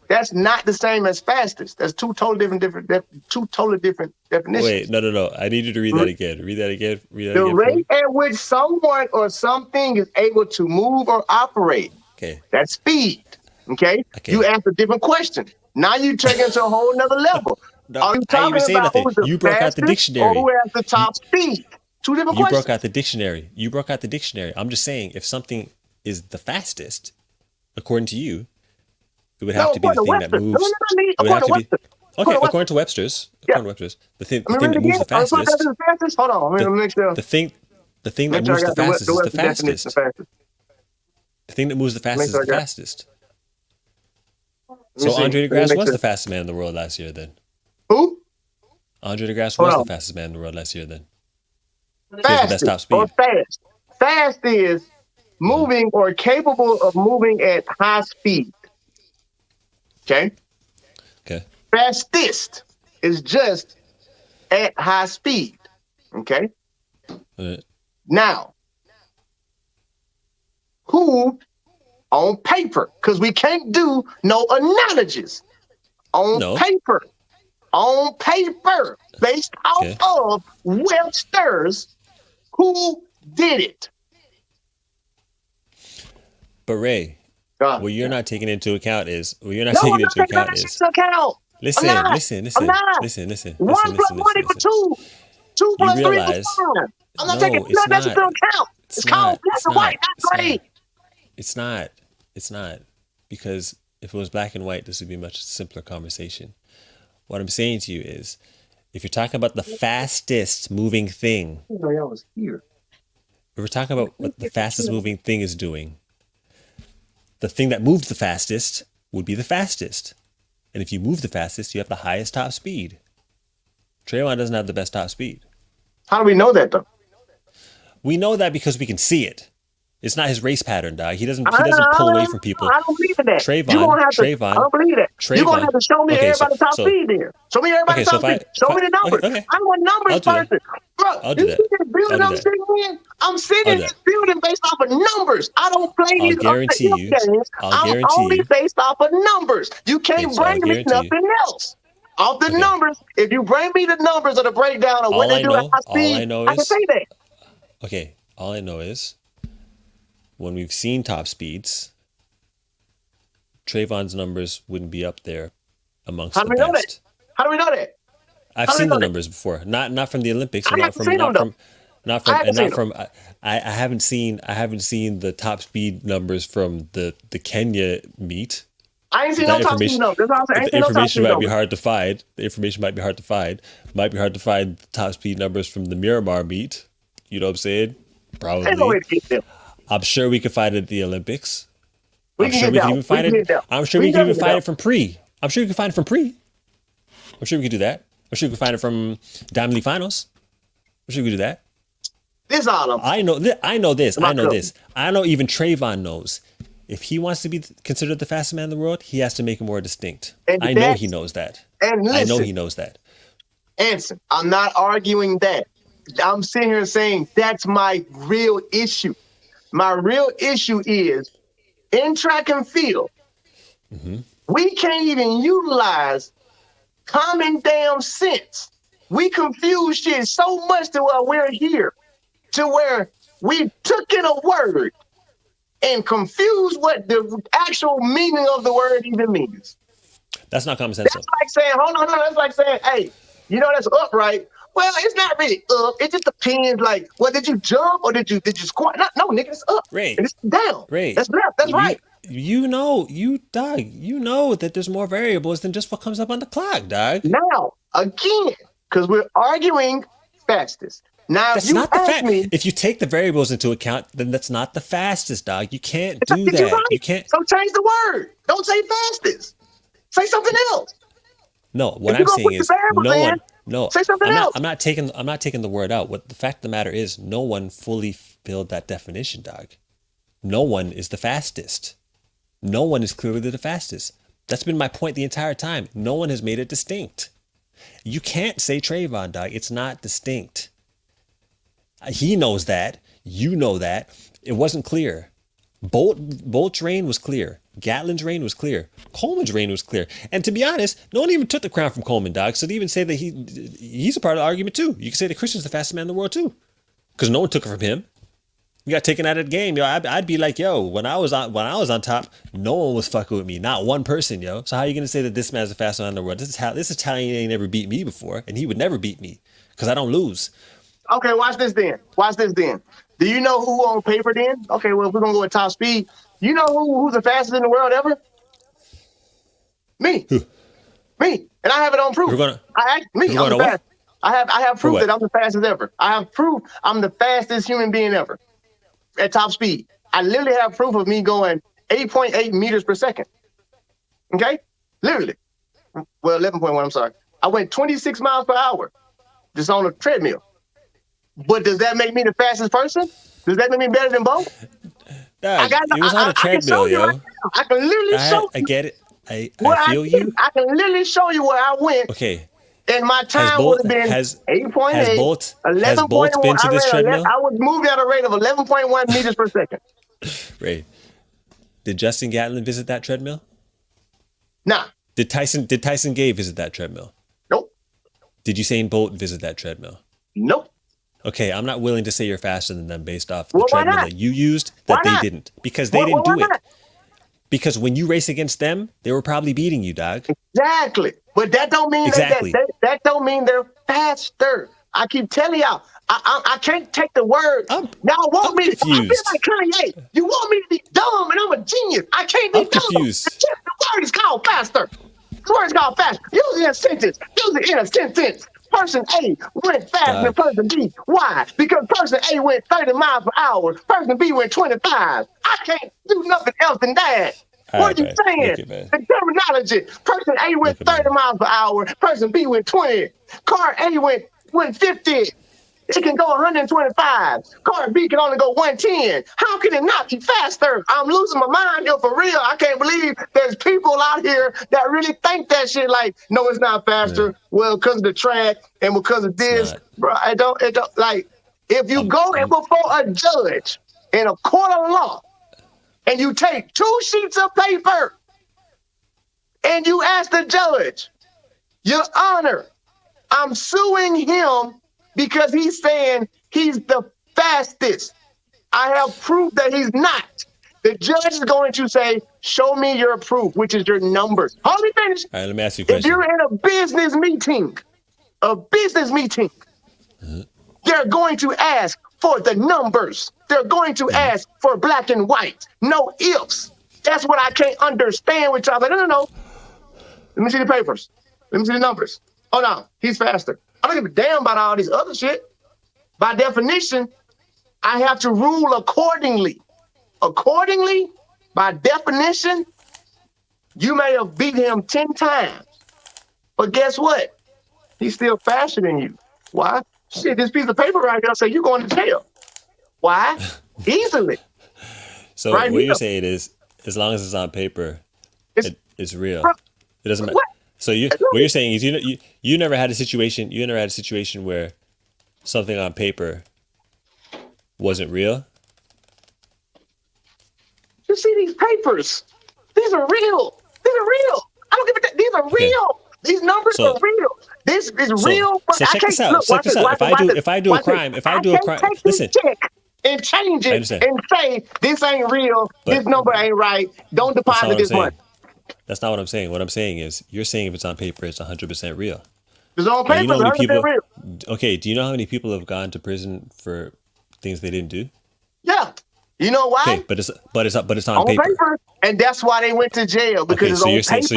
Speaker 1: That's not the same as fastest. That's two totally different definitions.
Speaker 2: Wait, no. I need you to read that again. Read that again. Read that
Speaker 1: The
Speaker 2: again for me.
Speaker 1: rate at which someone or something is able to move or operate.
Speaker 2: Okay.
Speaker 1: That's speed. Okay.
Speaker 2: Okay.
Speaker 1: You asked a different question. Now you take it to a whole nother level.
Speaker 2: No,
Speaker 1: Are you
Speaker 2: I ain't even
Speaker 1: talking
Speaker 2: saying
Speaker 1: about
Speaker 2: nothing.
Speaker 1: who's the
Speaker 2: You broke out the
Speaker 1: fastest or
Speaker 2: dictionary.
Speaker 1: who has the top speed? Two different
Speaker 2: You
Speaker 1: questions.
Speaker 2: broke out the dictionary. You broke out the dictionary. I'm just saying, if something is the fastest, according to you, it would have to be the thing that moves. It would have to be. Okay, according to Webster's. According to Webster's, the thing that moves the fastest.
Speaker 1: Hold on, let me make sure.
Speaker 2: The thing that
Speaker 1: Make sure I
Speaker 2: moves the
Speaker 1: got
Speaker 2: fastest is the
Speaker 1: Webster definition
Speaker 2: fastest.
Speaker 1: of fastest.
Speaker 2: The thing that moves the fastest is
Speaker 1: sure I
Speaker 2: the
Speaker 1: got-
Speaker 2: fastest.
Speaker 1: Let me
Speaker 2: So
Speaker 1: see.
Speaker 2: Andre
Speaker 1: Let me
Speaker 2: DeGrasse
Speaker 1: make
Speaker 2: was
Speaker 1: sure.
Speaker 2: the fastest man in the world last year. Then
Speaker 1: Who?
Speaker 2: Andre DeGrasse
Speaker 1: Hold
Speaker 2: was
Speaker 1: on.
Speaker 2: the fastest man in the world last year. Then he has the best top
Speaker 1: Fastest or
Speaker 2: speed.
Speaker 1: fast. Fast is moving or capable of moving at high speed. Okay.
Speaker 2: Okay.
Speaker 1: Fastest is just at high speed. Okay.
Speaker 2: Alright.
Speaker 1: Now, who on paper, because we can't do no analogies. On
Speaker 2: No.
Speaker 1: paper, based
Speaker 2: Okay.
Speaker 1: off of Webster's, who did it?
Speaker 2: But Ray,
Speaker 1: God.
Speaker 2: what you're not taking into account is
Speaker 1: No, I'm not taking that shit into account.
Speaker 2: listen.
Speaker 1: I'm not. One plus one equals two. Two plus three
Speaker 2: realize-
Speaker 1: equals five. I'm not
Speaker 2: No,
Speaker 1: taking
Speaker 2: it's
Speaker 1: that shit
Speaker 2: not.
Speaker 1: into account. It's called black and white, not gray.
Speaker 2: It's not. It's not. Because if it was black and white, this would be a much simpler conversation. What I'm saying to you is, if you're talking about the fastest moving thing,
Speaker 1: I didn't know y'all was here.
Speaker 2: if we're talking about what the fastest moving thing is doing, the thing that moves the fastest would be the fastest. And if you move the fastest, you have the highest top speed. Trayvon doesn't have the best top speed.
Speaker 1: How do we know that though?
Speaker 2: We know that because we can see it. It's not his race pattern, dog. He doesn't pull away from people.
Speaker 1: I don't believe in that.
Speaker 2: Trayvon,
Speaker 1: You gonna have to,
Speaker 2: Trayvon,
Speaker 1: I don't believe that. You're gonna have to show me
Speaker 2: okay,
Speaker 1: everybody's top speed there. Show me everybody's top speed. Show me the numbers.
Speaker 2: okay.
Speaker 1: I'm a numbers
Speaker 2: I'll do that.
Speaker 1: person. Bro,
Speaker 2: I'll do
Speaker 1: you
Speaker 2: that.
Speaker 1: see this building
Speaker 2: I'll do
Speaker 1: I'm
Speaker 2: that.
Speaker 1: sitting in? I'm sitting
Speaker 2: I'll
Speaker 1: in
Speaker 2: do
Speaker 1: this
Speaker 2: that.
Speaker 1: building based off of numbers. I don't play
Speaker 2: I'll
Speaker 1: these
Speaker 2: guarantee
Speaker 1: other
Speaker 2: you-
Speaker 1: games.
Speaker 2: I'll
Speaker 1: I'm
Speaker 2: guarantee
Speaker 1: only
Speaker 2: you-
Speaker 1: based off of numbers. You can't
Speaker 2: Okay, so I'll
Speaker 1: bring me
Speaker 2: guarantee you-
Speaker 1: nothing else. Off the
Speaker 2: Okay.
Speaker 1: numbers, if you bring me the numbers or the breakdown of what
Speaker 2: All
Speaker 1: they
Speaker 2: I
Speaker 1: do
Speaker 2: know-
Speaker 1: at high
Speaker 2: all I
Speaker 1: speed,
Speaker 2: know
Speaker 1: I can
Speaker 2: is-
Speaker 1: say that.
Speaker 2: Okay, all I know is when we've seen top speeds, Trayvon's numbers wouldn't be up there amongst
Speaker 1: How do
Speaker 2: the
Speaker 1: we know that?
Speaker 2: best.
Speaker 1: How do we know that?
Speaker 2: I've
Speaker 1: How do we
Speaker 2: seen
Speaker 1: know
Speaker 2: the
Speaker 1: that?
Speaker 2: numbers before. Not from the Olympics,
Speaker 1: I
Speaker 2: or
Speaker 1: haven't seen them, though. I
Speaker 2: I haven't seen the top speed numbers from the Kenya meet.
Speaker 1: I ain't seen
Speaker 2: That
Speaker 1: no top speed
Speaker 2: information-
Speaker 1: numbers. That's what I'm saying. I ain't
Speaker 2: The
Speaker 1: seen no top
Speaker 2: information
Speaker 1: speed
Speaker 2: might be
Speaker 1: numbers.
Speaker 2: hard to find. The information might be hard to find. Might be hard to find top speed numbers from the Miramar meet. You know what I'm saying?
Speaker 1: Ain't no way
Speaker 2: Probably.
Speaker 1: to get them.
Speaker 2: I'm sure we could find it at the Olympics.
Speaker 1: We
Speaker 2: I'm
Speaker 1: can
Speaker 2: sure
Speaker 1: get
Speaker 2: we can
Speaker 1: down.
Speaker 2: even find
Speaker 1: We can
Speaker 2: it.
Speaker 1: get down.
Speaker 2: I'm sure
Speaker 1: We
Speaker 2: we
Speaker 1: can
Speaker 2: can even
Speaker 1: get
Speaker 2: find
Speaker 1: down.
Speaker 2: it from pre. I'm sure we can find it from pre. I'm sure we could do that. I'm sure we could find it from Diamond League Finals. I'm sure we could do that.
Speaker 1: This all of them.
Speaker 2: I know this. I know this.
Speaker 1: Come on,
Speaker 2: I know
Speaker 1: go.
Speaker 2: this. I know even Trayvon knows. If he wants to be considered the fastest man in the world, he has to make him more distinct.
Speaker 1: And
Speaker 2: I know
Speaker 1: that's-
Speaker 2: he knows that.
Speaker 1: And
Speaker 2: I know
Speaker 1: listen,
Speaker 2: he knows that.
Speaker 1: Anson, I'm not arguing that. I'm sitting here saying that's my real issue. My real issue is in track and field, we can't even utilize common damn sense. We confuse shit so much to where we're here, to where we took in a word and confused what the actual meaning of the word even means.
Speaker 2: That's not common sense.
Speaker 1: That's like saying, hold on, that's like saying, hey, you know that's upright. Well, it's not really up. It just depends. Like, well, did you jump or did you squat? No, nigga, it's up.
Speaker 2: Ray.
Speaker 1: And it's down.
Speaker 2: Ray,
Speaker 1: That's left. That's right.
Speaker 2: You know, dog. You know that there's more variables than just what comes up on the clock, dog.
Speaker 1: Now, again, because we're arguing fastest. Now,
Speaker 2: That's
Speaker 1: if you
Speaker 2: not the
Speaker 1: ask
Speaker 2: fact.
Speaker 1: me,
Speaker 2: If you take the variables into account, then that's not the fastest, dog. You can't do
Speaker 1: you're
Speaker 2: that.
Speaker 1: right.
Speaker 2: You can't.
Speaker 1: So change the word. Don't say fastest. Say something else.
Speaker 2: No, what
Speaker 1: If you
Speaker 2: I'm
Speaker 1: gonna
Speaker 2: saying
Speaker 1: put
Speaker 2: is
Speaker 1: the variables
Speaker 2: no
Speaker 1: in,
Speaker 2: one. No,
Speaker 1: Say something else.
Speaker 2: I'm not taking the word out. What the fact of the matter is, no one fully filled that definition, dog. No one is the fastest. No one is clearly the fastest. That's been my point the entire time. No one has made it distinct. You can't say Trayvon, dog. It's not distinct. He knows that. You know that. It wasn't clear. Bolt's reign was clear. Gatlin's reign was clear. Coleman's reign was clear. And to be honest, no one even took the crown from Coleman, dog. So to even say that he's a part of the argument too. You can say that Christian's the fastest man in the world too, because no one took it from him. You got taken out of the game, yo. I'd be like, yo, when I was on top, no one was fucking with me, not one person, yo. So how are you gonna say that this man's the fastest man in the world? This Italian ain't never beat me before, and he would never beat me because I don't lose.
Speaker 1: Okay, watch this then. Do you know who on paper then? Okay, well, if we're gonna go with top speed, you know who's the fastest in the world ever? Me. Me. And I have it on proof. I'm the fastest. I have proof that I'm the fastest ever. I have proof I'm the fastest human being ever at top speed. I literally have proof of me going 8.8 meters per second. Okay? Literally. Well, 11.1, I'm sorry. I went 26 miles per hour just on a treadmill. But does that make me the fastest person? Does that make me better than both?
Speaker 2: It was on a treadmill, yo.
Speaker 1: Right, I can literally show you.
Speaker 2: I get it. I feel
Speaker 1: you.
Speaker 2: you.
Speaker 1: I can literally show you where I went.
Speaker 2: Okay.
Speaker 1: And my time would have been 8.8.
Speaker 2: Has Bolt been to this treadmill?
Speaker 1: I was moving at a rate of 11.1 meters per second.
Speaker 2: Right. Did Justin Gatlin visit that treadmill?
Speaker 1: Nah.
Speaker 2: Did Tyson Gay visit that treadmill?
Speaker 1: Nope.
Speaker 2: Did Usain Bolt visit that treadmill?
Speaker 1: Nope.
Speaker 2: Okay, I'm not willing to say you're faster than them based off the treadmill that you used that they didn't. Because they didn't do it. Because when you race against them, they were probably beating you, dog.
Speaker 1: Exactly. But that don't mean that don't mean they're faster. I keep telling y'all, I can't take the word. Y'all want me to I feel like Kanye. You want me to be dumb and I'm a genius. I can't be dumb.
Speaker 2: Confused.
Speaker 1: The word is called faster. The word is called faster. Use it in a sentence. Use it in a sentence. Person A went faster than person B. Why? Because person A went 30 miles per hour. Person B went 25. I can't do nothing else than that. What are you saying? The terminology. Person A went 30 miles per hour. Person B went 20. Car A went 50. It can go 125. Car B can only go 110. How can it not be faster? I'm losing my mind, yo, for real. I can't believe there's people out here that really think that shit like, no, it's not faster. Yeah. Well, because of the track and because of this. Bro, it don't like, if you go in before a judge in a court of law and you take 2 sheets of paper and you ask the judge, Your Honor, I'm suing him because he's saying he's the fastest. I have proof that he's not. The judge is going to say, show me your proof, which is your numbers. Hold me finish.
Speaker 2: All right, let me ask you a question.
Speaker 1: If you're in a business meeting, they're going to ask for the numbers. They're going to ask for black and white. No ifs. That's what I can't understand with y'all. Like, no. Let me see the papers. Let me see the numbers. Oh, no, he's faster. I don't give a damn about all this other shit. By definition, I have to rule accordingly. Accordingly, by definition, you may have beat him 10 times. But guess what? He's still faster than you. Why? Shit, this piece of paper right here say you're going to jail. Why? Easily.
Speaker 2: So right what you're saying is, as long as it's on paper, it's real. It doesn't matter. So what you're saying is you never had a situation. You never had a situation where something on paper wasn't real.
Speaker 1: You see these papers? These are real. I don't give a damn. These are real. These numbers are real. This is real.
Speaker 2: So check this out. Check this out. If I do a crime, listen.
Speaker 1: And change it and say this ain't real. This number ain't right. Don't deposit this money.
Speaker 2: That's not what I'm saying. What I'm saying is, you're saying if it's on paper, it's 100% real.
Speaker 1: It's on paper, it's 100% real.
Speaker 2: Okay, do you know how many people have gone to prison for things they didn't do?
Speaker 1: Yeah. You know why?
Speaker 2: Okay, but it's on paper.
Speaker 1: And that's why they went to jail, because
Speaker 2: okay,
Speaker 1: it's on paper.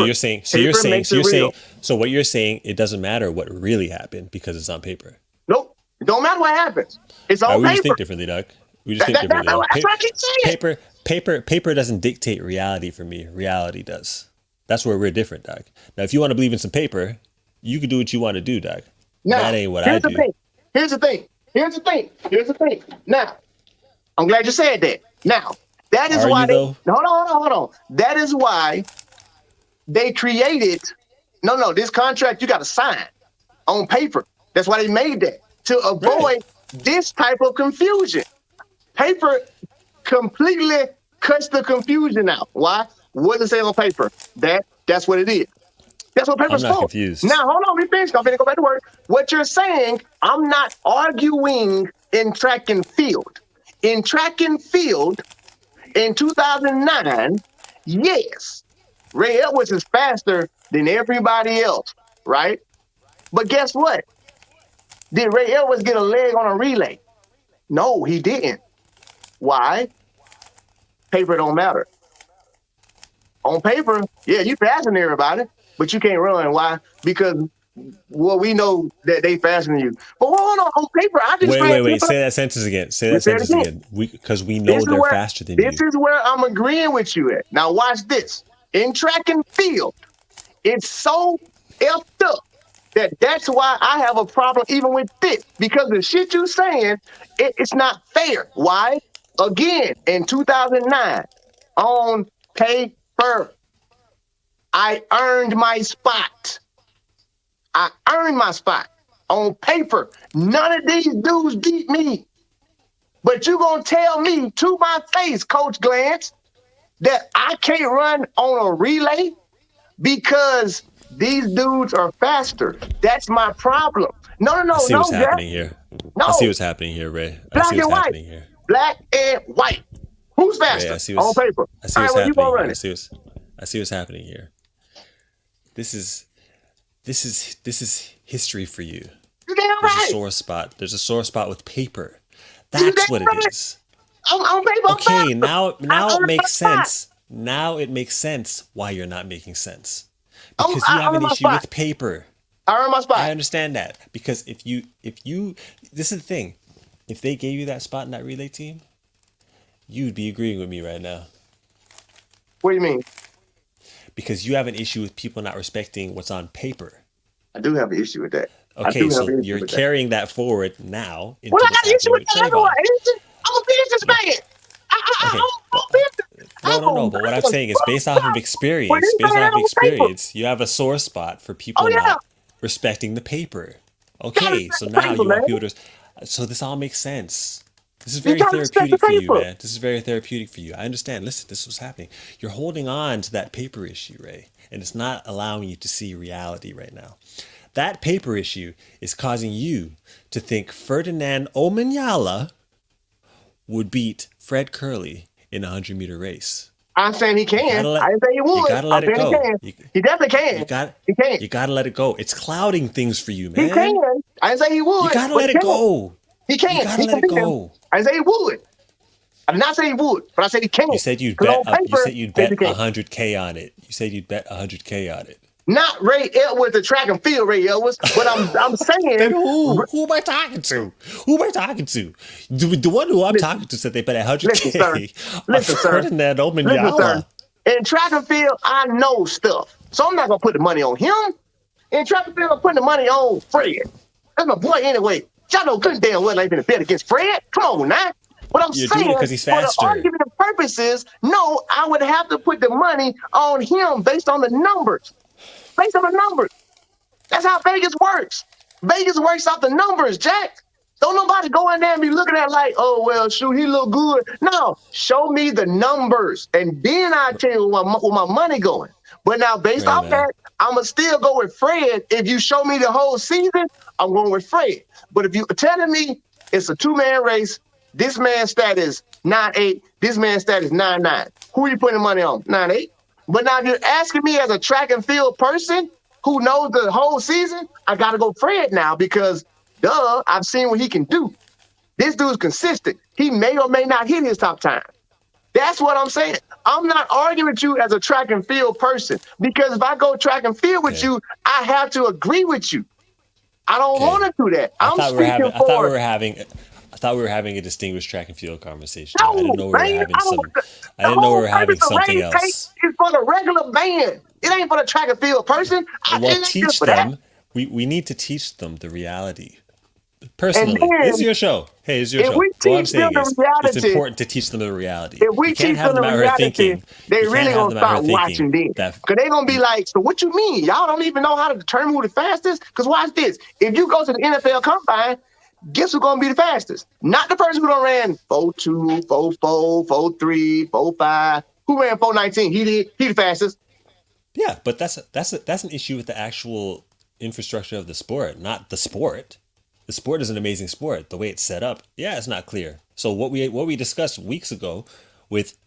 Speaker 2: So what you're saying, it doesn't matter what really happened because it's on paper.
Speaker 1: Nope. It don't matter what happens. It's on paper.
Speaker 2: We just think differently, Doug. We just think differently.
Speaker 1: That's what I keep saying.
Speaker 2: Paper doesn't dictate reality for me. Reality does. That's where we're different, Doc. Now, if you want to believe in some paper, you can do what you want to do, Doc.
Speaker 1: Now,
Speaker 2: That ain't what I
Speaker 1: here's the
Speaker 2: do.
Speaker 1: thing. Here's the thing. Here's the thing. Here's the thing. Now, I'm glad you said that. Now, that is
Speaker 2: Are
Speaker 1: why
Speaker 2: you
Speaker 1: they
Speaker 2: though?
Speaker 1: hold on. That is why they created this contract you got to sign on paper. That's why they made that to
Speaker 2: Right.
Speaker 1: avoid this type of confusion. Paper completely cuts the confusion out. Why? What does it say on paper? That's what it is. That's what
Speaker 2: I'm
Speaker 1: paper's
Speaker 2: not
Speaker 1: for. Now,
Speaker 2: confused.
Speaker 1: hold on, let me finish. I'm going to go back to work. What you're saying, I'm not arguing in track and field. In track and field, in 2009, yes, Ray Edwards is faster than everybody else, right? But guess what? Did Ray Edwards get a leg on a relay? No, he didn't. Why? Paper don't matter. On paper, yeah, you faster than everybody, but you can't run. Why? Because we know that they faster than you. But hold on paper, I just ran.
Speaker 2: Wait. Say that sentence again. Say
Speaker 1: We
Speaker 2: that
Speaker 1: say it
Speaker 2: sentence
Speaker 1: again.
Speaker 2: again. Because we
Speaker 1: This
Speaker 2: know
Speaker 1: is
Speaker 2: they're
Speaker 1: where
Speaker 2: faster than you.
Speaker 1: I'm agreeing with you at. Now watch this. In track and field, it's so effed up that's why I have a problem even with this. Because the shit you saying, it's not fair. Why? Again, in 2009, on paper, I earned my spot. I earned my spot. On paper, none of these dudes beat me. But you gonna tell me to my face, Coach Glantz, that I can't run on a relay because these dudes are faster. That's my problem. No,
Speaker 2: I see what's
Speaker 1: Jack.
Speaker 2: happening here. I see
Speaker 1: No,
Speaker 2: what's happening here, Ray. I
Speaker 1: black
Speaker 2: see what's
Speaker 1: and white.
Speaker 2: happening here.
Speaker 1: Black and white. Who's faster?
Speaker 2: Ray, I see
Speaker 1: On
Speaker 2: what's
Speaker 1: paper.
Speaker 2: I see
Speaker 1: All right,
Speaker 2: what's
Speaker 1: well, you
Speaker 2: happening
Speaker 1: gonna
Speaker 2: here.
Speaker 1: run it.
Speaker 2: I see what's happening here. This is history for you.
Speaker 1: You damn
Speaker 2: There's a
Speaker 1: right.
Speaker 2: sore spot. There's a sore spot with paper.
Speaker 1: You
Speaker 2: That's
Speaker 1: damn
Speaker 2: what
Speaker 1: right.
Speaker 2: it is.
Speaker 1: On paper, I'm
Speaker 2: Okay,
Speaker 1: faster.
Speaker 2: now
Speaker 1: I
Speaker 2: it
Speaker 1: earned
Speaker 2: makes
Speaker 1: my spot.
Speaker 2: sense. Now it makes sense why you're not making sense.
Speaker 1: I
Speaker 2: Because you have
Speaker 1: earned
Speaker 2: an
Speaker 1: my
Speaker 2: issue
Speaker 1: spot.
Speaker 2: with paper.
Speaker 1: I earned my spot.
Speaker 2: I understand that. Because if you this is the thing. If they gave you that spot in that relay team, you'd be agreeing with me right now.
Speaker 1: What do you mean?
Speaker 2: Because you have an issue with people not respecting what's on paper.
Speaker 1: I do have an issue with that.
Speaker 2: Okay, so you're carrying that forward now into
Speaker 1: Well, I
Speaker 2: what's
Speaker 1: got an issue
Speaker 2: happening
Speaker 1: with
Speaker 2: with
Speaker 1: that.
Speaker 2: Trayvon.
Speaker 1: I'm a businessman.
Speaker 2: Okay,
Speaker 1: I'm
Speaker 2: but
Speaker 1: a business.
Speaker 2: no. But what I'm saying is based off of experience. Based off of experience, you have a sore spot for people not respecting the paper. Okay, so now you want people to. So this all makes sense. This is very therapeutic for you, man. This is very therapeutic for you. I understand. Listen, this is what's happening. You're holding on to that paper issue, Ray, and it's not allowing you to see reality right now. That paper issue is causing you to think Ferdinand Omanyala would beat Fred Curley in a 100-meter race.
Speaker 1: I'm saying he can. I didn't say he would.
Speaker 2: You gotta let it go.
Speaker 1: He definitely can. He can.
Speaker 2: You gotta let it go. It's clouding things for you, man.
Speaker 1: He can. I didn't say he would.
Speaker 2: You gotta let it go.
Speaker 1: He can.
Speaker 2: You gotta let it go.
Speaker 1: I didn't say he would. I did not say he would, but I said he can.
Speaker 2: You said you'd bet. You said you'd bet 100K on it. You said you'd bet 100K on it.
Speaker 1: Not Ray Edwards, the track and field Ray Edwards, but I'm saying.
Speaker 2: Then who am I talking to? Who am I talking to? The one who I'm talking to said they bet 100K.
Speaker 1: Listen, sir.
Speaker 2: Ferdinand Omanyala.
Speaker 1: In track and field, I know stuff, so I'm not gonna put the money on him. In track and field, I'm putting the money on Fred. That's my boy anyway. Y'all know good and damn well I ain't been a bet against Fred. Come on now. What I'm
Speaker 2: You're
Speaker 1: saying,
Speaker 2: doing it because he's faster.
Speaker 1: For the argument purposes, no, I would have to put the money on him based on the numbers. Based on the numbers. That's how Vegas works. Vegas works off the numbers, Jack. Don't nobody go in there and be looking at like, oh, well, shoot, he look good. No, show me the numbers, and then I tell you where my money going. But now, based off that, I'm going to still go with Fred. If you show me the whole season, I'm going with Fred. But if you're telling me it's a two-man race, this man's stat is 9.8, this man's stat is 9.9. Who are you putting the money on? 9.8? But now if you're asking me as a track and field person who knows the whole season, I got to go Fred now because, duh, I've seen what he can do. This dude's consistent. He may or may not hit his top time. That's what I'm saying. I'm not arguing with you as a track and field person because if I go track and field with you, I have to agree with you. I don't want to do that. I thought
Speaker 2: we were having a distinguished track and field conversation.
Speaker 1: No,
Speaker 2: I didn't know we were having I didn't know we were having something else.
Speaker 1: It's for the regular band. It ain't for the track and field person.
Speaker 2: Well, teach them. we need to teach them the reality.
Speaker 1: And
Speaker 2: Personally, this is
Speaker 1: then
Speaker 2: your show. Hey, it's your
Speaker 1: if
Speaker 2: show.
Speaker 1: we
Speaker 2: All I'm
Speaker 1: teach them
Speaker 2: saying
Speaker 1: the
Speaker 2: is, it's
Speaker 1: reality,
Speaker 2: important to teach them the reality.
Speaker 1: if we
Speaker 2: You can't
Speaker 1: teach
Speaker 2: have
Speaker 1: them the
Speaker 2: them out here
Speaker 1: reality,
Speaker 2: thinking.
Speaker 1: they
Speaker 2: You can't
Speaker 1: really
Speaker 2: have
Speaker 1: gonna
Speaker 2: them out here
Speaker 1: start watching
Speaker 2: thinking
Speaker 1: then.
Speaker 2: that.
Speaker 1: Because they gonna be like, so what you mean? Y'all don't even know how to determine who the fastest? Because watch this. If you go to the NFL combine, guess who's gonna be the fastest? Not the person who done ran 4.2, 4.4, 4.3, 4.5. Who ran 4.19? He the fastest.
Speaker 2: Yeah, but that's an issue with the actual infrastructure of the sport, not the sport. The sport is an amazing sport. The way it's set up, yeah, it's not clear. So what we discussed weeks ago with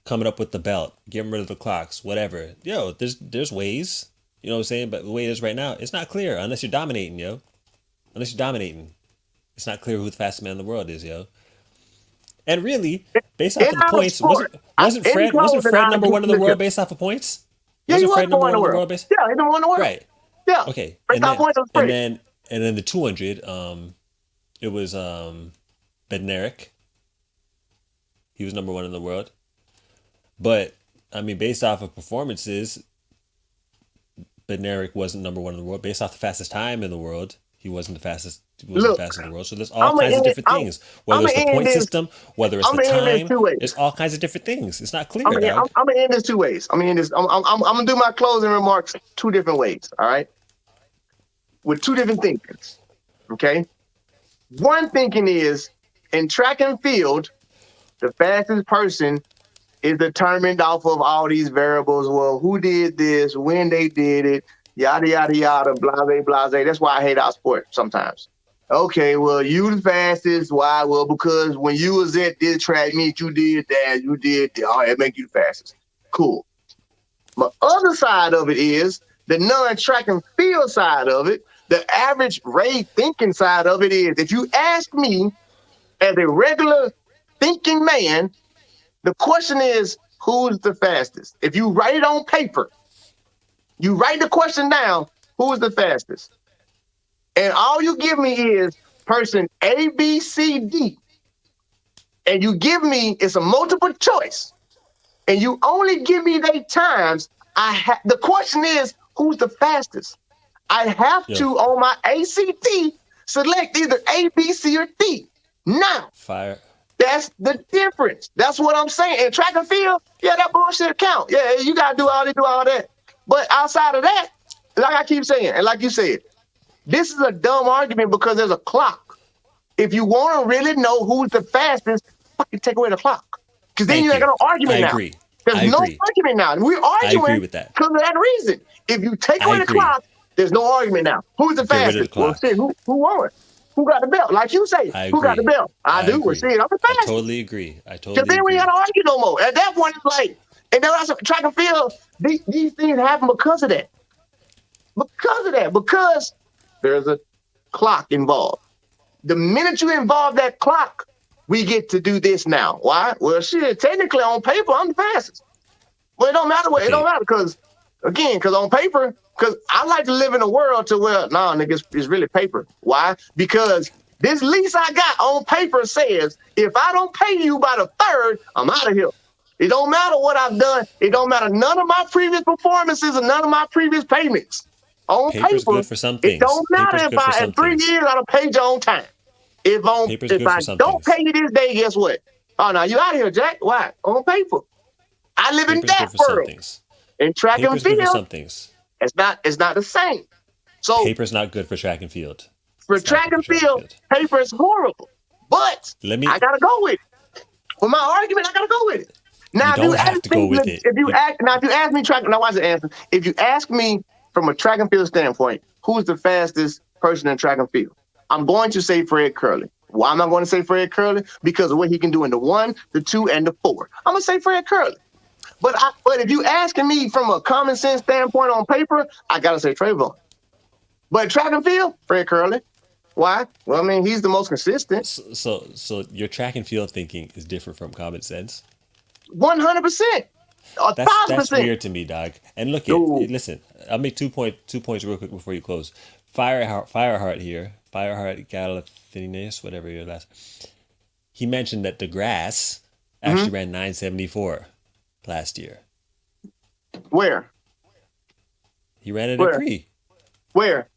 Speaker 2: coming up with the belt, getting rid of the clocks, whatever. Yo, there's ways. You know what I'm saying? But the way it is right now, it's not clear unless you're dominating, yo. Unless you're dominating. It's not clear who the fastest man in the world is, yo. And really, based off
Speaker 1: In
Speaker 2: of the
Speaker 1: our
Speaker 2: points,
Speaker 1: sport,
Speaker 2: wasn't
Speaker 1: closing,
Speaker 2: Fred
Speaker 1: I
Speaker 2: number
Speaker 1: agree
Speaker 2: one in the
Speaker 1: with you.
Speaker 2: world based off of points?
Speaker 1: Yeah, he
Speaker 2: Wasn't
Speaker 1: was
Speaker 2: Fred
Speaker 1: number
Speaker 2: number
Speaker 1: one in
Speaker 2: one
Speaker 1: the
Speaker 2: in the
Speaker 1: world.
Speaker 2: world based?
Speaker 1: Yeah, he's number one in the world.
Speaker 2: Right.
Speaker 1: Yeah.
Speaker 2: Okay.
Speaker 1: Based on points of
Speaker 2: And
Speaker 1: Fred.
Speaker 2: then the 200, it was Bednarik. He was number one in the world. But I mean, based off of performances, Bednarik wasn't number one in the world. Based off the fastest time in the world, he wasn't the fastest. He wasn't
Speaker 1: Look,
Speaker 2: the fastest in the world. So there's all
Speaker 1: I'm
Speaker 2: kinds of
Speaker 1: gonna
Speaker 2: different
Speaker 1: end,
Speaker 2: things. Whether it's the
Speaker 1: end
Speaker 2: point
Speaker 1: this.
Speaker 2: system, whether it's
Speaker 1: I'm
Speaker 2: the
Speaker 1: gonna end this
Speaker 2: time,
Speaker 1: two ways.
Speaker 2: there's all kinds of different things. It's not clear, dog.
Speaker 1: I'm gonna end this two ways. I'm gonna end this. I'm gonna do my closing remarks two different ways. All right, with two different thinkings. Okay, one thinking is in track and field, the fastest person is determined off of all these variables. Well, who did this, when they did it, yada yada yada, blase blase. That's why I hate our sport sometimes. Okay, well, you the fastest. Why? Well, because when you was at this track meet, you did that, you did that. Oh, that make you the fastest. Cool. My other side of it is the non-track and field side of it. The average Ray thinking side of it is, if you ask me as a regular thinking man, the question is, who's the fastest? If you write it on paper, you write the question down, who's the fastest? And all you give me is person A, B, C, D. And you give me, it's a multiple choice. And you only give me their times. The question is, who's the fastest? I have to, on my ACT, select either A, B, C, or D. Now,
Speaker 2: Fire.
Speaker 1: that's the difference. That's what I'm saying. In track and field, yeah, that bullshit count. Yeah, you got to do all that. But outside of that, like I keep saying, and like you said, this is a dumb argument because there's a clock. If you want to really know who's the fastest, fucking take away the clock. Because then you ain't got no argument now.
Speaker 2: Agree.
Speaker 1: There's no argument now. We're arguing
Speaker 2: I agree with that.
Speaker 1: because of that reason. If you take away the clock, there's no argument now. Who's the
Speaker 2: Get rid of
Speaker 1: fastest?
Speaker 2: the clock.
Speaker 1: Well, shit, who won? Who got the belt? Like you say, who got the belt? I do. Well, shit, I'm the
Speaker 2: I
Speaker 1: fastest.
Speaker 2: totally agree.
Speaker 1: Because then we ain't got to argue no more. At that point, it's like, and then that's track and field. These things happen because of that. Because there's a clock involved. The minute you involve that clock, we get to do this now. Why? Well, shit, technically on paper, I'm the fastest. Well, it don't matter what. It don't matter because on paper, because I like to live in a world to where, nah, nigga, it's really paper. Why? Because this lease I got on paper says, if I don't pay you by the 3rd, I'm out of here. It don't matter what I've done. It don't matter none of my previous performances and none of my previous payments. On
Speaker 2: Paper's
Speaker 1: paper,
Speaker 2: good for some things.
Speaker 1: it don't matter if I, in 3 years, I don't pay you on time. If I don't pay you this day, guess what? Oh, now you out of here, Jack. Why? On paper. I live in that world. In track and field, it's not the same. So
Speaker 2: paper's not good for track and field.
Speaker 1: For track and field, paper is horrible. But I gotta go with it. For my argument, I gotta go with it. Now,
Speaker 2: you don't have to go with it.
Speaker 1: If you ask me track, now watch the answer. If you ask me from a track and field standpoint, who's the fastest person in track and field? I'm going to say Fred Curley. Why am I going to say Fred Curley? Because of what he can do in the 1, the 2, and the 4. I'm gonna say Fred Curley. But if you asking me from a common sense standpoint on paper, I gotta say Trayvon. But track and field, Fred Curley. Why? Well, I mean, he's the most consistent.
Speaker 2: So your track and field thinking is different from common sense.
Speaker 1: 100%.
Speaker 2: That's weird to me, dog. And listen, I'll make 2 points real quick before you close. Fireheart here, Fireheart Galathinius, whatever your last. He mentioned that DeGrasse actually ran 974 last year.
Speaker 1: Where?
Speaker 2: He ran it at Cree.
Speaker 1: Where?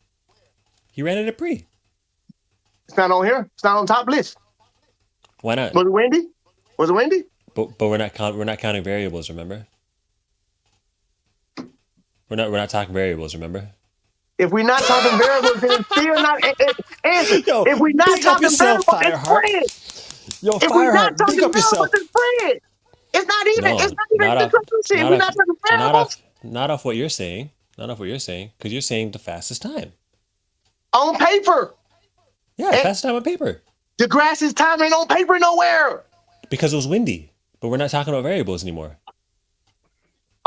Speaker 2: He ran it at pre.
Speaker 1: It's not on here. It's not on top list.
Speaker 2: Why not?
Speaker 1: Was it Wendy? Was it Wendy?
Speaker 2: But we're not counting variables. Remember? We're not talking variables. Remember?
Speaker 1: If we're not talking variables, then it's still not. Anson,
Speaker 2: Yo,
Speaker 1: if we're not
Speaker 2: big up
Speaker 1: talking
Speaker 2: yourself,
Speaker 1: variables, it's
Speaker 2: Fireheart.
Speaker 1: Fred.
Speaker 2: Yo,
Speaker 1: If we're not
Speaker 2: Fireheart,
Speaker 1: talking
Speaker 2: big up
Speaker 1: variables,
Speaker 2: yourself.
Speaker 1: it's Fred. It's not even.
Speaker 2: No,
Speaker 1: It's not even
Speaker 2: not
Speaker 1: the
Speaker 2: off,
Speaker 1: conclusion.
Speaker 2: not
Speaker 1: We're
Speaker 2: off,
Speaker 1: not talking
Speaker 2: not
Speaker 1: variables
Speaker 2: off, not off what you're saying. Not off what you're saying, because you're saying the fastest time.
Speaker 1: on paper.
Speaker 2: Yeah,
Speaker 1: And
Speaker 2: fastest time on paper.
Speaker 1: DeGrassi's time ain't on paper nowhere.
Speaker 2: Because it was windy. But we're not talking about variables anymore.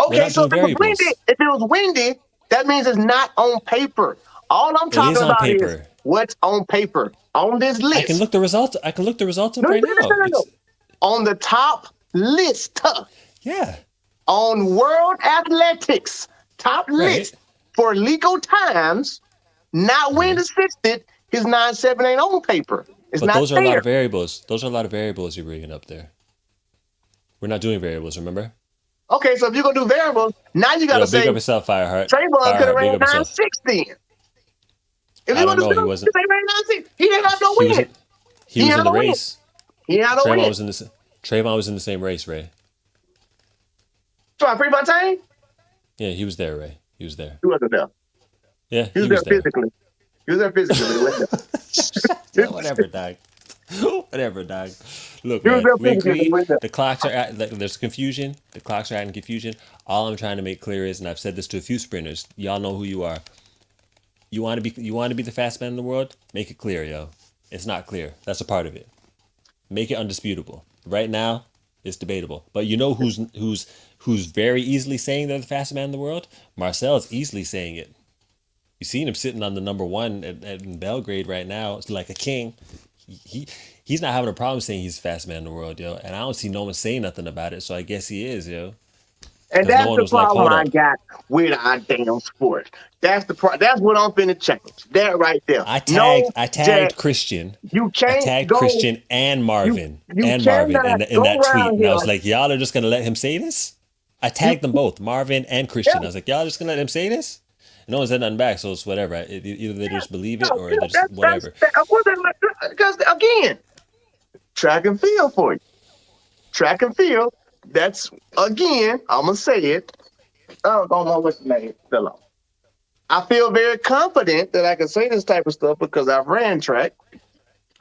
Speaker 2: We're
Speaker 1: Okay,
Speaker 2: not
Speaker 1: so
Speaker 2: doing variables.
Speaker 1: if it was windy, that means it's not on paper. All I'm
Speaker 2: It
Speaker 1: talking
Speaker 2: is on
Speaker 1: about is
Speaker 2: paper.
Speaker 1: what's on paper on this list.
Speaker 2: I can look the results. I can look the results up
Speaker 1: No,
Speaker 2: right
Speaker 1: no, no,
Speaker 2: now.
Speaker 1: no, no, no.
Speaker 2: It's-
Speaker 1: On the top list
Speaker 2: yeah.
Speaker 1: on World Athletics top list for legal times, not wind assisted. His 9.7 ain't on paper. It's
Speaker 2: But
Speaker 1: not
Speaker 2: those are a lot
Speaker 1: there.
Speaker 2: of variables. Those are a lot of variables you're bringing up there. We're not doing variables, remember?
Speaker 1: Okay, so if you're gonna do variables, now you gotta
Speaker 2: Yo,
Speaker 1: say
Speaker 2: big up yourself, Fireheart.
Speaker 1: Trayvon could have
Speaker 2: Fireheart, big
Speaker 1: ran
Speaker 2: up yourself.
Speaker 1: 9.6 then. If
Speaker 2: I
Speaker 1: you
Speaker 2: don't know. He
Speaker 1: understand,
Speaker 2: wasn't.
Speaker 1: they ran 9.6. He didn't have no
Speaker 2: He was
Speaker 1: win.
Speaker 2: in, he was
Speaker 1: had
Speaker 2: in the
Speaker 1: no win.
Speaker 2: race.
Speaker 1: He had no
Speaker 2: Trayvon
Speaker 1: win.
Speaker 2: was in the Trayvon was in the same race, Ray.
Speaker 1: So I free my time?
Speaker 2: Yeah, he was there, Ray. He was there.
Speaker 1: He wasn't there.
Speaker 2: Yeah,
Speaker 1: He was there physically. He was there physically, but he wasn't there.
Speaker 2: Yeah, whatever, dog. Whatever, dog. Look,
Speaker 1: He was
Speaker 2: man,
Speaker 1: there
Speaker 2: we
Speaker 1: physically, but he
Speaker 2: agreed.
Speaker 1: wasn't there.
Speaker 2: The clocks are at, like, there's confusion. The clocks are adding confusion. All I'm trying to make clear is, and I've said this to a few sprinters, y'all know who you are. You want to be the fast man in the world? Make it clear, yo. It's not clear. That's a part of it. Make it undisputable. Right now, it's debatable. But you know who's very easily saying they're the fastest man in the world? Marcel's easily saying it. You seen him sitting on the number one in Belgrade right now. It's like a king. He's not having a problem saying he's the fastest man in the world, yo. And I don't see no one saying nothing about it. So I guess he is, yo.
Speaker 1: And
Speaker 2: 'Cause
Speaker 1: that's
Speaker 2: no one
Speaker 1: the
Speaker 2: was like,
Speaker 1: problem
Speaker 2: hold
Speaker 1: I
Speaker 2: up.
Speaker 1: got with our damn sport. That's what I'm finna change. That right there.
Speaker 2: I
Speaker 1: No,
Speaker 2: tagged
Speaker 1: Jack,
Speaker 2: Christian.
Speaker 1: you
Speaker 2: I
Speaker 1: can't
Speaker 2: tagged
Speaker 1: go.
Speaker 2: Christian and Marvin
Speaker 1: you
Speaker 2: in
Speaker 1: cannot go
Speaker 2: that tweet,
Speaker 1: around
Speaker 2: and I was
Speaker 1: here.
Speaker 2: like, y'all are just gonna let him say this? I tagged them both, Marvin and Christian. I was like, y'all just gonna let him say this? And no one said nothing back, so it's whatever. Either they just believe it or they just whatever.
Speaker 1: Because again, track and field for you. Track and field. That's again. I'm gonna say it. I don't know what's the name. Fell off. I feel very confident that I can say this type of stuff because I've ran track.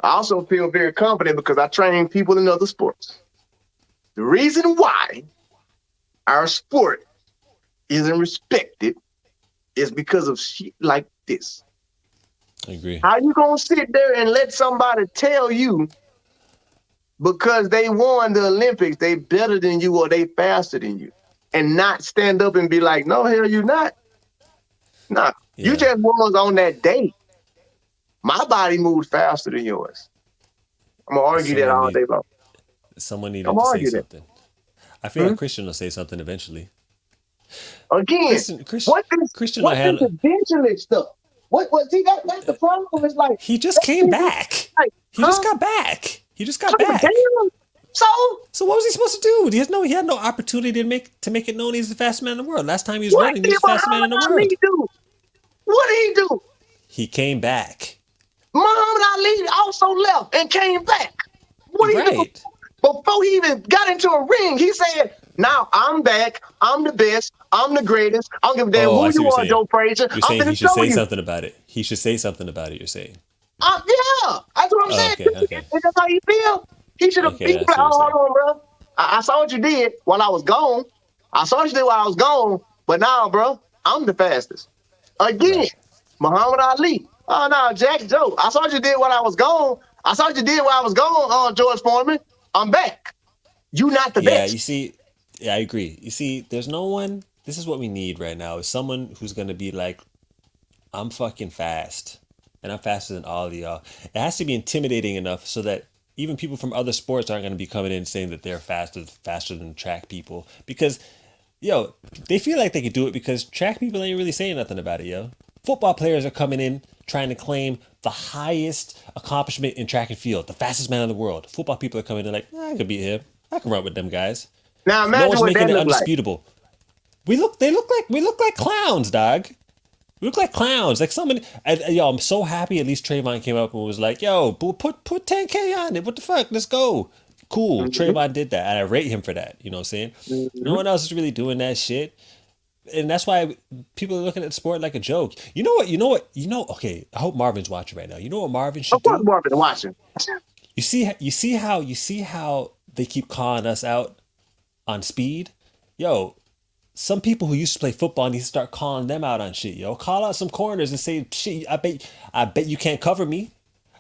Speaker 1: I also feel very confident because I train people in other sports. The reason why our sport isn't respected is because of shit like this.
Speaker 2: I agree.
Speaker 1: How you gonna sit there and let somebody tell you because they won the Olympics, they better than you or they faster than you, and not stand up and be like, no, hell, you not. Nah,
Speaker 2: Yeah.
Speaker 1: you just was on that day. My body moves faster than yours. I'm gonna argue that all day long.
Speaker 2: Someone needed
Speaker 1: I'm
Speaker 2: to say
Speaker 1: arguing that.
Speaker 2: something. I feel like Christian will say something eventually.
Speaker 1: Again,
Speaker 2: Christian
Speaker 1: what
Speaker 2: I had.
Speaker 1: this eventually stuff? What see that's the problem. Is like
Speaker 2: He just came back.
Speaker 1: Like,
Speaker 2: He just got back. He just got back.
Speaker 1: damn. So
Speaker 2: So what was he supposed to do? He had no opportunity to make it known he's the fastest man in the world. Last time he was
Speaker 1: what
Speaker 2: running, he
Speaker 1: did
Speaker 2: was the fastest man in the
Speaker 1: Muhammad
Speaker 2: world.
Speaker 1: Ali do? What did he do?
Speaker 2: He came back.
Speaker 1: Muhammad Ali also left and came back. What did he do?
Speaker 2: Right.
Speaker 1: Before he even got into a ring, he said, now I'm back. I'm the best. I'm the greatest. I don't give a damn
Speaker 2: Oh, I
Speaker 1: who
Speaker 2: see
Speaker 1: you
Speaker 2: what
Speaker 1: are,
Speaker 2: you're
Speaker 1: Joe Frazier.
Speaker 2: You're
Speaker 1: I'm
Speaker 2: saying
Speaker 1: going
Speaker 2: he
Speaker 1: to
Speaker 2: should
Speaker 1: show
Speaker 2: say
Speaker 1: you.
Speaker 2: something about it. He should say something about it, you're saying.
Speaker 1: Yeah, that's what I'm saying.
Speaker 2: Okay.
Speaker 1: Is that how you feel? He should have
Speaker 2: Okay,
Speaker 1: beat
Speaker 2: I see what you're
Speaker 1: hold on, bro. I saw what you did while I was gone. But now, bro, I'm the fastest. Again,
Speaker 2: Right.
Speaker 1: Muhammad Ali. Oh, no, Jack Joe. I saw what you did while I was gone. George Foreman. I'm back. You not the
Speaker 2: Yeah,
Speaker 1: best.
Speaker 2: you see, I agree. You see, there's no one. This is what we need right now is someone who's gonna be like, I'm fucking fast, and I'm faster than all of y'all. It has to be intimidating enough so that even people from other sports aren't gonna be coming in saying that they're faster than track people because, yo, they feel like they could do it because track people ain't really saying nothing about it, yo. Football players are coming in trying to claim the highest accomplishment in track and field, the fastest man in the world. Football people are coming in like, I could beat him. I can run with them guys.
Speaker 1: Now
Speaker 2: No
Speaker 1: imagine
Speaker 2: one's
Speaker 1: what
Speaker 2: making
Speaker 1: that
Speaker 2: it
Speaker 1: look like.
Speaker 2: undisputable. We look like clowns, dog. We look like clowns. Like somebody, yo, I'm so happy. At least Trayvon came up and was like, "Yo, put 10K on it. What the fuck? Let's go." Cool.
Speaker 1: Mm-hmm.
Speaker 2: Trayvon did that, and I rate him for that. You know what I'm saying? No
Speaker 1: Mm-hmm.
Speaker 2: one else is really doing that shit, and that's why people are looking at the sport like a joke. You know what? You know what? You know. Okay, I hope Marvin's watching right now. You know what Marvin should
Speaker 1: Of course,
Speaker 2: do?
Speaker 1: Marvin watching.
Speaker 2: You see how they keep calling us out on speed, yo. Some people who used to play football need to start calling them out on shit, yo. Call out some corners and say, shit, I bet you can't cover me.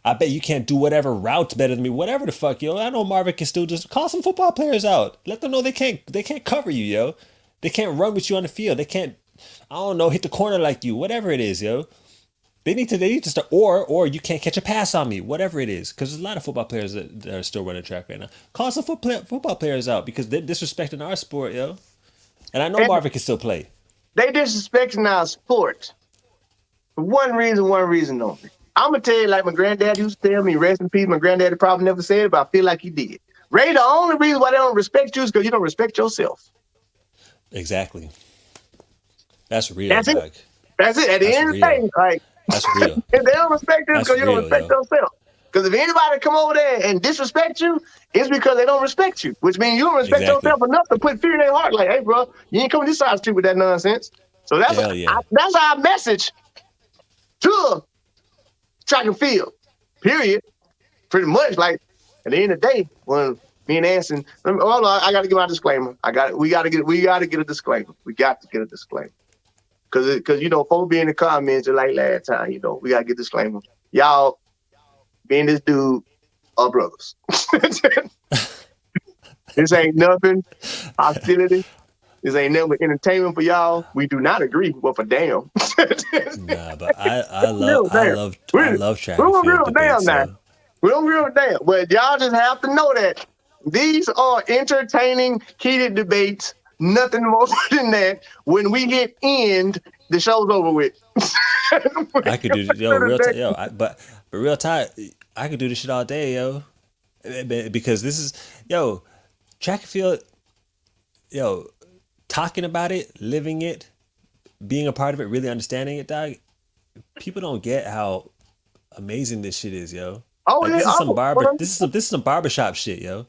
Speaker 2: I bet you can't do whatever routes better than me. Whatever the fuck, yo. I know Marvin can still just call some football players out. Let them know they can't cover you, yo. They can't run with you on the field. They can't, I don't know, hit the corner like you. Whatever it is, yo. They need to start, or you can't catch a pass on me. Whatever it is, because there's a lot of football players that are still running track right now. Call some football players out because they're disrespecting our sport, yo. And I know
Speaker 1: And
Speaker 2: Marvin can still play.
Speaker 1: they disrespecting our sport for one reason only. I'm gonna tell you, like my granddad used to tell me, rest in peace. My granddaddy probably never said it, but I feel like he did. Ray, the only reason why they don't respect you is because you don't respect yourself.
Speaker 2: Exactly. That's real,
Speaker 1: That's it.
Speaker 2: dog.
Speaker 1: That's it. At the
Speaker 2: That's
Speaker 1: end of the
Speaker 2: real.
Speaker 1: day, like
Speaker 2: That's real.
Speaker 1: if they don't respect you, it's
Speaker 2: That's
Speaker 1: because you don't
Speaker 2: real,
Speaker 1: respect
Speaker 2: yo.
Speaker 1: yourself. Because if anybody come over there and disrespect you, it's because they don't respect you, which means you don't respect
Speaker 2: Exactly.
Speaker 1: yourself enough to put fear in their heart. Like, hey, bro, you ain't coming this side street with that nonsense. So
Speaker 2: Hell yeah.
Speaker 1: that's our message to track and field. Period. Pretty much. Like at the end of the day, when me and Anson, hold on, I got to give my disclaimer. We got to get a disclaimer. We got to get a disclaimer. Because you know, folks be in the comments just like last time. You know, we got to get a disclaimer. Y'all, me and this dude are brothers. This ain't nothing hostility. This ain't nothing but entertainment for y'all. We do not agree, but for damn.
Speaker 2: Nah, but I
Speaker 1: Real damn.
Speaker 2: love track
Speaker 1: We
Speaker 2: and
Speaker 1: don't
Speaker 2: field
Speaker 1: give a damn
Speaker 2: debates,
Speaker 1: now.
Speaker 2: yo.
Speaker 1: We don't give a damn. But y'all just have to know that these are entertaining, heated debates. Nothing more than that. When we hit end, the show's over with.
Speaker 2: I could do but real time, I could do this shit all day, yo. Because this is, yo, track and field, yo, talking about it, living it, being a part of it, really understanding it, dog. People don't get how amazing this shit is, yo.
Speaker 1: Oh,
Speaker 2: Like
Speaker 1: yeah.
Speaker 2: this is some barbershop shit, yo.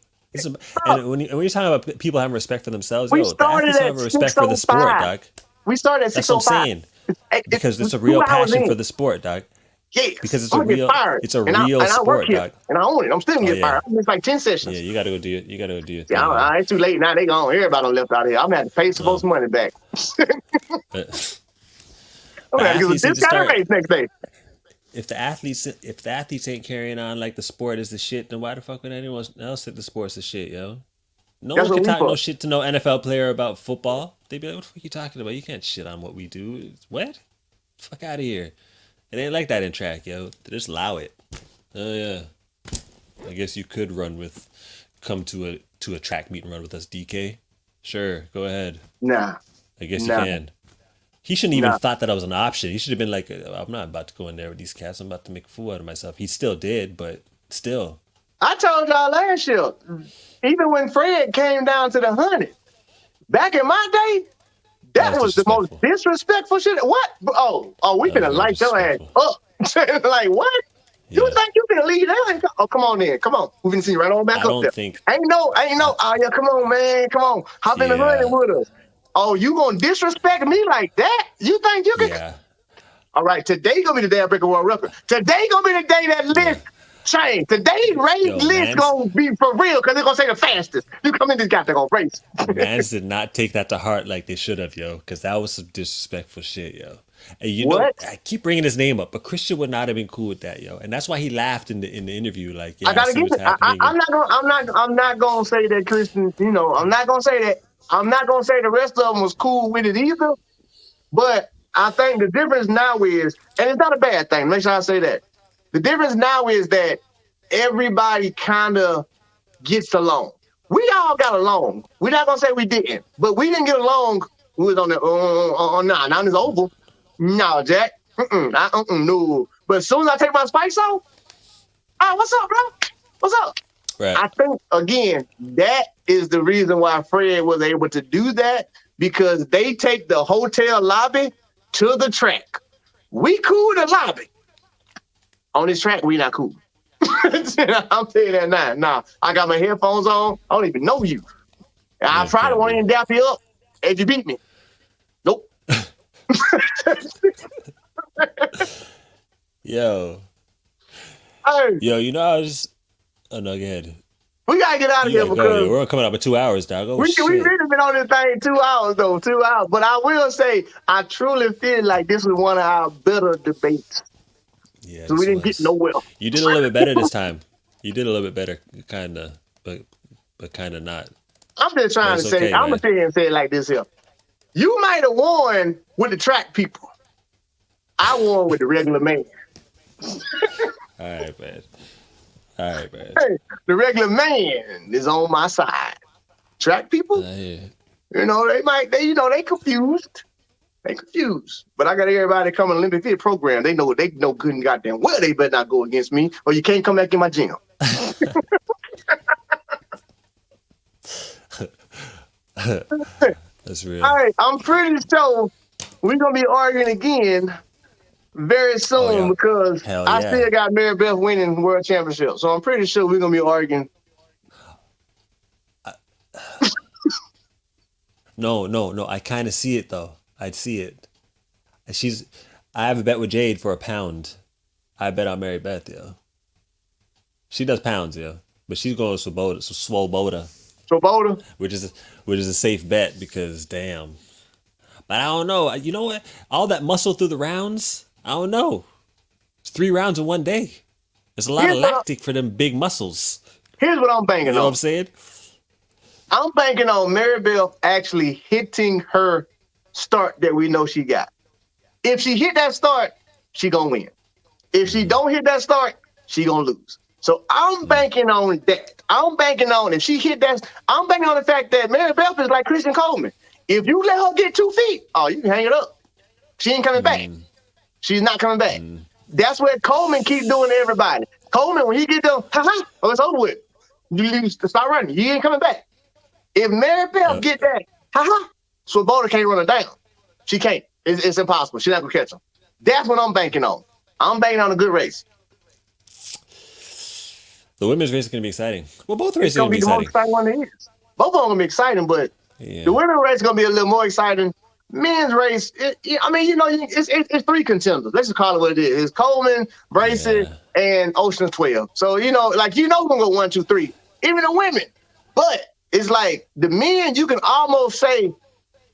Speaker 2: And when you're talking about people having respect for themselves,
Speaker 1: We
Speaker 2: yo, the
Speaker 1: started
Speaker 2: athletes don't
Speaker 1: at
Speaker 2: have respect for the sport,
Speaker 1: 6:05.
Speaker 2: dog.
Speaker 1: We started at
Speaker 2: That's what I'm
Speaker 1: 6:05.
Speaker 2: saying. Because it's a real passion for the sport, dog.
Speaker 1: Yes.
Speaker 2: Because it's
Speaker 1: I'm gonna get fired.
Speaker 2: it's a
Speaker 1: and I work
Speaker 2: sport,
Speaker 1: here,
Speaker 2: dog.
Speaker 1: and I own it. I'm still gonna get
Speaker 2: yeah.
Speaker 1: fired. I missed like 10 sessions.
Speaker 2: Yeah, you gotta go do it. You gotta go do your thing.
Speaker 1: Yeah, it's too late now. They gone. Everybody done left out here. I'm gonna have to pay some money back.
Speaker 2: But
Speaker 1: I'm gonna have to give a
Speaker 2: athletes need to
Speaker 1: discount
Speaker 2: start-
Speaker 1: raise next day.
Speaker 2: if the athletes ain't carrying on like the sport is the shit, then why the fuck would anyone else think the sport's the shit, yo? No
Speaker 1: That's
Speaker 2: one can
Speaker 1: what we
Speaker 2: talk no
Speaker 1: thought.
Speaker 2: shit to no NFL player about football. They'd be like, what the fuck you talking about? You can't shit on what we do. What? Fuck out of here. It ain't like that in track, yo. They just allow it. Oh yeah. I guess you could come to a track meet and run with us, DK. Sure, go ahead.
Speaker 1: Nah.
Speaker 2: I guess
Speaker 1: Nah.
Speaker 2: you can. He shouldn't even
Speaker 1: Nah.
Speaker 2: thought that was an option. He should have been like, I'm not about to go in there with these cats. I'm about to make a fool out of myself. He still did, but still.
Speaker 1: I told y'all last year, even when Fred came down to the 100, back in my day, that
Speaker 2: That was
Speaker 1: was the most disrespectful shit. What? Oh, we
Speaker 2: That was
Speaker 1: finna light your ass
Speaker 2: disrespectful.
Speaker 1: up. Like, what? You
Speaker 2: Yeah.
Speaker 1: think you can leave that? Oh, come on then. Come on. We can see you right on back
Speaker 2: I
Speaker 1: up
Speaker 2: don't
Speaker 1: there.
Speaker 2: think.
Speaker 1: Ain't no. Oh, yeah, come on, man. Come on. Hop in the
Speaker 2: Yeah.
Speaker 1: hood with us. Oh, you gonna disrespect me like that? You think you can?
Speaker 2: Yeah.
Speaker 1: All right, today gonna be the day I break a world record. Today gonna be the day that list change. Today Ray's
Speaker 2: Yo,
Speaker 1: list
Speaker 2: man's-
Speaker 1: gonna be for real because they're gonna say the fastest. You come in this guy, they're gonna race.
Speaker 2: Mans did not take that to heart like they should have, yo, because that was some disrespectful shit, yo. And you know,
Speaker 1: What?
Speaker 2: I keep bringing his name up, but Christian would not have been cool with that, yo, and that's why he laughed in the interview, like, yeah,
Speaker 1: I gotta
Speaker 2: see
Speaker 1: get
Speaker 2: what's
Speaker 1: it.
Speaker 2: happening.
Speaker 1: I'm not gonna say that Christian. You know, I'm not gonna say that. I'm not gonna say the rest of them was cool with it either. But I think the difference now is, and it's not a bad thing. Make sure I say that. The difference now is that everybody kind of gets along. We all got along. We're not gonna say we didn't, but we didn't get along. We was on the nah, now it's over. No, Jack. No. But as soon as I take my spikes off, what's up, bro? What's up?
Speaker 2: Right.
Speaker 1: I think again that is the reason why Fred was able to do that, because they take the hotel lobby to the track. We cool in the lobby. On this track, we not cool. I'm telling you that now. Nah, I got my headphones on. I don't even know you. I
Speaker 2: Yeah,
Speaker 1: probably
Speaker 2: can't
Speaker 1: won't
Speaker 2: be.
Speaker 1: even dap you up if you beat me. Nope.
Speaker 2: Yo,
Speaker 1: Hey,
Speaker 2: you know, I was. Oh no, go ahead.
Speaker 1: we gotta get out of
Speaker 2: You
Speaker 1: here
Speaker 2: gotta go. Yeah,
Speaker 1: because
Speaker 2: we're coming up in 2 hours, dog. Oh
Speaker 1: we
Speaker 2: shit.
Speaker 1: really been on this thing 2 hours though, 2 hours. But I will say, I truly feel like this was one of our better debates.
Speaker 2: Yeah,
Speaker 1: So we
Speaker 2: this
Speaker 1: didn't get
Speaker 2: was.
Speaker 1: nowhere.
Speaker 2: You did a little bit better this time. You did a little bit better, kinda, but kinda not.
Speaker 1: I'm just
Speaker 2: But
Speaker 1: trying to
Speaker 2: it's
Speaker 1: say,
Speaker 2: okay,
Speaker 1: I'm gonna
Speaker 2: man.
Speaker 1: sit here and say it like this here. You might have won with the track people. I won with the regular man.
Speaker 2: All right, man. All right, man.
Speaker 1: Hey, the regular man is on my side. Track people,
Speaker 2: Yeah.
Speaker 1: you know, they confused. They confused. But I got everybody coming to Olympic Fit program. They know good and goddamn well they better not go against me or you can't come back in my gym.
Speaker 2: That's real.
Speaker 1: All right, I'm pretty sure we're gonna be arguing again very
Speaker 2: Oh
Speaker 1: soon
Speaker 2: yeah.
Speaker 1: because
Speaker 2: Hell
Speaker 1: I
Speaker 2: yeah.
Speaker 1: still got Mary Beth winning world championship. So I'm pretty sure we're gonna be arguing.
Speaker 2: No. I kind of see it though. I'd see it. She's. I have a bet with Jade for £1. I bet on Mary Beth, yo. She does pounds, yo. But she's going Swoboda,
Speaker 1: Swoboda,
Speaker 2: which is a safe bet because damn. But I don't know. You know what? All that muscle through the rounds. I don't know. It's 3 rounds in one day. It's a lot of lactic for them big muscles.
Speaker 1: here's what I'm
Speaker 2: You
Speaker 1: banking
Speaker 2: know what
Speaker 1: on.
Speaker 2: I'm saying?
Speaker 1: I'm banking on Mary Beth actually hitting her start that we know she got. If she hit that start, she gonna win. If she don't hit that start, she gonna lose. So I'm banking on that. I'm banking on if she hit that. I'm banking on the fact that Mary Beth is like Christian Coleman. If you let her get 2 feet, oh, you can hang it up. She ain't coming back. She's not coming back. That's what Coleman keep doing to everybody. Coleman, when he get done, oh, it's over with. You start running. You ain't coming back. If Mary Beth get that, Swoboda can't run her down. She can't. It's impossible. She's not gonna catch him. That's what I'm banking on. I'm banking on a good race.
Speaker 2: The women's race is gonna be exciting. Well, both races
Speaker 1: It's
Speaker 2: are
Speaker 1: gonna
Speaker 2: gonna be
Speaker 1: be the most
Speaker 2: exciting.
Speaker 1: exciting one there is. Both of them gonna be exciting, but
Speaker 2: Yeah.
Speaker 1: the women's race is gonna be a little more exciting. Men's race, it's 3 contenders. Let's just call it what it is. It's Coleman, Bracy, and Ocean's 12. So we're gonna go 1, 2, 3. Even the women, but it's like the men. You can almost say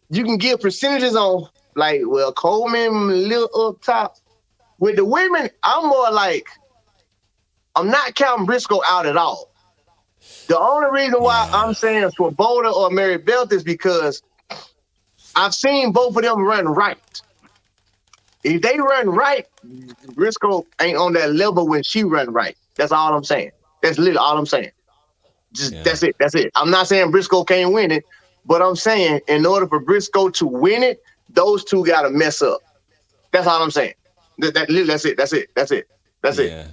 Speaker 1: you can give percentages on like, well, Coleman a little up top. With the women, I'm more like I'm not counting Briscoe out at all. The only reason why I'm saying Swoboda or Mary Beth is because I've seen both of them run right. If they run right, Briscoe ain't on that level when she run right. That's all I'm saying. That's literally all I'm saying. That's it. That's it. I'm not saying Briscoe can't win it, but I'm saying in order for Briscoe to win it, those two got to mess up. That's all I'm saying. That's it. That's it. That's it. That's it.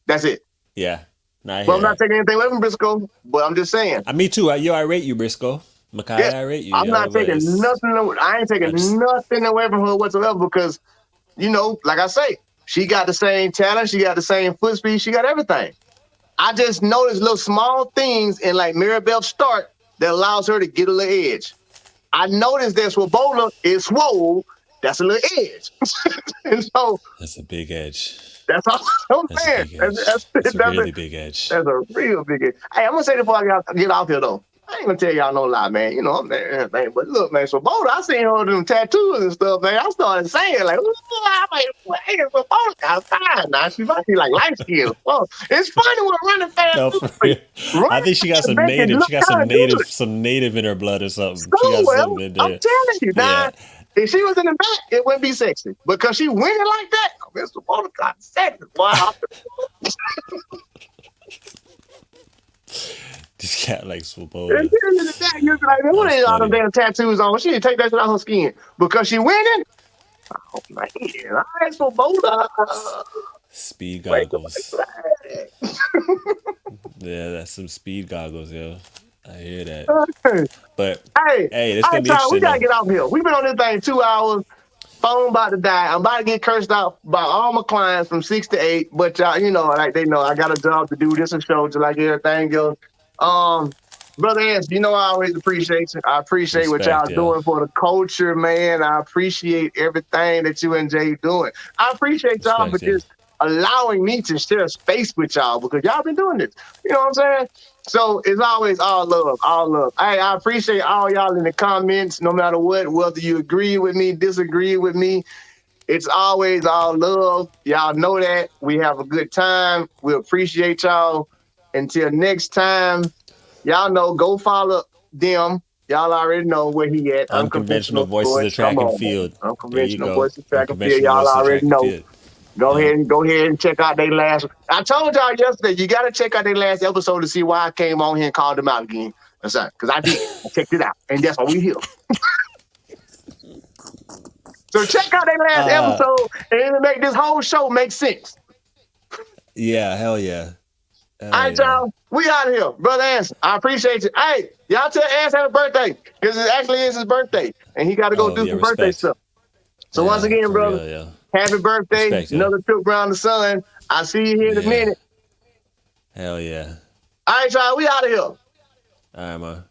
Speaker 1: That's it.
Speaker 2: Yeah. Nah,
Speaker 1: But I'm not taking anything away from Briscoe, but I'm just saying.
Speaker 2: Me too. I rate you, Briscoe. Makai, I rate you.
Speaker 1: I'm not taking nothing. I ain't taking nothing away from her whatsoever because, like I say, she got the same talent. She got the same foot speed. She got everything. I just noticed little small things in like Mary Beth's start that allows her to get a little edge. I noticed that Swoboda is swole. That's a little edge. And so
Speaker 2: that's a big edge.
Speaker 1: That's all I'm saying.
Speaker 2: That's a really big edge.
Speaker 1: That's a real big edge. Hey, I'm gonna say this before I get off here though. I ain't gonna tell y'all no lie, man. I'm there and everything. But look, man, Swoboda, I seen her with them tattoos and stuff, man. I started saying, like, I'm like, hey, Swoboda outside now. She might be like light skin. Well, it's funny when running fast.
Speaker 2: No, for real. I think she got some native. She got some native in her blood or something. She got something in there.
Speaker 1: I'm telling you, now, if she was in the back, it wouldn't be sexy. Because she winning like that, Miss Swoboda got sexy. Wow.
Speaker 2: This cat like Swoboda.
Speaker 1: In the back, you'd be like, man, what are all them damn tattoos on? She didn't take that shit out her skin. Because she winning? Oh, man. All right, Swoboda.
Speaker 2: Speed goggles. Yeah, that's some speed goggles, yo. I hear that. But, hey, it's going to be interesting.
Speaker 1: We got to get off here. We've been on this thing 2 hours, phone about to die. I'm about to get cursed out by all my clients from 6 to 8. But y'all, you know, like they know I got a job to do. This a show just like everything else. Brother Anson, you know I always appreciate you. I appreciate what y'all
Speaker 2: Respect, yeah.
Speaker 1: doing for the culture, man. I appreciate everything that you and Jay doing. I appreciate y'all for
Speaker 2: Respect, yeah.
Speaker 1: just allowing me to share space with y'all because y'all been doing this. You know what I'm saying? So it's always all love, all love. Hey, I appreciate all y'all in the comments, no matter what, whether you agree with me, disagree with me. It's always all love. Y'all know that. We have a good time. We appreciate y'all. Until next time, y'all know, go follow them. Y'all already know where he at.
Speaker 2: Unconventional
Speaker 1: Unconventional
Speaker 2: voices of
Speaker 1: sports.
Speaker 2: track
Speaker 1: Come
Speaker 2: and
Speaker 1: on, man.
Speaker 2: field. There you
Speaker 1: Unconventional
Speaker 2: go.
Speaker 1: voices track and field.
Speaker 2: Unconventional
Speaker 1: Y'all
Speaker 2: voices of
Speaker 1: already
Speaker 2: track and
Speaker 1: know.
Speaker 2: field.
Speaker 1: Go
Speaker 2: Yeah.
Speaker 1: ahead and check out their last. I told y'all yesterday, you gotta check out their last episode to see why I came on here and called them out again. That's right, because I did. I checked it out, and that's why we here. So check out their last
Speaker 2: Uh,
Speaker 1: episode, and it'll make this whole show make sense.
Speaker 2: yeah, hell yeah.
Speaker 1: All
Speaker 2: Hell
Speaker 1: right,
Speaker 2: yeah.
Speaker 1: y'all. We out of here. Brother Anson, I appreciate you. Hey, y'all tell Anson happy birthday, because it actually is his birthday, and he got to go
Speaker 2: Oh
Speaker 1: do
Speaker 2: yeah,
Speaker 1: some birthday
Speaker 2: respect.
Speaker 1: stuff. So once
Speaker 2: Yeah,
Speaker 1: again,
Speaker 2: for
Speaker 1: brother,
Speaker 2: real, yeah.
Speaker 1: happy birthday.
Speaker 2: Respect, yeah.
Speaker 1: Another trip around the sun. I'll see you here in a
Speaker 2: Yeah.
Speaker 1: minute.
Speaker 2: Hell yeah.
Speaker 1: All right, y'all. We out of here.
Speaker 2: All right, man.